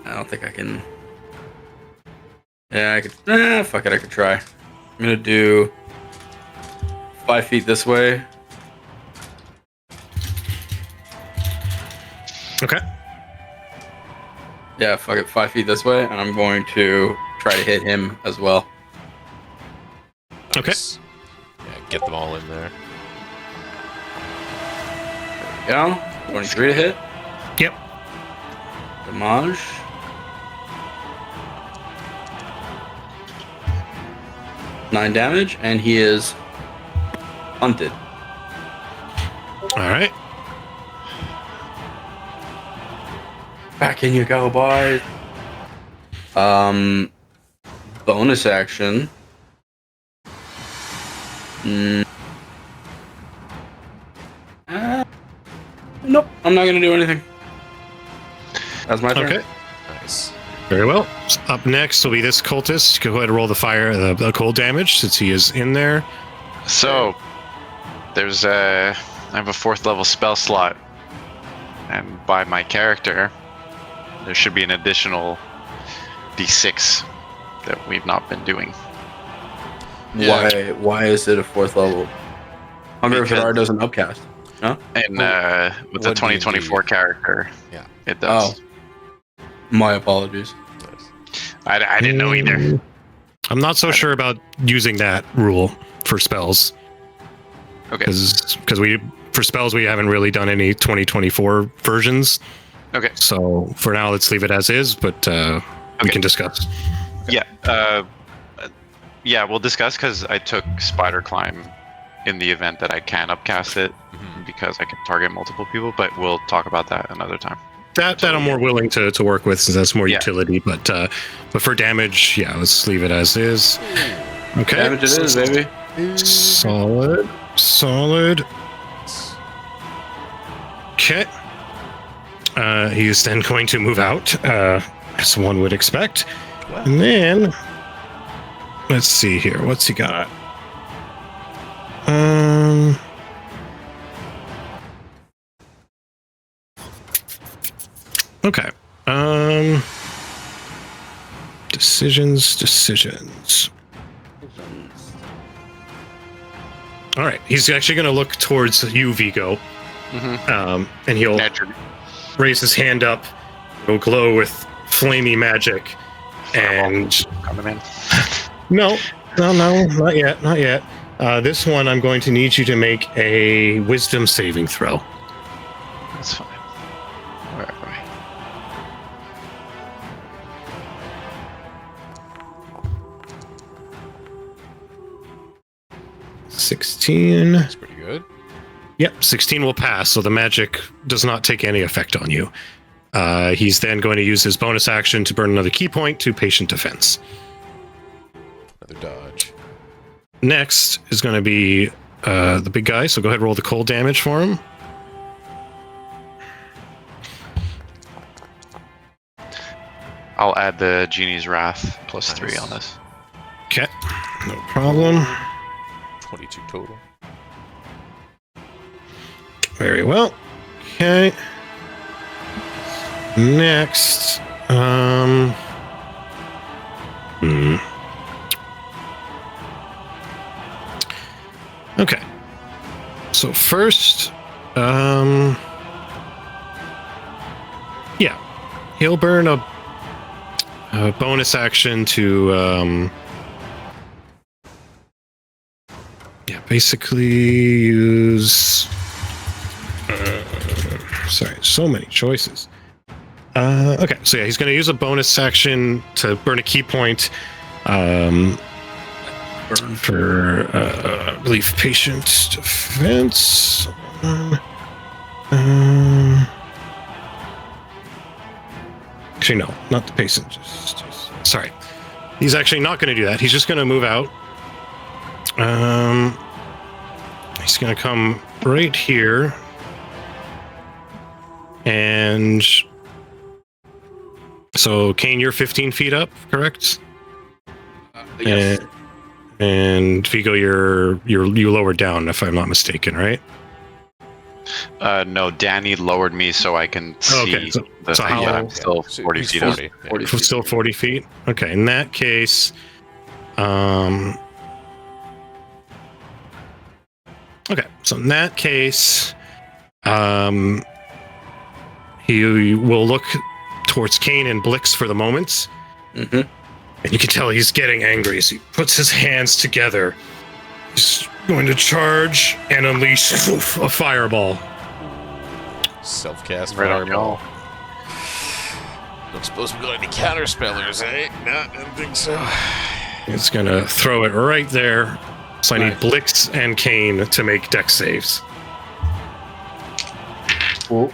Speaker 6: I don't think I can. Yeah, I could. Fuck it, I could try. I'm gonna do 5 feet this way.
Speaker 1: Okay.
Speaker 6: Yeah, fuck it, 5 feet this way, and I'm going to try to hit him as well.
Speaker 1: Okay.
Speaker 3: Nice. Yeah, get them all in there.
Speaker 6: There we go. 23 to hit.
Speaker 1: Yep.
Speaker 6: Damage. Nine damage, and he is hunted.
Speaker 1: All right.
Speaker 6: Back in you go, boys. Bonus action. Nope, I'm not gonna do anything. That's my turn.
Speaker 1: Okay.
Speaker 3: Nice.
Speaker 1: Very well. Up next will be this cultist. Go ahead and roll the cold damage since he is in there.
Speaker 2: So, there's I have a 4th level spell slot, and by my character, there should be an additional d6 that we've not been doing.
Speaker 3: Yeah.
Speaker 6: Why is it a 4th level? Hunger of
Speaker 2: Because-
Speaker 6: Hadar doesn't upcast. No?
Speaker 2: And with the
Speaker 3: 1D&D.
Speaker 2: 2024 character,
Speaker 3: Yeah.
Speaker 2: it does.
Speaker 6: My apologies.
Speaker 2: I didn't know either.
Speaker 1: I'm not so sure about using that rule for spells
Speaker 2: Okay.
Speaker 1: because for spells we haven't really done any 2024 versions.
Speaker 2: Okay.
Speaker 1: So for now, let's leave it as is, but we
Speaker 2: Okay.
Speaker 1: can discuss.
Speaker 2: Yeah, we'll discuss because I took Spider Climb in the event that I can upcast it because I can target multiple people, but we'll talk about that another time.
Speaker 1: That I'm more willing to work with since that's more
Speaker 2: Yeah.
Speaker 1: utility. But for damage, yeah, let's leave it as is. Okay.
Speaker 6: Damage it is, baby.
Speaker 1: Solid. Okay. He is then going to move out, as one would expect.
Speaker 3: Wow.
Speaker 1: And then, let's see here. What's he got? Okay. Decisions. All right. He's actually going to look towards you, Vigo. And he'll
Speaker 2: Natural.
Speaker 1: raise his hand up. It'll glow with flamey magic. And
Speaker 2: Coming in.
Speaker 1: no, not yet. This one, I'm going to need you to make a wisdom saving throw.
Speaker 2: That's fine. Where are we?
Speaker 1: 16.
Speaker 3: That's pretty good.
Speaker 1: Yep, 16 will pass, so the magic does not take any effect on you. He's then going to use his bonus action to burn another key point to patient defense.
Speaker 3: Another dodge.
Speaker 1: Next is going to be the big guy, so go ahead and roll the cold damage for him.
Speaker 2: I'll add the Genie's Wrath plus 3
Speaker 3: Nice.
Speaker 2: on this.
Speaker 1: Okay, no problem.
Speaker 3: 22 total.
Speaker 1: Very well. Okay. Next, Okay. So first, yeah, he'll burn a bonus action to, yeah, basically use. Sorry, so many choices. Okay, so yeah, he's going to use a bonus action to burn a key point for, I believe, patient defense. Actually, no, not the patient. Just sorry. He's actually not going to do that. He's just going to move out. He's going to come right here. And so, Kane, you're 15 feet up, correct?
Speaker 6: Yes.
Speaker 1: And Vigo, you lowered down, if I'm not mistaken, right?
Speaker 2: No, Danny lowered me so I can see
Speaker 1: Okay, so
Speaker 2: the
Speaker 1: how-
Speaker 2: thing, but I'm
Speaker 1: yeah.
Speaker 2: still
Speaker 3: So
Speaker 2: 40
Speaker 3: he's
Speaker 2: feet
Speaker 3: 40.
Speaker 2: up.
Speaker 3: Yeah.
Speaker 6: 40 feet.
Speaker 1: Still 40 feet? Okay, in that case, okay, so in that case, he will look towards Kane and Blix for the moment,
Speaker 6: Mm-hmm.
Speaker 1: and you can tell he's getting angry as he puts his hands together. He's going to charge and unleash a fireball.
Speaker 3: Self-cast
Speaker 2: Right on
Speaker 3: fireball.
Speaker 2: y'all.
Speaker 3: Don't suppose we got any counter spellers, eh? No, I don't think so.
Speaker 1: He's going to throw it right there. So I need
Speaker 6: Nice.
Speaker 1: Blix and Kane to make dex saves.
Speaker 6: Cool.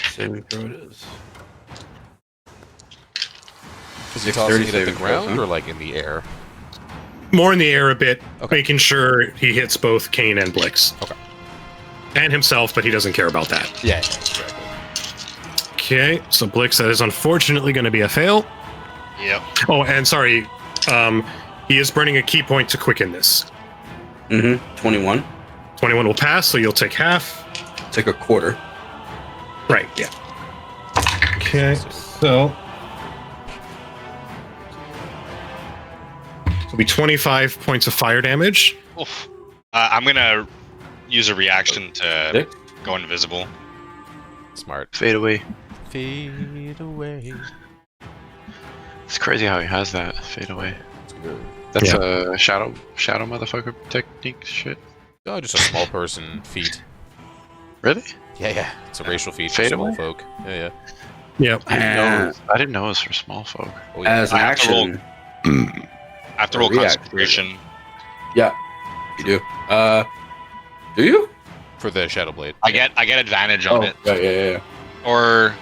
Speaker 6: Saving throw it is.
Speaker 3: Is he tossing it at the
Speaker 6: saving throw,
Speaker 3: ground
Speaker 6: huh?
Speaker 3: or like in the air?
Speaker 1: More in the air a bit,
Speaker 3: Okay.
Speaker 1: making sure he hits both Kane and Blix.
Speaker 3: Okay.
Speaker 1: And himself, but he doesn't care about that.
Speaker 3: Yeah, exactly.
Speaker 1: Okay, so Blix, that is unfortunately going to be a fail.
Speaker 4: Yep.
Speaker 1: Oh, and sorry, he is burning a key point to quicken this.
Speaker 6: Mm-hmm. 21.
Speaker 1: 21 will pass, so you'll take half.
Speaker 6: Take a quarter.
Speaker 1: Right, yeah. Okay, so... It'll be 25 points of fire damage.
Speaker 4: Oof. I'm gonna use a reaction to
Speaker 6: Six.
Speaker 4: go invisible.
Speaker 3: Smart.
Speaker 2: Fade away.
Speaker 3: Fade away.
Speaker 2: It's crazy how he has that. Fade away.
Speaker 3: It's good.
Speaker 2: That's
Speaker 1: Yeah.
Speaker 2: a shadow motherfucker technique shit.
Speaker 3: Oh, just a small person feat.
Speaker 2: Really?
Speaker 3: Yeah. It's a racial feat for
Speaker 2: Fade
Speaker 3: small
Speaker 2: away?
Speaker 3: folk. Yeah.
Speaker 1: Yep.
Speaker 2: I didn't know it was for small folk.
Speaker 3: Oh, yeah.
Speaker 6: As an
Speaker 4: I have to roll.
Speaker 6: action.
Speaker 4: I have to roll
Speaker 6: React.
Speaker 4: concentration.
Speaker 6: Yeah, you do. Do you?
Speaker 3: For the Shadow Blade.
Speaker 4: I get advantage on it.
Speaker 6: Yeah.
Speaker 4: Or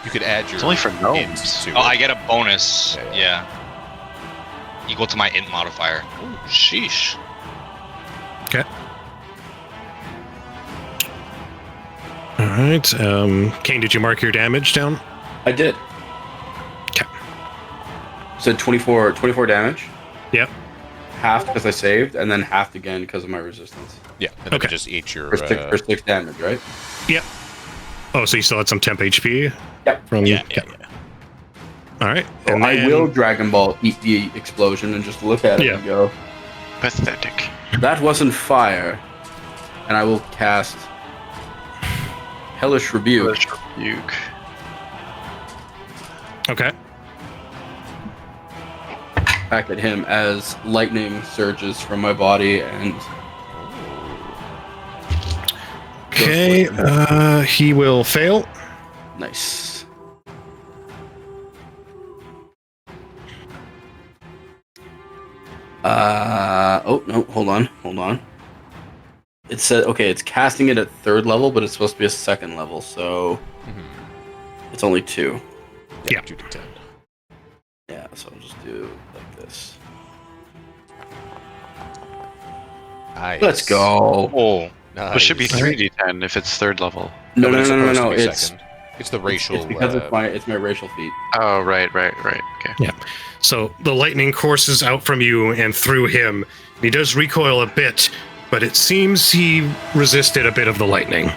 Speaker 3: You could add your
Speaker 2: It's only for
Speaker 3: int
Speaker 2: gnomes.
Speaker 3: to
Speaker 4: oh,
Speaker 3: it.
Speaker 4: I get a bonus.
Speaker 3: Yeah,
Speaker 4: Yeah. Equal to my int modifier. Ooh, sheesh.
Speaker 1: Okay. All right. Kane, did you mark your damage down?
Speaker 6: I did.
Speaker 1: Okay.
Speaker 6: So 24 damage.
Speaker 1: Yep.
Speaker 6: Half because I saved, and then half again because of my resistance.
Speaker 3: Yeah, and then
Speaker 1: Okay.
Speaker 3: you just eat your...
Speaker 6: For 6 damage, right?
Speaker 1: Oh, so you still had some temp HP?
Speaker 6: Yep.
Speaker 1: From
Speaker 3: yeah.
Speaker 1: All right.
Speaker 6: So
Speaker 1: And
Speaker 6: I
Speaker 1: then-
Speaker 6: will Dragon Ball eat the explosion and just look at it
Speaker 1: Yeah.
Speaker 6: and go,
Speaker 2: Pathetic.
Speaker 6: that wasn't fire. And I will cast Hellish Rebuke.
Speaker 2: Rebuke.
Speaker 1: Okay.
Speaker 6: Back at him as lightning surges from my body and
Speaker 1: Okay. He will fail.
Speaker 6: nice. Oh no, hold on. It said okay, it's casting it at 3rd level, but it's supposed to be a 2nd level, so it's only 2.
Speaker 1: Yeah.
Speaker 3: 2d10.
Speaker 6: Yeah, so I'll just do like this.
Speaker 3: Nice.
Speaker 6: Let's go.
Speaker 2: Oh,
Speaker 3: Nice.
Speaker 2: it should be 3d10 if it's 3rd level.
Speaker 6: No,
Speaker 3: but it's supposed to be
Speaker 6: It's
Speaker 3: second. It's the racial...
Speaker 6: It's because it's my racial feat.
Speaker 2: Oh, right. Okay.
Speaker 1: So the lightning courses out from you and through him. He does recoil a bit, but it seems he resisted a bit of the lightning.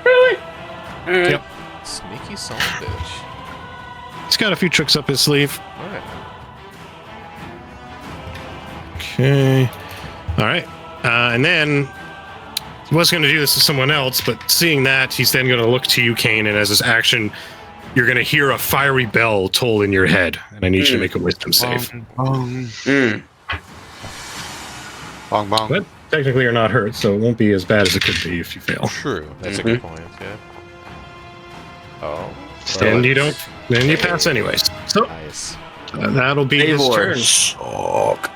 Speaker 6: Really? All right.
Speaker 1: Yep.
Speaker 3: Sneaky son of a bitch.
Speaker 1: He's got a few tricks up his sleeve.
Speaker 3: Alright.
Speaker 1: Okay. All right. And then he was going to do this to someone else, but seeing that, he's then going to look to you, Kane, and as his action, you're going to hear a fiery bell toll in your head, and I need you to make a wisdom save.
Speaker 2: Bong,
Speaker 6: Mm.
Speaker 2: bong, bong.
Speaker 1: But technically, you're not hurt, so it won't be as bad as it could be if you fail.
Speaker 3: True. That's a good point, yeah. Oh.
Speaker 1: And you don't. Then you pass anyways. So
Speaker 3: Nice.
Speaker 1: that'll be his
Speaker 6: Eivor.
Speaker 1: turn.
Speaker 6: Suck.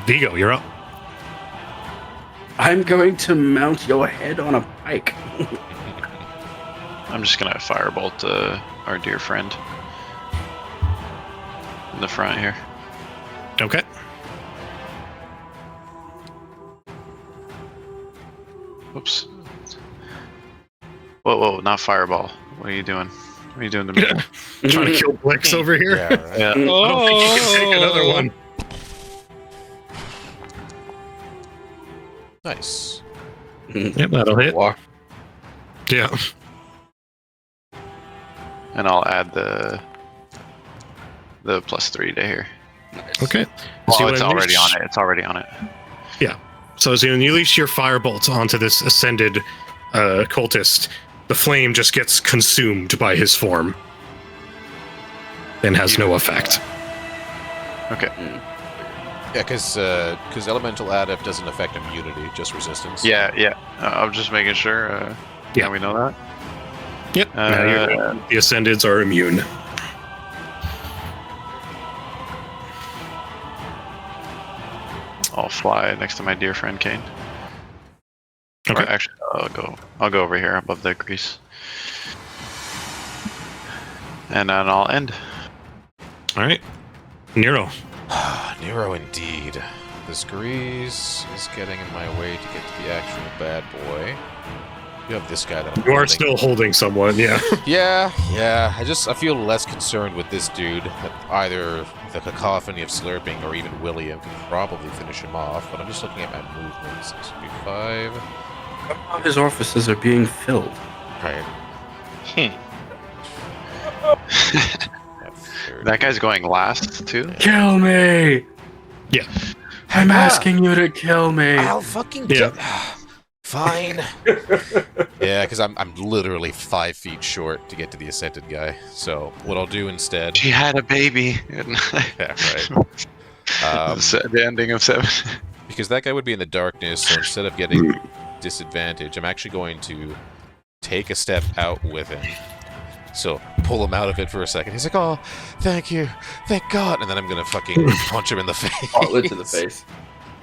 Speaker 1: Vigo, you're up.
Speaker 6: I'm going to mount your head on a pike.
Speaker 2: I'm just gonna firebolt our dear friend in the front here.
Speaker 1: Okay.
Speaker 2: Oops. Whoa, not fireball. What are you doing? What are you doing to me?
Speaker 1: Trying to kill Blix over here.
Speaker 3: Yeah, right.
Speaker 2: Yeah.
Speaker 1: I don't think you can take another one.
Speaker 3: Nice.
Speaker 1: Yep, that'll hit.
Speaker 6: Walk.
Speaker 1: Yeah.
Speaker 2: And I'll add the +3 to here.
Speaker 6: Nice.
Speaker 1: Okay.
Speaker 2: Well,
Speaker 1: So you
Speaker 2: it's already
Speaker 1: unleash-
Speaker 2: on it. It's already on it.
Speaker 1: So as you unleash your firebolts onto this ascended cultist, the flame just gets consumed by his form and has no effect.
Speaker 2: Okay.
Speaker 3: Yeah, because elemental adept doesn't affect immunity, just resistance.
Speaker 2: Yeah. I'm just making sure.
Speaker 1: Yeah.
Speaker 2: Now we know that.
Speaker 1: Yep. Now the ascendeds are immune.
Speaker 2: I'll fly next to my dear friend Kane.
Speaker 1: Okay.
Speaker 2: Or actually, I'll go over here above the grease. And then I'll end.
Speaker 1: All right. Nero.
Speaker 3: Nero indeed. This grease is getting in my way to get to the actual bad boy. You have this guy that I'm
Speaker 1: You are
Speaker 3: holding.
Speaker 1: still holding someone, yeah.
Speaker 3: Yeah. I feel less concerned with this dude. That either the cacophony of slurping or even William can probably finish him off, but I'm just looking at my movements. This would be 5.
Speaker 6: His orifices are being filled.
Speaker 3: Right.
Speaker 2: That guy's going last too.
Speaker 6: Kill me!
Speaker 1: Yeah.
Speaker 6: I'm asking you to kill me.
Speaker 3: I'll fucking
Speaker 1: Yeah.
Speaker 3: get... Fine. Yeah, because I'm literally 5 feet short to get to the ascended guy. So what I'll do instead...
Speaker 2: She had a baby.
Speaker 3: Yeah, right.
Speaker 2: The ending of 7.
Speaker 3: Because that guy would be in the darkness, so instead of getting disadvantage, I'm actually going to take a step out with him. So pull him out of it for a second. He's like, "Oh, thank you, thank God," and then I'm gonna fucking punch him in the face.
Speaker 6: Oh, lit to the face.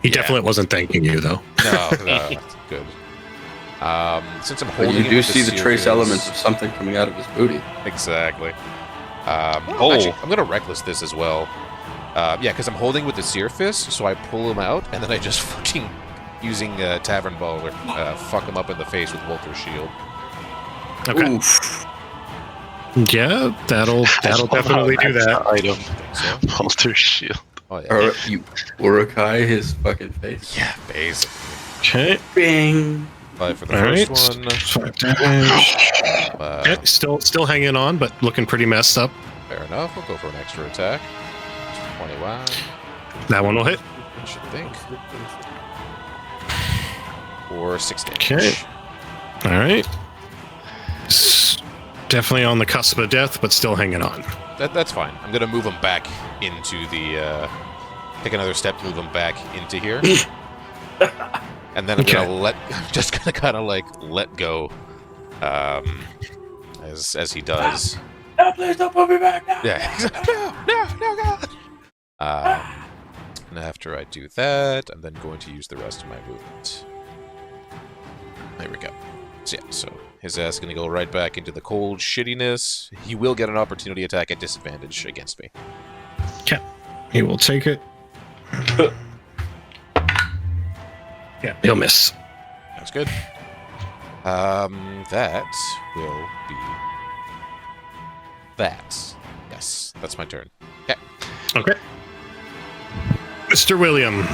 Speaker 1: He definitely wasn't thanking you, though.
Speaker 3: No, that's good. Since I'm
Speaker 6: But
Speaker 3: holding,
Speaker 6: you
Speaker 3: him
Speaker 6: do
Speaker 3: with
Speaker 6: see the trace
Speaker 3: Sirius-
Speaker 6: elements of something coming out of his booty.
Speaker 3: Exactly. Actually, I'm gonna reckless this as well. Yeah, because I'm holding with the Seer Fist, so I pull him out, and then I just fucking, using Tavern Baller, fuck him up in the face with Walter's shield.
Speaker 1: Okay.
Speaker 6: Oof.
Speaker 1: Yeah, that'll definitely do that.
Speaker 2: Item.
Speaker 3: Think so?
Speaker 2: Walter's shield.
Speaker 3: Oh, yeah.
Speaker 6: Or you Urukai his fucking face.
Speaker 3: Yeah, basically.
Speaker 1: Okay.
Speaker 6: Bing.
Speaker 3: 5 for the
Speaker 1: All right.
Speaker 3: first one.
Speaker 1: 5 damage.
Speaker 3: Uh,
Speaker 1: Okay, still hanging on, but looking pretty messed up.
Speaker 3: Fair enough. We'll go for an extra attack. 21.
Speaker 1: That one will hit.
Speaker 3: I should think. Or 6 damage.
Speaker 1: Okay. All right. Definitely on the cusp of death, but still hanging on.
Speaker 3: That's fine. I'm gonna move him back into the. Take another step to move him back into here. And then I'm gonna just gonna kind of like let go, as he does.
Speaker 6: No, please don't put me back now.
Speaker 3: Yeah. No, God. And after I do that, I'm then going to use the rest of my movement. There we go. So yeah, so his ass is gonna go right back into the cold shittiness. He will get an opportunity attack at disadvantage against me.
Speaker 1: Okay. He will take it. Yeah, he'll miss.
Speaker 3: That's good. That will be that. Yes, that's my turn. Okay.
Speaker 1: Okay. Mr. William.
Speaker 4: All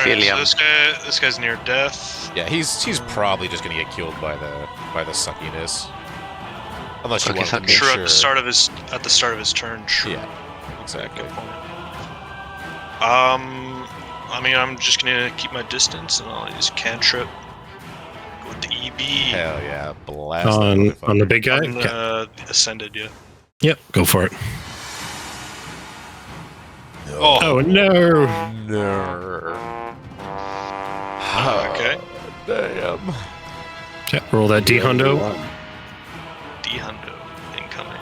Speaker 4: right,
Speaker 2: William.
Speaker 4: so this guy's near death.
Speaker 3: Yeah, he's probably just gonna get killed by the suckiness. Unless you
Speaker 2: Okay,
Speaker 3: want to make
Speaker 4: True,
Speaker 3: sure.
Speaker 4: at the start of his turn. True.
Speaker 3: Yeah, exactly.
Speaker 4: Good point. I mean, I'm just gonna keep my distance, and I'll use cantrip. Go with the EB.
Speaker 3: Hell yeah, blast that
Speaker 1: On the
Speaker 3: motherfucker.
Speaker 1: big guy?
Speaker 4: On,
Speaker 1: Okay.
Speaker 4: ascended, yeah.
Speaker 1: Yep, go for it.
Speaker 3: No.
Speaker 1: Oh, no.
Speaker 3: No.
Speaker 4: Okay.
Speaker 3: Damn.
Speaker 1: Okay, roll that D hundo.
Speaker 4: D hundo incoming.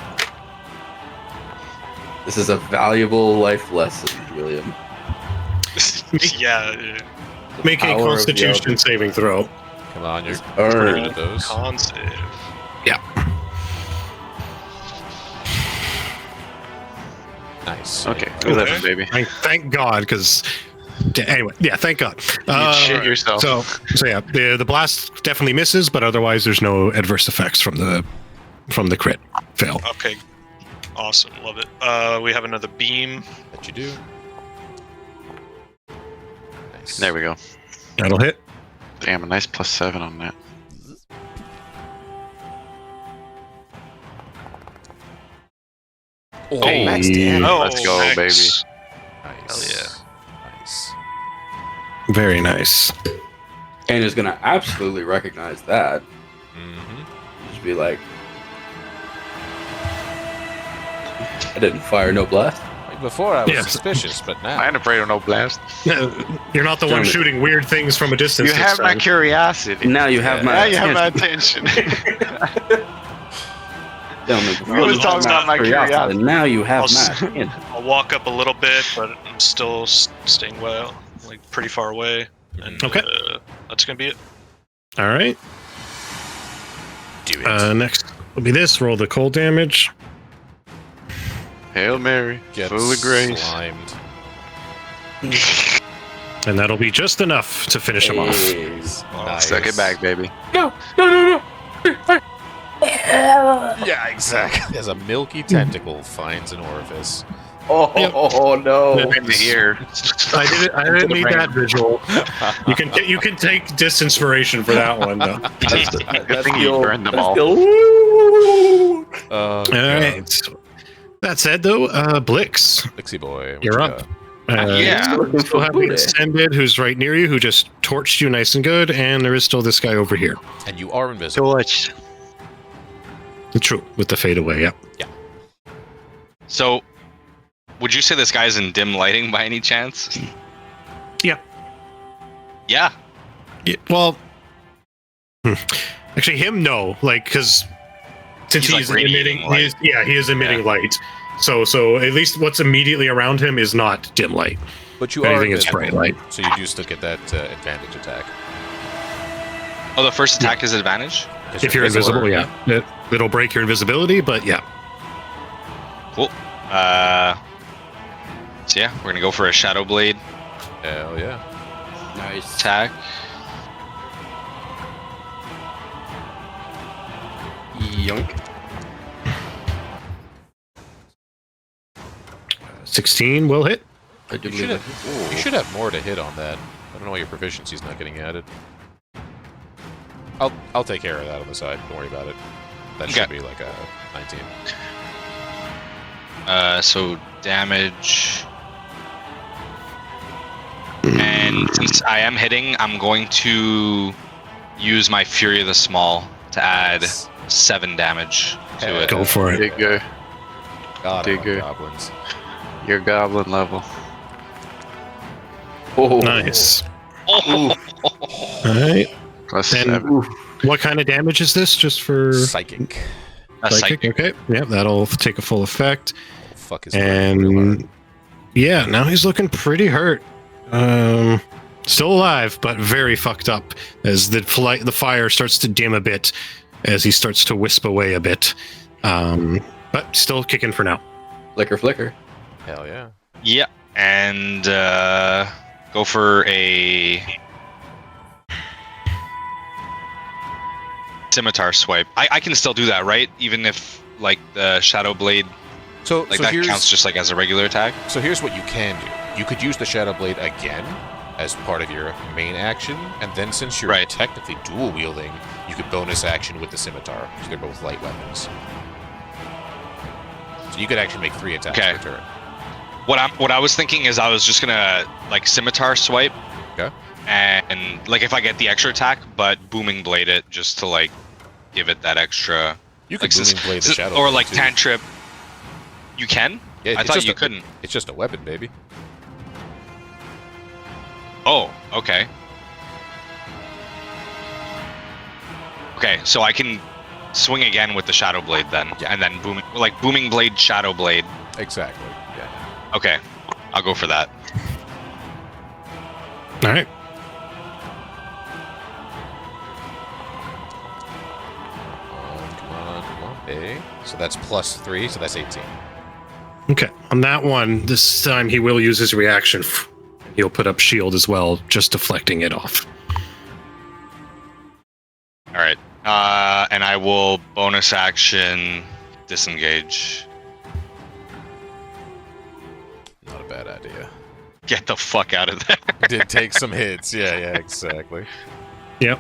Speaker 6: This is a valuable life lesson, William.
Speaker 4: Yeah.
Speaker 1: Make a
Speaker 6: Power of the
Speaker 1: constitution
Speaker 6: elder.
Speaker 1: saving throw.
Speaker 3: Come on, you're
Speaker 6: Earned.
Speaker 3: pretty good at those.
Speaker 4: Con save.
Speaker 3: Nice.
Speaker 2: Okay,
Speaker 4: Okay.
Speaker 2: 11, baby.
Speaker 1: Thank God, because anyway, yeah, thank God.
Speaker 2: You shit yourself.
Speaker 1: So yeah, the blast definitely misses, but otherwise there's no adverse effects from the crit fail.
Speaker 4: Okay. Awesome. Love it. We have another beam.
Speaker 3: That you do. Nice.
Speaker 2: There we go.
Speaker 1: That'll hit.
Speaker 2: Damn, a nice +7 on that.
Speaker 3: Oh,
Speaker 1: Hey.
Speaker 3: max damage.
Speaker 4: Oh,
Speaker 2: Let's go,
Speaker 4: nice.
Speaker 2: baby.
Speaker 3: Nice.
Speaker 4: Hell yeah.
Speaker 3: Nice.
Speaker 1: Very nice.
Speaker 6: Kane is gonna absolutely recognize that.
Speaker 3: Mm-hmm.
Speaker 6: Just be like, I didn't fire no blast.
Speaker 3: Like before, I was
Speaker 1: Yeah.
Speaker 3: suspicious, but now
Speaker 2: I ain't afraid of no blast.
Speaker 1: You're not the one
Speaker 6: Gentlemen.
Speaker 1: shooting weird things from a distance.
Speaker 2: You
Speaker 1: this
Speaker 2: have my
Speaker 1: time.
Speaker 2: curiosity.
Speaker 6: Now you have my
Speaker 2: Now you have my
Speaker 6: attention.
Speaker 2: attention.
Speaker 6: Gentlemen,
Speaker 2: We was
Speaker 6: you
Speaker 2: talking
Speaker 6: have
Speaker 2: about my curiosity.
Speaker 6: Now you have
Speaker 4: I'll
Speaker 6: my
Speaker 4: s-
Speaker 6: attention.
Speaker 4: I'll walk up a little bit, but I'm still staying well, like pretty far away. And
Speaker 1: Okay.
Speaker 4: that's gonna be it.
Speaker 1: All right.
Speaker 3: do it.
Speaker 1: Next will be this. Roll the cold damage.
Speaker 2: Hail Mary,
Speaker 3: Get
Speaker 2: full of grace.
Speaker 3: slimed.
Speaker 1: And that'll be just enough to finish him off.
Speaker 3: Nice.
Speaker 2: Suck it back, baby.
Speaker 6: No, no, no, no.
Speaker 3: Yeah, exactly. As a milky tentacle finds an orifice.
Speaker 6: Oh,
Speaker 1: Yep.
Speaker 6: oh no.
Speaker 2: In the ear.
Speaker 1: I didn't need that visual. You can take disinspiration for that one though.
Speaker 2: Good thing you burned them all.
Speaker 3: Oh,
Speaker 1: All right. That said, though, Blix,
Speaker 3: Pixie boy. what
Speaker 1: you're
Speaker 3: you
Speaker 1: up.
Speaker 3: got?
Speaker 2: Yeah.
Speaker 1: You still have the
Speaker 6: Booty.
Speaker 1: Ascended, who's right near you, who just torched you nice and good, and there is still this guy over here.
Speaker 3: And you are invisible.
Speaker 2: Torch.
Speaker 1: True, with the fade away, yeah.
Speaker 5: So, would you say this guy's in dim lighting by any chance?
Speaker 1: Yeah.
Speaker 5: Yeah.
Speaker 1: Yeah, well, actually, him no, like because since
Speaker 5: He's,
Speaker 1: he's,
Speaker 5: like,
Speaker 1: emitting,
Speaker 5: radiating light.
Speaker 1: he is emitting light. So at least what's immediately around him is not dim light.
Speaker 3: But you
Speaker 1: If
Speaker 3: are
Speaker 1: anything is
Speaker 3: invisible,
Speaker 1: bright light.
Speaker 3: so you do still get that advantage attack.
Speaker 5: Oh, the first attack is advantage?
Speaker 1: If you're invisible, yeah, it'll break your invisibility, but yeah.
Speaker 5: Cool. So yeah, we're gonna go for a Shadow Blade
Speaker 3: Hell yeah.
Speaker 6: Nice.
Speaker 5: attack.
Speaker 6: Yoink.
Speaker 1: 16 will hit.
Speaker 6: I do
Speaker 3: You should,
Speaker 6: believe
Speaker 3: have, you should have more to hit on that. I don't know why your proficiency's not getting added. I'll take care of that on the side. Don't worry about it. That should
Speaker 5: Okay.
Speaker 3: be like a 19.
Speaker 5: So damage. And since I am hitting, I'm going to use my Fury of the Small to add 7 damage to it.
Speaker 1: Go for it.
Speaker 2: Digger.
Speaker 3: God, I love
Speaker 2: Digger.
Speaker 3: goblins.
Speaker 2: Your goblin level.
Speaker 6: Oh,
Speaker 1: Nice.
Speaker 5: Oh,
Speaker 1: All right.
Speaker 2: +7.
Speaker 1: And what kind of damage is this? Just for
Speaker 3: Psychic.
Speaker 5: a psychic.
Speaker 1: Okay. Yeah, that'll take a full effect.
Speaker 3: Oh, fuck his real hard.
Speaker 1: And yeah, now he's looking pretty hurt. Still alive, but very fucked up as the fire starts to dim a bit as he starts to wisp away a bit. But still kicking for now.
Speaker 6: Flicker, flicker.
Speaker 3: Hell yeah.
Speaker 5: Yeah, and go for a scimitar swipe. I can still do that, right? Even if like the Shadow Blade,
Speaker 3: So,
Speaker 5: like
Speaker 3: so
Speaker 5: that
Speaker 3: here's,
Speaker 5: counts just like as a regular attack.
Speaker 3: So here's what you can do. You could use the Shadow Blade again as part of your main action, and then since you're
Speaker 5: Right.
Speaker 3: technically dual wielding, you could bonus action with the scimitar because they're both light weapons. So you could actually make 3 attacks
Speaker 5: Okay.
Speaker 3: per turn.
Speaker 5: What I was thinking is I was just gonna like scimitar swipe.
Speaker 3: Okay.
Speaker 5: And like if I get the extra attack, but booming blade it just to like give it that extra.
Speaker 3: You could
Speaker 5: Like,
Speaker 3: booming blade the
Speaker 5: since-
Speaker 3: Shadow
Speaker 5: or
Speaker 3: Blade
Speaker 5: like
Speaker 3: too.
Speaker 5: cantrip. You can?
Speaker 3: Yeah,
Speaker 5: I
Speaker 3: it's
Speaker 5: thought
Speaker 3: just
Speaker 5: you
Speaker 3: a-
Speaker 5: couldn't.
Speaker 3: It's just a weapon, baby.
Speaker 5: Oh, okay. Okay, so I can swing again with the Shadow Blade then,
Speaker 3: Yeah.
Speaker 5: and then booming blade, Shadow Blade.
Speaker 3: Exactly. Yeah.
Speaker 5: Okay, I'll go for that.
Speaker 1: All right.
Speaker 3: Come on. Hey. So that's +3, so that's 18.
Speaker 1: Okay. On that one, this time he will use his reaction. He'll put up shield as well, just deflecting it off.
Speaker 5: All right, and I will bonus action disengage.
Speaker 3: Not a bad idea.
Speaker 5: Get the fuck out of there.
Speaker 3: Did take some hits. Yeah, exactly.
Speaker 1: Yep.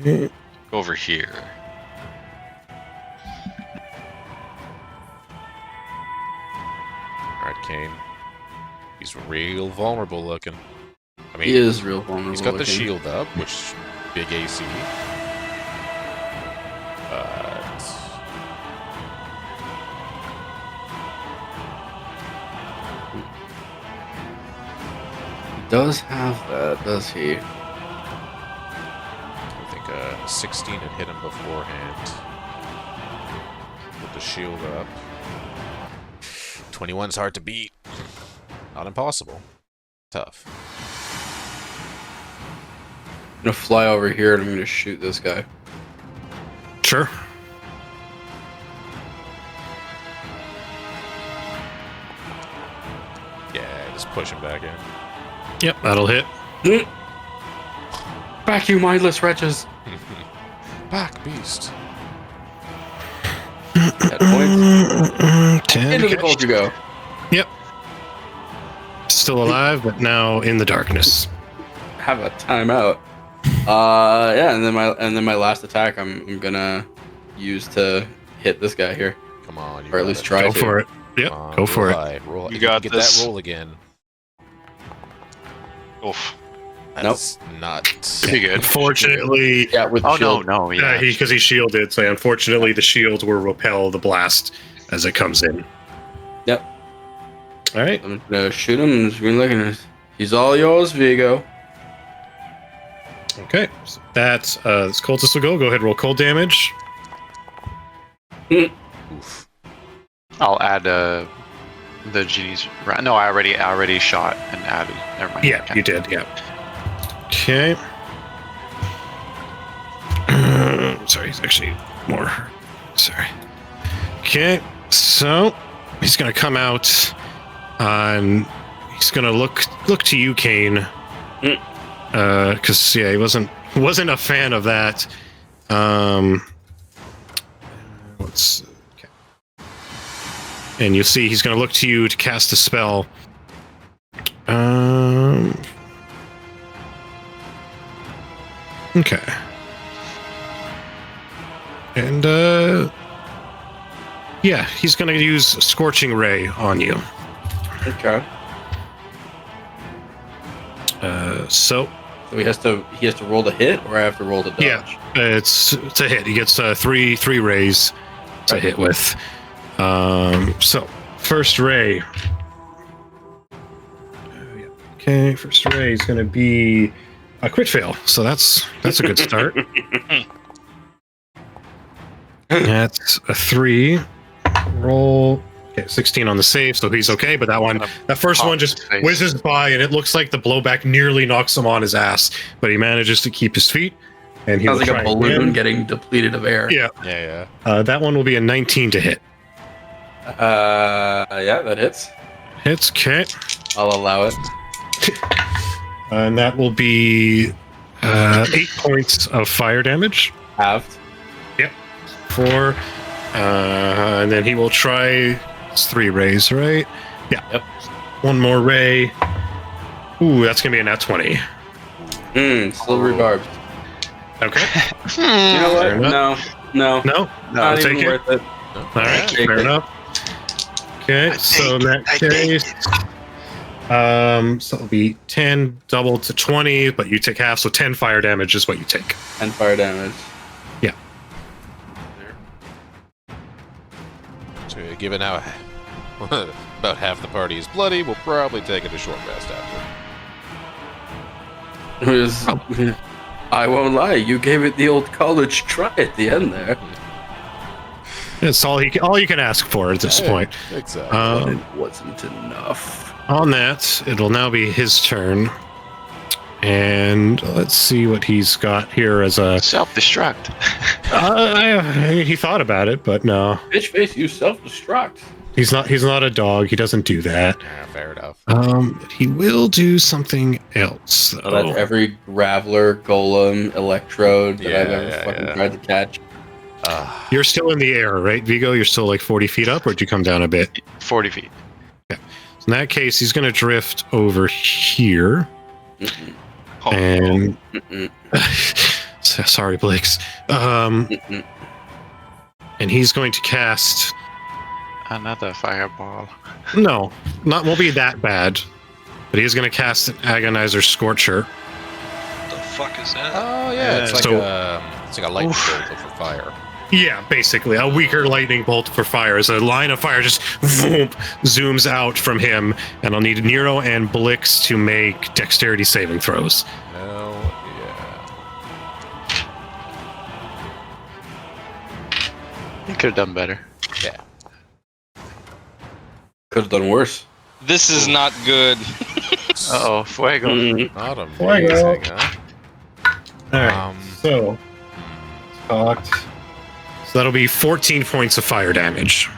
Speaker 1: Okay.
Speaker 5: Over here.
Speaker 3: Alright, Kane. He's real vulnerable looking. I mean,
Speaker 6: He is real vulnerable.
Speaker 3: he's got the
Speaker 6: looking.
Speaker 3: shield up, which is big AC. But
Speaker 6: He does have that, does he?
Speaker 3: I think 16 had hit him beforehand. With the shield up. 21's hard to beat. Not impossible. Tough.
Speaker 6: I'm gonna fly over here and I'm gonna shoot this guy.
Speaker 1: Sure.
Speaker 3: Yeah, just push him back in.
Speaker 1: Yep, that'll hit.
Speaker 6: Back, you mindless wretches!
Speaker 3: Back, beast.
Speaker 6: At points.
Speaker 1: 10.
Speaker 6: Into the cold you go.
Speaker 1: Yep. Still alive, but now in the darkness.
Speaker 6: Have a timeout. Yeah, and then my last attack I'm gonna use to hit this guy here,
Speaker 3: Come on, you
Speaker 6: or at
Speaker 3: got
Speaker 6: least
Speaker 3: it.
Speaker 6: try
Speaker 1: Go
Speaker 6: to.
Speaker 1: for it. Yep,
Speaker 3: Come on,
Speaker 1: go for it.
Speaker 3: high. Roll.
Speaker 5: You
Speaker 3: if
Speaker 5: got
Speaker 3: can get
Speaker 5: this.
Speaker 3: that roll again.
Speaker 5: Oof.
Speaker 3: That's not
Speaker 5: Pretty good.
Speaker 1: Unfortunately,
Speaker 6: Yeah, with
Speaker 5: Oh
Speaker 6: shield.
Speaker 5: no, yeah.
Speaker 1: because he's shielded, so unfortunately the shield will repel the blast as it comes in.
Speaker 6: Yep.
Speaker 1: All right.
Speaker 6: I'm gonna shoot him and just be looking at. He's all yours, Vigo.
Speaker 1: Okay. So that's this cultist will go. Go ahead, roll cold damage.
Speaker 3: Oof.
Speaker 2: I'll add the genie's. No, I already shot and added. Never mind.
Speaker 1: Yeah,
Speaker 2: Okay.
Speaker 1: you did. Yeah. Okay. Sorry, he's actually more. Sorry. Okay, so he's gonna come out on. He's gonna look to you, Kane. Because yeah, he wasn't a fan of that. Let's. Okay. And you see, he's gonna look to you to cast a spell. Okay. And yeah, he's gonna use Scorching Ray on you.
Speaker 6: Okay.
Speaker 1: So
Speaker 6: So he has to roll the hit, or I have to roll the dodge.
Speaker 1: yeah, it's a hit. He gets three rays to hit with. So first ray. Yeah. Okay, first ray is gonna be a crit fail. So that's a good start. That's a 3. Roll. Okay, 16 on the save, so he's okay. But that first
Speaker 2: Pop
Speaker 1: one just
Speaker 2: his face.
Speaker 1: whizzes by, and it looks like the blowback nearly knocks him on his ass. But he manages to keep his feet, and he
Speaker 6: Sounds
Speaker 1: will
Speaker 6: like a
Speaker 1: try
Speaker 6: balloon
Speaker 1: again.
Speaker 6: getting depleted of air.
Speaker 1: Yeah,
Speaker 3: Yeah.
Speaker 1: that one will be a 19 to hit.
Speaker 6: Yeah, that hits.
Speaker 1: Hits, okay,
Speaker 6: I'll allow it.
Speaker 1: and that will be 8 points of fire damage.
Speaker 6: Halved.
Speaker 1: 4, and then he will try. It's 3 rays, right? Yeah.
Speaker 6: Yep.
Speaker 1: One more ray. Ooh, that's gonna be a nat 20.
Speaker 6: Silvery barbs.
Speaker 1: Okay.
Speaker 6: You know
Speaker 1: Fair
Speaker 6: what? No.
Speaker 1: No,
Speaker 6: Not
Speaker 1: I'll
Speaker 6: even
Speaker 1: take it.
Speaker 6: worth it.
Speaker 1: All right,
Speaker 6: Take
Speaker 1: fair
Speaker 6: it.
Speaker 1: enough. Okay, so in that case, so it'll be 10 doubled to 20, but you take half, so 10 fire damage is what you take.
Speaker 6: 10 fire damage.
Speaker 3: So given how about half the party is bloody, we'll probably take it a short rest after.
Speaker 6: It was, I won't lie, you gave it the old college try at the end there.
Speaker 1: It's all you can ask for at this point.
Speaker 3: Exactly.
Speaker 6: But it wasn't enough.
Speaker 1: On that, it'll now be his turn. And let's see what he's got here as a.
Speaker 2: Self-destruct.
Speaker 1: He thought about it, but no,
Speaker 6: Bitch face, you self-destruct.
Speaker 1: he's not. He's not a dog. He doesn't do that.
Speaker 3: Yeah, fair enough.
Speaker 1: He will do something else.
Speaker 6: So that's every Graveler, Golem, Electrode that I've ever fucking tried to catch.
Speaker 1: You're still in the air, right, Vigo? You're still like 40 feet up, or did you come down a bit?
Speaker 2: 40 feet.
Speaker 1: So in that case, he's going to drift over here.
Speaker 5: Oh,
Speaker 1: And sorry, Blix. And he's going to cast.
Speaker 2: Another fireball.
Speaker 1: No, won't be that bad. But he is going to cast an Agonizer Scorcher.
Speaker 4: The fuck is that?
Speaker 3: Oh yeah, it's like
Speaker 1: So-
Speaker 3: a lightning bolt but for fire.
Speaker 1: Yeah, basically a weaker lightning bolt for fire. As a line of fire just zooms out from him, and I'll need Nero and Blix to make dexterity saving throws.
Speaker 3: Hell yeah.
Speaker 2: You could have done better.
Speaker 3: Yeah.
Speaker 6: Could have done worse.
Speaker 5: This is not good.
Speaker 2: Uh-oh, fuego.
Speaker 3: Not amazing,
Speaker 1: Fuego.
Speaker 3: huh?
Speaker 1: All right. So talked. So that'll be 14 points of fire damage.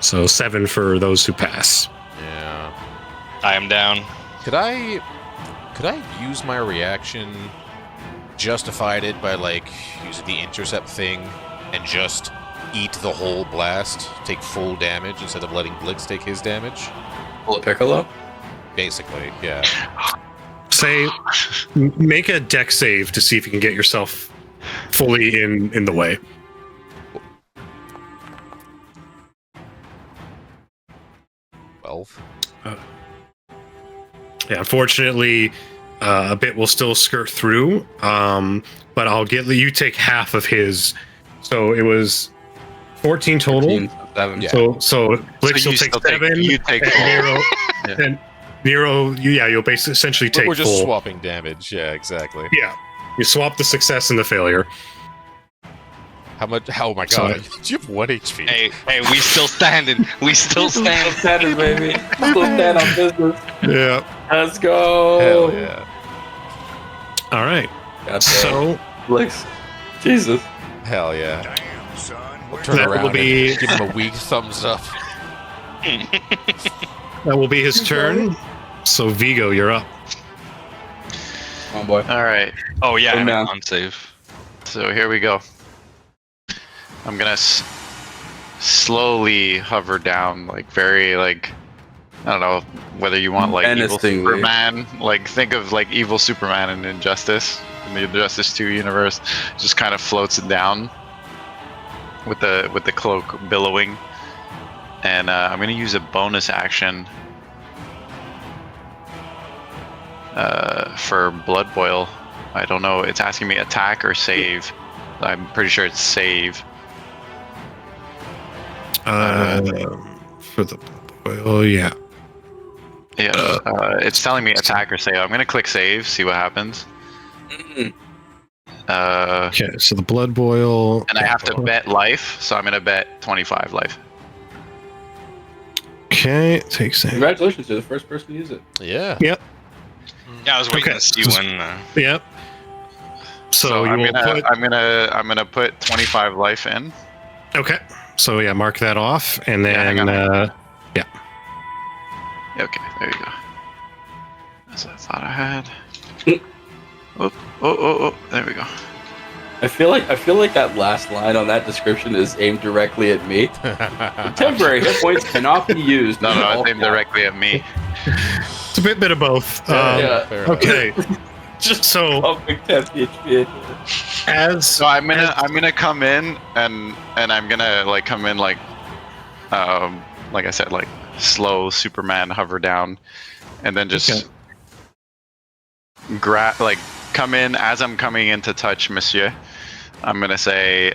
Speaker 1: So 7 for those who pass.
Speaker 3: Yeah.
Speaker 4: I am down.
Speaker 3: Could I use my reaction, justified it by like using the intercept thing, and just eat the whole blast, take full damage instead of letting Blix take his damage?
Speaker 6: Bullet Piccolo?
Speaker 3: Basically, yeah.
Speaker 1: Say, make a dex save to see if you can get yourself fully in the way. Yeah, unfortunately, a bit will still skirt through, but I'll get you take half of his. So it was 14 total.
Speaker 6: 13, 7.
Speaker 3: Yeah.
Speaker 1: So Blix
Speaker 2: So
Speaker 1: will
Speaker 2: you
Speaker 1: take
Speaker 2: still take-
Speaker 1: 7.
Speaker 2: you take
Speaker 1: and
Speaker 2: full.
Speaker 1: Nero,
Speaker 2: Yeah.
Speaker 1: and Nero, you'll basically essentially take
Speaker 3: We're just
Speaker 1: full.
Speaker 3: swapping damage. Yeah, exactly.
Speaker 1: Yeah, you swap the success and the failure.
Speaker 3: How much? Oh my
Speaker 1: So-
Speaker 3: god! Do you have 1 HP?
Speaker 5: Hey, we still standing. We still stand.
Speaker 6: Standard, baby. Still stand on business.
Speaker 1: Yeah.
Speaker 6: Let's go.
Speaker 3: Hell yeah!
Speaker 1: All right.
Speaker 6: God damn.
Speaker 1: So
Speaker 6: Blix. Jesus.
Speaker 3: Hell yeah! We'll turn
Speaker 1: That
Speaker 3: around
Speaker 1: will be-
Speaker 3: and give him a weak thumbs up.
Speaker 1: that will be his turn. So Vigo, you're up.
Speaker 6: Come on, boy.
Speaker 2: All right.
Speaker 4: Oh yeah,
Speaker 6: Go
Speaker 4: I'm
Speaker 6: down.
Speaker 4: on save.
Speaker 2: So here we go. I'm gonna slowly hover down, like very like, I don't know whether you want like evil
Speaker 6: Menacingly.
Speaker 2: Superman, like think of like evil Superman in Injustice, in the Injustice 2 universe, just kind of floats down with the cloak billowing, and I'm gonna use a bonus action for Blood Boil. I don't know. It's asking me attack or save. I'm pretty sure it's save.
Speaker 1: For the oil, yeah.
Speaker 2: Yeah, it's telling me attack or save. I'm gonna click save, see what happens.
Speaker 1: Okay, so the blood boil.
Speaker 2: And I have to bet life, so I'm gonna bet 25 life.
Speaker 1: Okay, takes it.
Speaker 6: Congratulations, you're the first person to use it.
Speaker 3: Yeah.
Speaker 1: Yep.
Speaker 4: Yeah, I was waiting
Speaker 1: Okay,
Speaker 4: to see
Speaker 1: so-
Speaker 4: when.
Speaker 1: Yep. So you
Speaker 2: I'm
Speaker 1: will
Speaker 2: gonna,
Speaker 1: put.
Speaker 2: I'm gonna put 25 life in.
Speaker 1: Okay. So yeah, mark that off, and
Speaker 2: Yeah, hang
Speaker 1: then
Speaker 2: on. Okay, there you go. That's what I thought I had. Oh, there we go.
Speaker 6: I feel like that last line on that description is aimed directly at me. Temporary hit points cannot be used.
Speaker 2: No,
Speaker 6: All
Speaker 2: it's aimed directly at me.
Speaker 1: it's a bit of both.
Speaker 6: Yeah.
Speaker 3: Fair enough.
Speaker 1: Okay.
Speaker 6: Just
Speaker 1: So
Speaker 6: pumping 10 HP.
Speaker 1: as
Speaker 2: So I'm gonna come in and I'm gonna like come in like I said, like slow Superman hover down, and then just grab, like come in as I'm coming in to touch Monsieur. I'm gonna say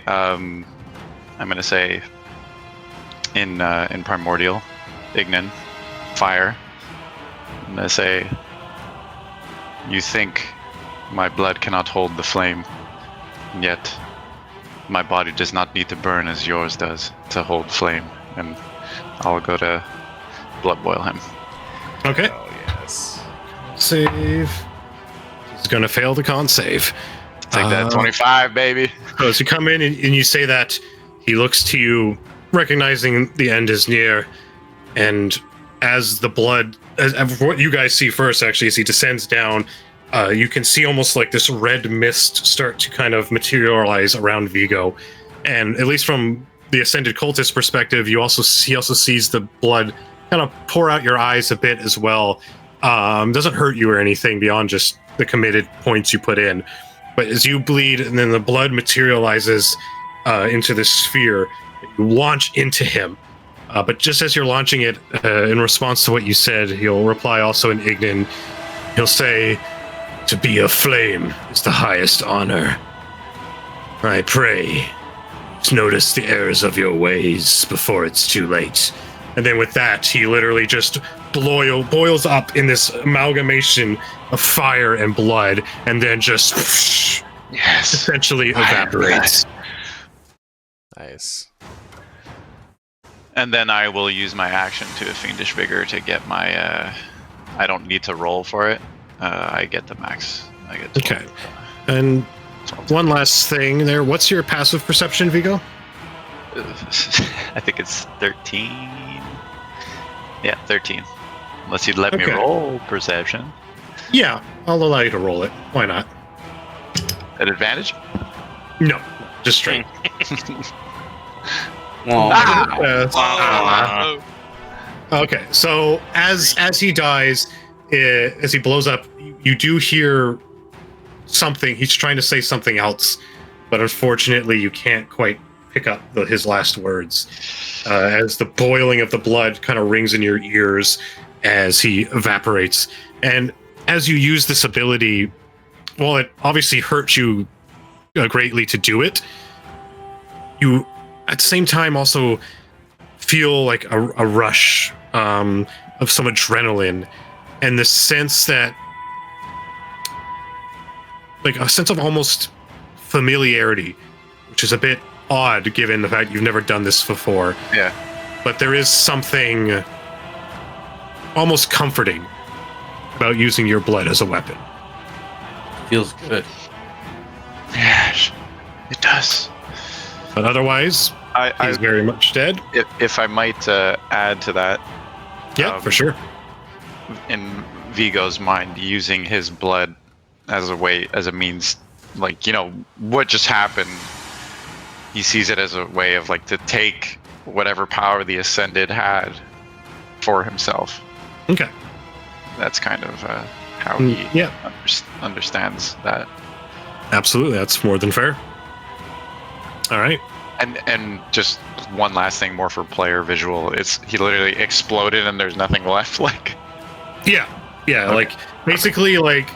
Speaker 2: in primordial, ignin, fire. I'm gonna say, you think my blood cannot hold the flame, yet my body does not need to burn as yours does to hold flame, and I'll go to blood boil him.
Speaker 1: okay,
Speaker 3: Oh yes.
Speaker 1: save. He's gonna fail the con save.
Speaker 2: Take that 25, baby.
Speaker 1: So as you come in and you say that, he looks to you, recognizing the end is near, and as the blood, as what you guys see first, actually, as he descends down, you can see almost like this red mist start to kind of materialize around Vigo, and at least from the ascended cultist perspective, he also sees the blood kind kind of pour out your eyes a bit as well. Doesn't hurt you or anything beyond just the committed points you put in. But as you bleed and then the blood materializes into this sphere, you launch into him. But just as you're launching it, in response to what you said, he'll reply also in Ignan. He'll say, "To be a flame is the highest honor. I pray, notice the errors of your ways before it's too late." And then with that, he literally just boils up in this amalgamation of fire and blood, and then just essentially evaporates.
Speaker 3: Nice.
Speaker 2: And then I will use my action to Fiendish Vigor to get my. I don't need to roll for it. I get the max. I get 12.
Speaker 1: Okay. And one last thing there. What's your passive perception, Vigo?
Speaker 2: I think it's 13. Yeah, 13. Unless you'd let me
Speaker 1: Okay.
Speaker 2: roll perception.
Speaker 1: Yeah, I'll allow you to roll it. Why not?
Speaker 2: At advantage?
Speaker 1: No, just straight.
Speaker 6: Well,
Speaker 1: Okay, so as he dies, as he blows up, you do hear something. He's trying to say something else, but unfortunately, you can't quite pick up his last words. As the boiling of the blood kind of rings in your ears as he evaporates, and as you use this ability, well, it obviously hurts you greatly to do it. You, at the same time, also feel like a rush of some adrenaline, and the sense that, like, a sense of almost familiarity, which is a bit odd given the fact you've never done this before.
Speaker 2: Yeah.
Speaker 1: But there is something almost comforting about using your blood as a weapon.
Speaker 6: feels good.
Speaker 2: Yes, it does.
Speaker 1: But otherwise, he's very much dead.
Speaker 2: If I might add to that,
Speaker 1: Yeah, for sure.
Speaker 2: in Vigo's mind, using his blood as a means, like, you know, what just happened, he sees it as a way of, like, to take whatever power the Ascended had for himself.
Speaker 1: Okay.
Speaker 2: That's kind of how he
Speaker 1: Yeah,
Speaker 2: understands that.
Speaker 1: absolutely. That's more than fair. All right.
Speaker 2: And just one last thing more for player visual, he literally exploded and there's nothing left. Like,
Speaker 1: Yeah,
Speaker 2: Okay.
Speaker 1: like basically, like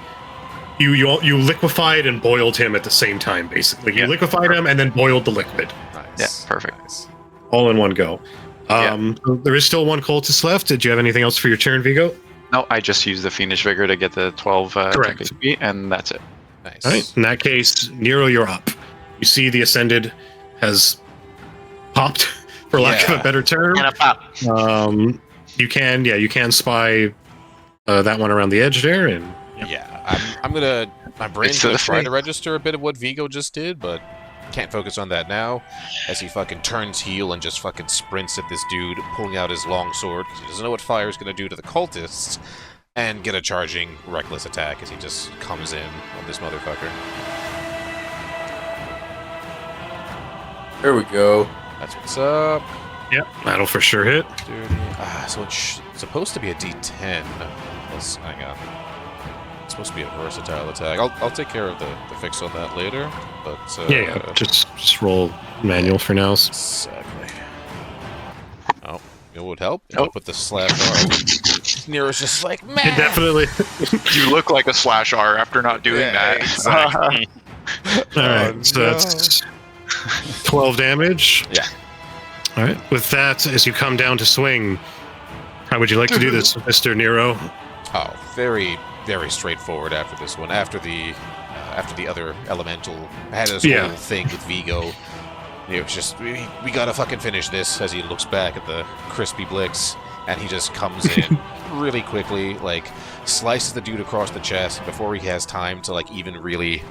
Speaker 1: you liquefied and boiled him at the same time. Basically, you
Speaker 2: Yeah.
Speaker 1: liquefied him and then boiled the liquid,
Speaker 3: Nice.
Speaker 2: Yeah, perfect.
Speaker 3: Nice.
Speaker 1: all in one go. There is still one cultist left. Did you have anything else for your turn, Vigo?
Speaker 2: No, I just used the Fiendish Vigor to get the 12
Speaker 1: Correct.
Speaker 2: HP, and that's it.
Speaker 3: Nice.
Speaker 1: All right. In that case, Nero, you're up. You see the Ascended has popped, for lack of
Speaker 3: Yeah.
Speaker 1: a better term. You can spy that one around the edge there, and
Speaker 3: Yeah, I'm gonna. My brain's
Speaker 2: It's
Speaker 3: gonna
Speaker 2: the
Speaker 3: try
Speaker 2: thing.
Speaker 3: to register a bit of what Vigo just did, but can't focus on that now. As he fucking turns heel and just fucking sprints at this dude, pulling out his long sword because he doesn't know what fire's gonna do to the cultists, and get a charging reckless attack as he just comes in on this motherfucker.
Speaker 6: There we go.
Speaker 3: That's what's up.
Speaker 1: yeah, that'll for sure hit.
Speaker 3: So it's supposed to be a D10. Hang on. It's supposed to be a versatile attack. I'll take care of the fix on that later. But
Speaker 1: Yeah, just roll manual for now.
Speaker 3: Exactly. Oh, it would help. If I put the slash R. Nero's just like, man.
Speaker 1: Definitely.
Speaker 2: You look like a slash R after not doing
Speaker 3: Yeah,
Speaker 2: that.
Speaker 3: exactly.
Speaker 1: All right, so
Speaker 3: no.
Speaker 1: that's 12 damage.
Speaker 3: Yeah.
Speaker 1: All right. With that, as you come down to swing, how would you like to do this, Mr. Nero?
Speaker 3: Oh, very, very straightforward after this one. After the other elemental had his
Speaker 1: Yeah.
Speaker 3: whole thing with Vigo. It was just we gotta fucking finish this. As he looks back at the crispy Blix, and he just comes in really quickly, like slices the dude across the chest before he has time to like even really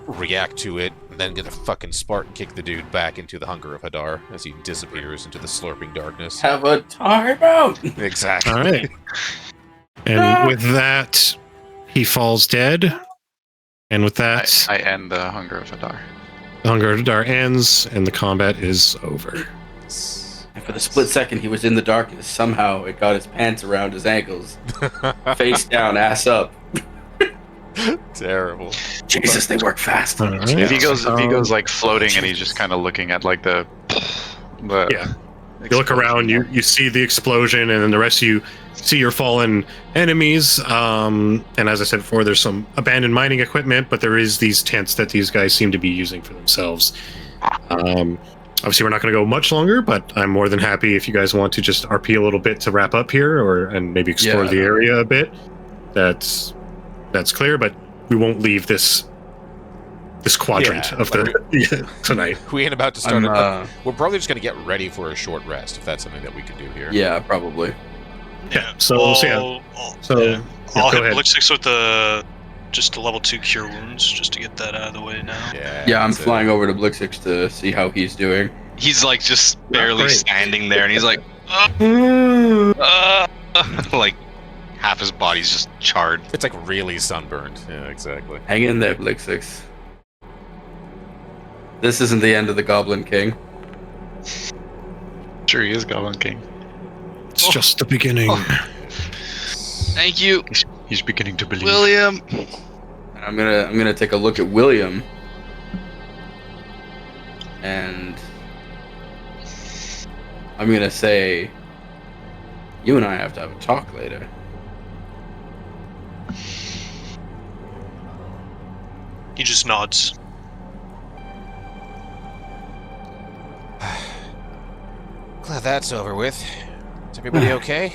Speaker 3: react to it, and then gonna fucking Spartan kick the dude back into the hunger of Hadar as he disappears into the slurping darkness.
Speaker 6: Have a timeout.
Speaker 3: Exactly.
Speaker 1: All right. And with that, he falls dead. And with that,
Speaker 2: I end the Hunger of Hadar.
Speaker 1: the Hunger of Dar ends, and the combat is over.
Speaker 6: And for the split second he was in the darkness, somehow it got his pants around his ankles. Face down, ass up.
Speaker 3: Terrible.
Speaker 6: Jesus, they work fast.
Speaker 1: All right.
Speaker 2: If he goes like floating and he's
Speaker 1: Jesus.
Speaker 2: just kind of looking at like the
Speaker 1: Yeah. You look around, you see the explosion, and then the rest of you see your fallen enemies. And as I said before, there's some abandoned mining equipment, but there is these tents that these guys seem to be using for themselves. Obviously, we're not going to go much longer, but I'm more than happy if you guys want to just RP a little bit to wrap up here, and maybe explore the area a bit. That's clear, but we won't leave this quadrant of the tonight.
Speaker 3: We ain't about to start. We're probably just going to get ready for a short rest, if that's something that we can do here.
Speaker 6: Yeah, probably.
Speaker 1: Yeah. So
Speaker 4: I'll
Speaker 1: go
Speaker 4: hit
Speaker 1: ahead.
Speaker 4: Blixix with just a level 2 cure wounds, just to get that out of the way now.
Speaker 6: Yeah, I'm flying over to Blixix to see how he's doing.
Speaker 5: He's like just barely
Speaker 1: great.
Speaker 5: standing there, and he's like, like half his body's just charred.
Speaker 3: It's like really sunburned. Yeah, exactly.
Speaker 6: Hang in there, Blixix. This isn't the end of the Goblin King.
Speaker 2: Sure, he is Goblin King.
Speaker 1: It's just the beginning.
Speaker 5: Thank you,
Speaker 2: He's beginning to believe.
Speaker 5: William.
Speaker 6: And I'm gonna take a look at William. And I'm gonna say, you and I have to have a talk later.
Speaker 4: He just nods.
Speaker 3: Glad that's over with. Is everybody okay?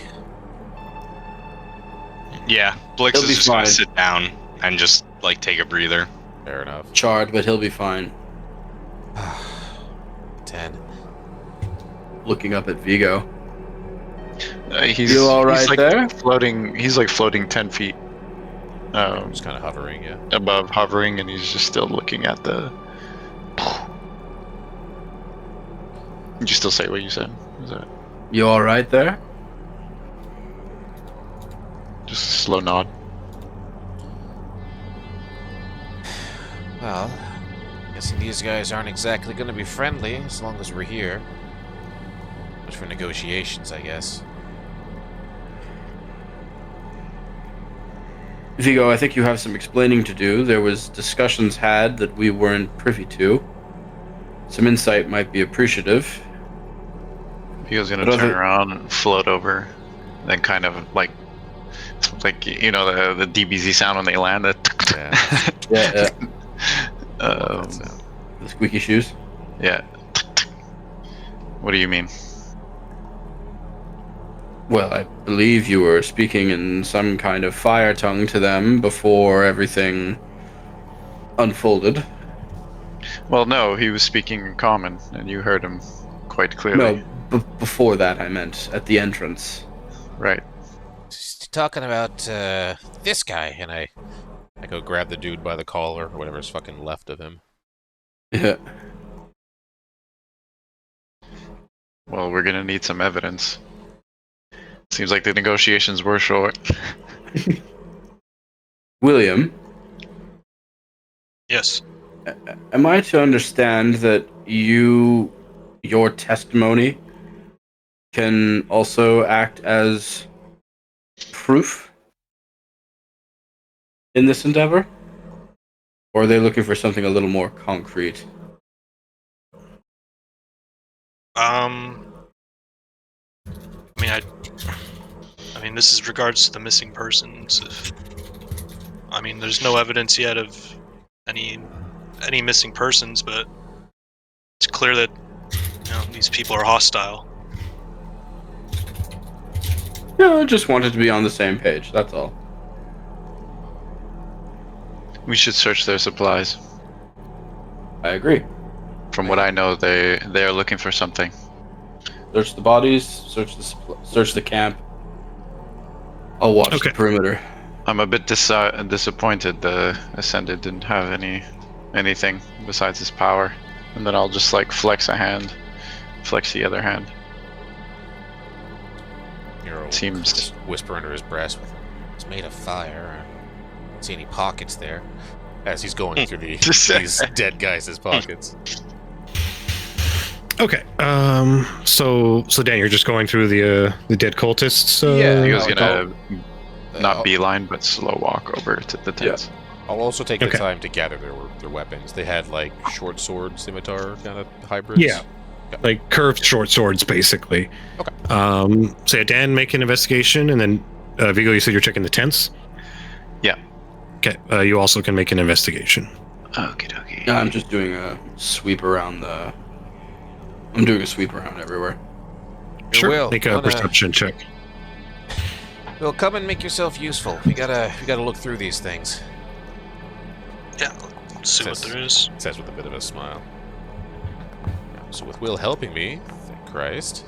Speaker 5: Yeah, Blix
Speaker 6: He'll
Speaker 5: is
Speaker 6: be
Speaker 5: just gonna
Speaker 6: fine.
Speaker 5: sit down and just like take a breather.
Speaker 3: Fair enough.
Speaker 6: Charred, but he'll be fine.
Speaker 3: 10.
Speaker 6: Looking up at Vigo.
Speaker 2: He's
Speaker 6: You all right
Speaker 2: he's like
Speaker 6: there?
Speaker 2: Floating. He's like floating 10 feet
Speaker 3: Just kind of hovering, yeah.
Speaker 2: above, hovering, and he's just still looking at the. Did you still say what you said? Was that
Speaker 6: You all right there?
Speaker 2: just a slow nod?
Speaker 3: Well, guessing these guys aren't exactly going to be friendly as long as we're here. Much for negotiations, I guess.
Speaker 6: Vigo, I think you have some explaining to do. There was discussions had that we weren't privy to. Some insight might be appreciative.
Speaker 2: He was gonna
Speaker 6: But
Speaker 2: turn
Speaker 6: other-
Speaker 2: around and float over, then kind of like you know the DBZ sound when they land.
Speaker 3: Yeah.
Speaker 6: Yeah,
Speaker 3: That's it.
Speaker 6: the squeaky shoes.
Speaker 2: Yeah. What do you mean?
Speaker 6: Well, I believe you were speaking in some kind of fire tongue to them before everything unfolded.
Speaker 2: Well, no, he was speaking in common, and you heard him quite clearly.
Speaker 6: No, before that I meant at the entrance.
Speaker 2: Right.
Speaker 3: Just talking about this guy, and I go grab the dude by the collar or whatever's fucking left of him.
Speaker 6: Yeah.
Speaker 2: Well, we're gonna need some evidence. Seems like the negotiations were short.
Speaker 6: William,
Speaker 4: Yes.
Speaker 6: am I to understand that your testimony can also act as proof in this endeavor? Or are they looking for something a little more concrete?
Speaker 4: I mean, this is regards to the missing persons. There's no evidence yet of any missing persons, but it's clear that these people are hostile.
Speaker 6: Yeah, I just wanted to be on the same page, that's all.
Speaker 2: We should search their supplies.
Speaker 6: I agree.
Speaker 2: From what I know, they're looking for something.
Speaker 6: Search the bodies, search the camp. I'll watch
Speaker 1: Okay.
Speaker 6: the perimeter.
Speaker 2: I'm a bit disappointed the Ascended didn't have anything besides his power. And then I'll just like flex a hand, flex the other hand.
Speaker 3: Hero will
Speaker 2: Seems-
Speaker 3: just whisper under his breath. It's made of fire. I don't see any pockets there. As he's going through these dead guys' pockets.
Speaker 1: Okay. So Dan, you're just going through the dead cultists.
Speaker 3: Yeah,
Speaker 2: He was
Speaker 3: no,
Speaker 2: gonna not
Speaker 3: I'll-
Speaker 2: beeline, but slow walk over to the tents.
Speaker 3: I'll also take the
Speaker 1: Okay.
Speaker 3: time to gather their weapons. They had like short sword, scimitar kind of hybrids.
Speaker 1: Yeah. Like curved short swords, basically.
Speaker 3: Okay.
Speaker 1: So yeah, Dan, make an investigation, and then Vigo, you said you're checking the tents.
Speaker 2: Yeah.
Speaker 1: Okay. You also can make an investigation.
Speaker 2: Okie dokie.
Speaker 6: Yeah, I'm just doing a sweep around I'm doing a sweep around everywhere.
Speaker 3: Here, Will,
Speaker 1: Make a
Speaker 3: wanna-
Speaker 1: perception check.
Speaker 3: Will, come and make yourself useful. We gotta look through these things.
Speaker 4: Yeah, let's see what there is.
Speaker 3: Says with a bit of a smile. So with Will helping me, thank Christ.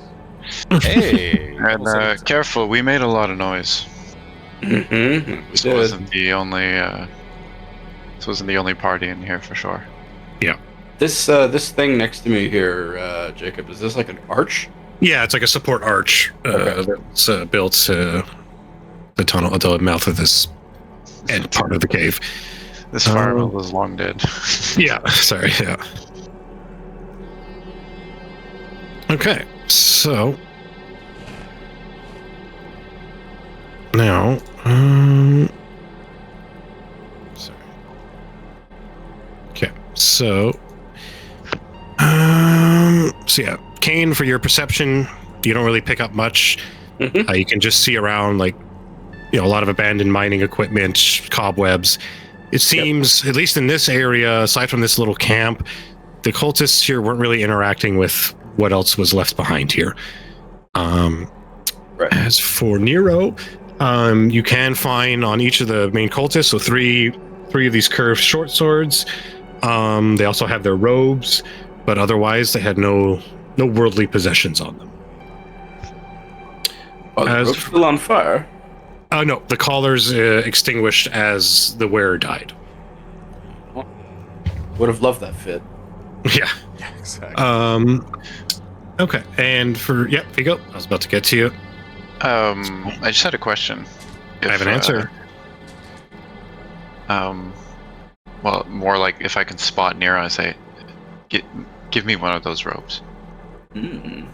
Speaker 3: Hey.
Speaker 2: And careful, we made a lot of noise.
Speaker 6: Mm-hmm.
Speaker 2: This wasn't the only party in here for sure.
Speaker 6: This thing next to me here, Jacob, is this like an arch?
Speaker 1: Yeah, it's like a support arch that's built to the tunnel, the mouth of this end part of the cave.
Speaker 2: This fireball was long dead.
Speaker 1: Yeah, sorry. Yeah. Okay, so now, sorry. Okay, so yeah, Kane, for your perception, you don't really pick up much.
Speaker 6: Mhm.
Speaker 1: You can just see around, like, a lot of abandoned mining equipment, cobwebs. It seems, at least in this area, aside from this little camp, the cultists here weren't really interacting with what else was left behind here.
Speaker 6: Right.
Speaker 1: As for Nero, you can find on each of the main cultists, so three of these curved short swords. They also have their robes, but otherwise they had no worldly possessions on them.
Speaker 6: Oh, the
Speaker 1: As
Speaker 6: rope's still on fire.
Speaker 1: No, the collars extinguished as the wearer died.
Speaker 6: Would have loved that fit.
Speaker 1: Yeah.
Speaker 3: Yeah, exactly.
Speaker 1: Okay, and for Vigo, I was about to get to you.
Speaker 2: I just had a question.
Speaker 1: I have an answer.
Speaker 2: Well, more like if I can spot Nero and say, give me one of those robes.
Speaker 6: Mm.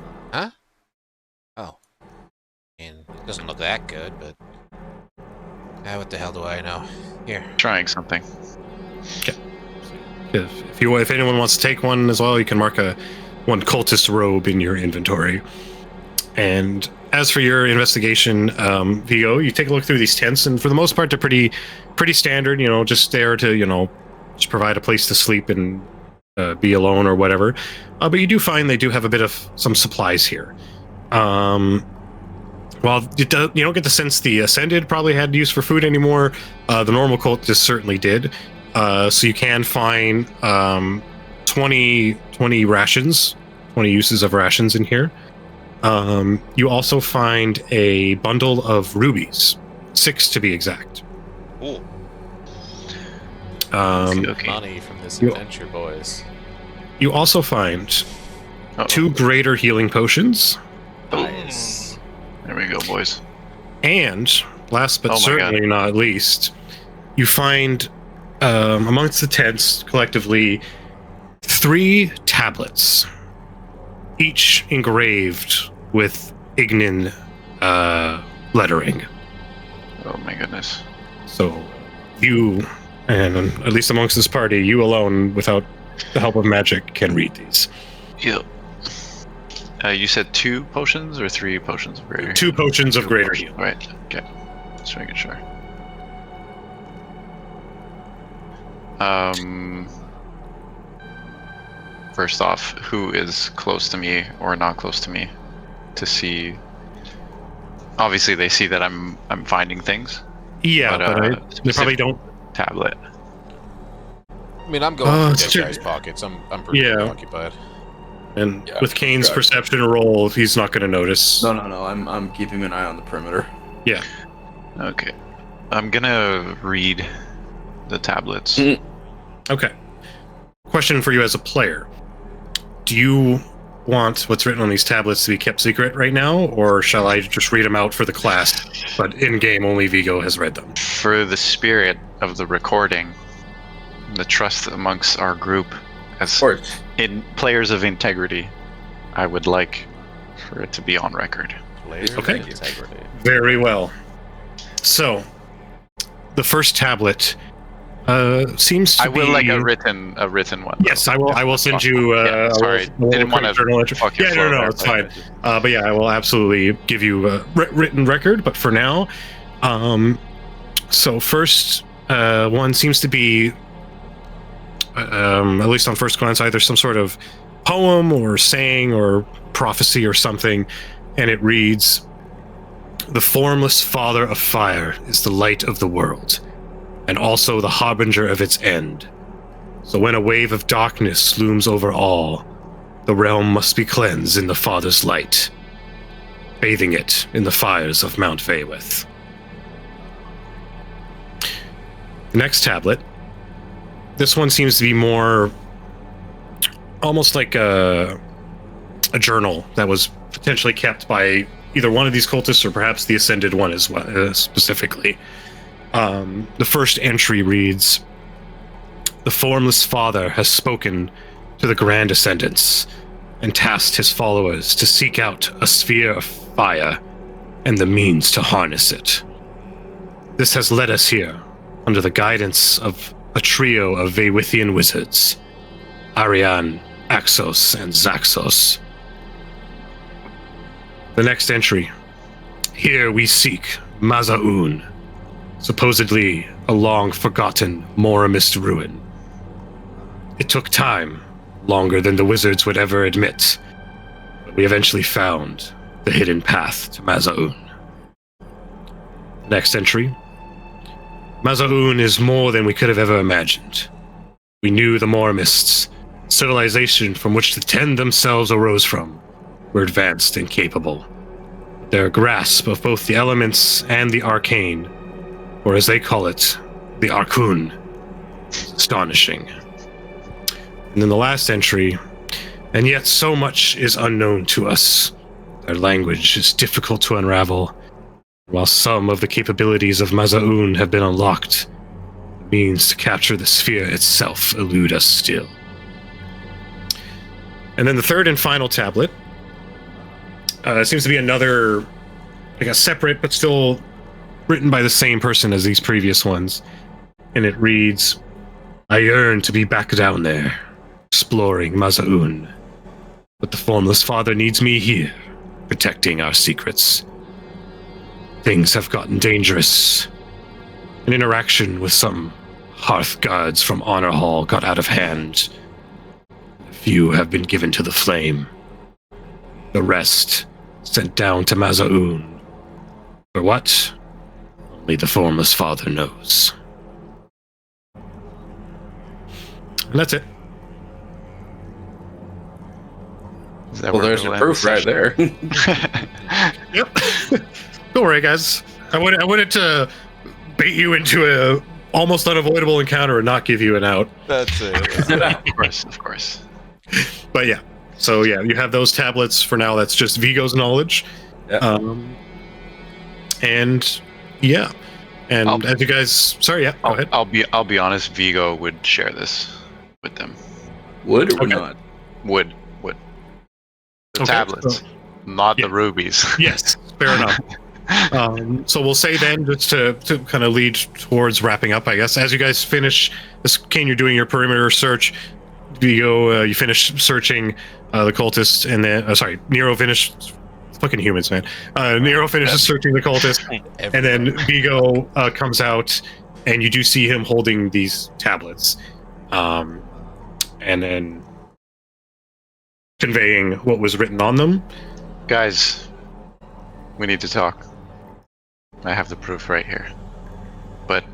Speaker 3: And it doesn't look that good, but what the hell do I know? Here.
Speaker 2: Trying something.
Speaker 1: If anyone wants to take one as well, you can mark one cultist robe in your inventory. And as for your investigation, Vigo, you take a look through these tents, and for the most part, they're pretty standard. Just there to just provide a place to sleep and be alone or whatever. But you do find they do have a bit of some supplies here. While you don't get the sense the Ascended probably had use for food anymore, the normal cultists certainly did. So you can find 20 rations, 20 uses of rations in here. You also find a bundle of rubies, 6 to be exact.
Speaker 4: Ooh.
Speaker 2: Okay.
Speaker 3: Money from this
Speaker 1: You-
Speaker 3: adventure, boys.
Speaker 1: You also find
Speaker 2: Uh-oh.
Speaker 1: 2 greater healing potions,
Speaker 3: Nice.
Speaker 2: There we go, boys.
Speaker 1: and last but
Speaker 2: Oh my
Speaker 1: certainly not least, you find amongst the tents collectively 3 tablets, each engraved with Ignan lettering.
Speaker 2: Oh my goodness.
Speaker 1: So you, and at least amongst this party, you alone, without the help of magic, can read these.
Speaker 2: Yep. You said 2 potions or 3 potions of greater?
Speaker 1: 2 potions of greater heal.
Speaker 2: Right. Okay. Just making sure. First off, who is close to me or not close to me to see? Obviously, they see that I'm finding things.
Speaker 1: Yeah,
Speaker 2: But,
Speaker 1: but they probably
Speaker 2: specific-
Speaker 1: don't.
Speaker 2: Tablet.
Speaker 3: I mean, I'm going through
Speaker 1: sure.
Speaker 3: this guy's pockets. I'm pretty
Speaker 1: Yeah.
Speaker 3: occupied.
Speaker 1: And
Speaker 6: Yeah,
Speaker 1: with Kane's
Speaker 6: right.
Speaker 1: perception roll, he's not going to notice.
Speaker 6: No. I'm keeping an eye on the perimeter.
Speaker 2: Okay. I'm gonna read the tablets.
Speaker 6: Mm.
Speaker 1: Okay. Question for you as a player: do you want what's written on these tablets to be kept secret right now, or shall I just read them out for the class? But in game, only Vigo has read them.
Speaker 2: For the spirit of the recording, the trust amongst our group
Speaker 6: Of
Speaker 2: as
Speaker 6: course.
Speaker 2: in players of integrity, I would like for it to be on record.
Speaker 3: Layers
Speaker 1: Okay.
Speaker 3: of integrity.
Speaker 1: Very well. So, the first tablet seems to
Speaker 2: I will
Speaker 1: be.
Speaker 2: like a written one.
Speaker 1: Yes, I will. I will send you.
Speaker 2: Yeah, sorry,
Speaker 1: quick
Speaker 2: didn't want to
Speaker 1: journal entry.
Speaker 2: fuck your
Speaker 1: Yeah,
Speaker 2: flow
Speaker 1: no,
Speaker 2: there,
Speaker 1: it's
Speaker 2: but-
Speaker 1: fine. But yeah, I will absolutely give you a written record. But for now, so first one seems to be, at least on first glance, either some sort of poem or saying or prophecy or something, and it reads, "The formless father of fire is the light of the world, and also the harbinger of its end. So when a wave of darkness looms over all, the realm must be cleansed in the Father's light, bathing it in the fires of Mount Vaywith." The next tablet, this one seems to be more almost like a journal that was potentially kept by either one of these cultists or perhaps the Ascended one as well, specifically. The first entry reads, "The formless father has spoken to the grand ascendants and tasked his followers to seek out a sphere of fire and the means to harness it. This has led us here under the guidance of a trio of Vaywithian wizards, Ariane, Axos, and Zaxos." The next entry, "Here we seek Mazaun, supposedly a long-forgotten Moramist ruin. It took time, longer than the wizards would ever admit, but we eventually found the hidden path to Mazaun." Next entry, "Mazaun is more than we could have ever imagined. We knew the Moramists, civilization from which the Ten themselves arose from, were advanced and capable. Their grasp of both the elements and the arcane, or as they call it, the Arcun, is astonishing." And then the last entry, "And yet so much is unknown to us. Their language is difficult to unravel. While some of the capabilities of Mazaun have been unlocked, the means to capture the sphere itself elude us still." And then the third and final tablet seems to be another, like a separate but still written by the same person as these previous ones. And it reads, "I yearn to be back down there, exploring Mazaun. But the formless father needs me here, protecting our secrets. Things have gotten dangerous. An interaction with some hearth guards from Honor Hall got out of hand. A few have been given to the flame. The rest sent down to Mazaun. For what? Only the formless father knows." And that's it.
Speaker 2: Is that
Speaker 6: Well,
Speaker 2: where
Speaker 6: there's
Speaker 2: we'll
Speaker 6: the
Speaker 2: end
Speaker 6: proof
Speaker 2: the
Speaker 6: right there.
Speaker 1: Yep. Don't worry, guys. I wanted to bait you into a almost unavoidable encounter and not give you an out.
Speaker 3: That's it.
Speaker 2: Of course.
Speaker 1: But yeah. So yeah, you have those tablets for now. That's just Vigo's knowledge.
Speaker 6: Yeah.
Speaker 1: And yeah. And as you guys, sorry, yeah, go ahead.
Speaker 2: I'll be honest. Vigo would share this with them.
Speaker 6: Would or
Speaker 1: Okay.
Speaker 6: not?
Speaker 2: Would. The
Speaker 1: Okay,
Speaker 2: tablets, not
Speaker 1: yeah.
Speaker 2: the rubies.
Speaker 1: Yes, fair enough. So we'll say then, just to kind of lead towards wrapping up, I guess, as you guys finish this, Kane, you're doing your perimeter search. Vigo, you finish searching the cultist, and then Nero finished. Fucking humans, man. Nero finishes searching the cultist, and then Vigo comes out, and you do see him holding these tablets, and then conveying what was written on them.
Speaker 2: Guys, we need to talk. I have the proof right here. But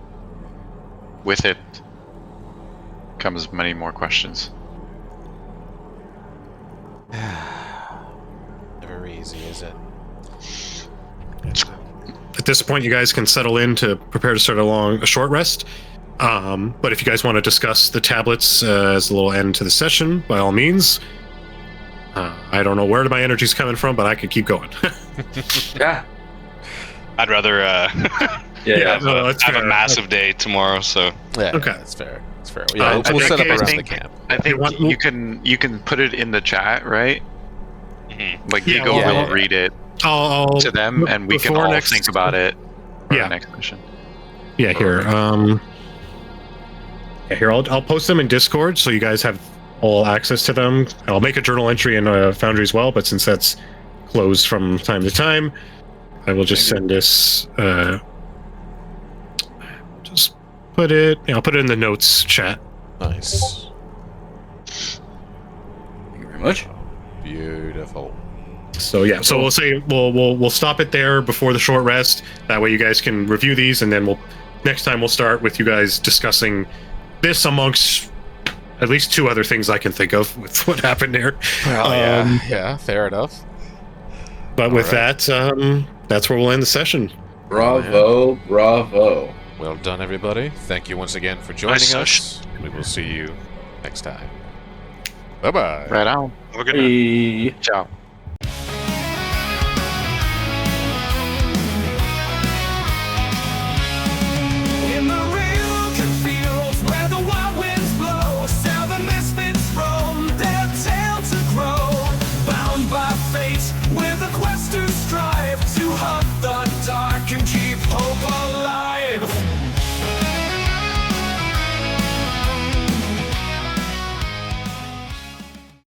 Speaker 2: with it comes many more questions.
Speaker 3: Never easy, is it?
Speaker 1: At this point, you guys can settle in to prepare to start a short rest. But if you guys want to discuss the tablets as a little end to the session, by all means. I don't know where my energy's coming from, but I could keep going.
Speaker 6: Yeah.
Speaker 4: I'd rather
Speaker 6: Yeah.
Speaker 1: No, that's
Speaker 4: have a
Speaker 1: fair.
Speaker 4: massive day tomorrow. So
Speaker 3: Yeah,
Speaker 1: Okay.
Speaker 3: that's fair. That's fair. Yeah,
Speaker 1: I
Speaker 3: we'll
Speaker 1: think
Speaker 3: set up
Speaker 1: I
Speaker 3: around the
Speaker 2: think-
Speaker 3: camp.
Speaker 2: I think
Speaker 1: want-
Speaker 2: you can put it in the chat, right? Like,
Speaker 1: Yeah,
Speaker 2: you go
Speaker 1: well,
Speaker 2: read it
Speaker 1: I'll
Speaker 2: to them, and we can
Speaker 1: before
Speaker 2: all
Speaker 1: next-
Speaker 2: think about it for
Speaker 1: Yeah.
Speaker 2: the next mission.
Speaker 1: Yeah, here. Yeah, here. I'll post them in Discord so you guys have all access to them. I'll make a journal entry in Foundry as well, but since that's closed from time to time, I will just send this. Just put it. Yeah, I'll put it in the notes chat.
Speaker 3: Nice.
Speaker 6: Thank you very much.
Speaker 3: Beautiful.
Speaker 1: So yeah, so we'll say we'll stop it there before the short rest. That way you guys can review these, and then next time we'll start with you guys discussing this amongst at least 2 other things I can think of with what happened there.
Speaker 3: Well, yeah, fair enough.
Speaker 1: But with
Speaker 3: right.
Speaker 1: that, that's where we'll end the session.
Speaker 6: Bravo, bravo.
Speaker 3: Well done, everybody. Thank you once again for joining
Speaker 4: Nice
Speaker 3: us. We will see you next time. Bye-bye.
Speaker 2: Right on.
Speaker 4: Have a good night.
Speaker 6: Hey.
Speaker 2: Ciao.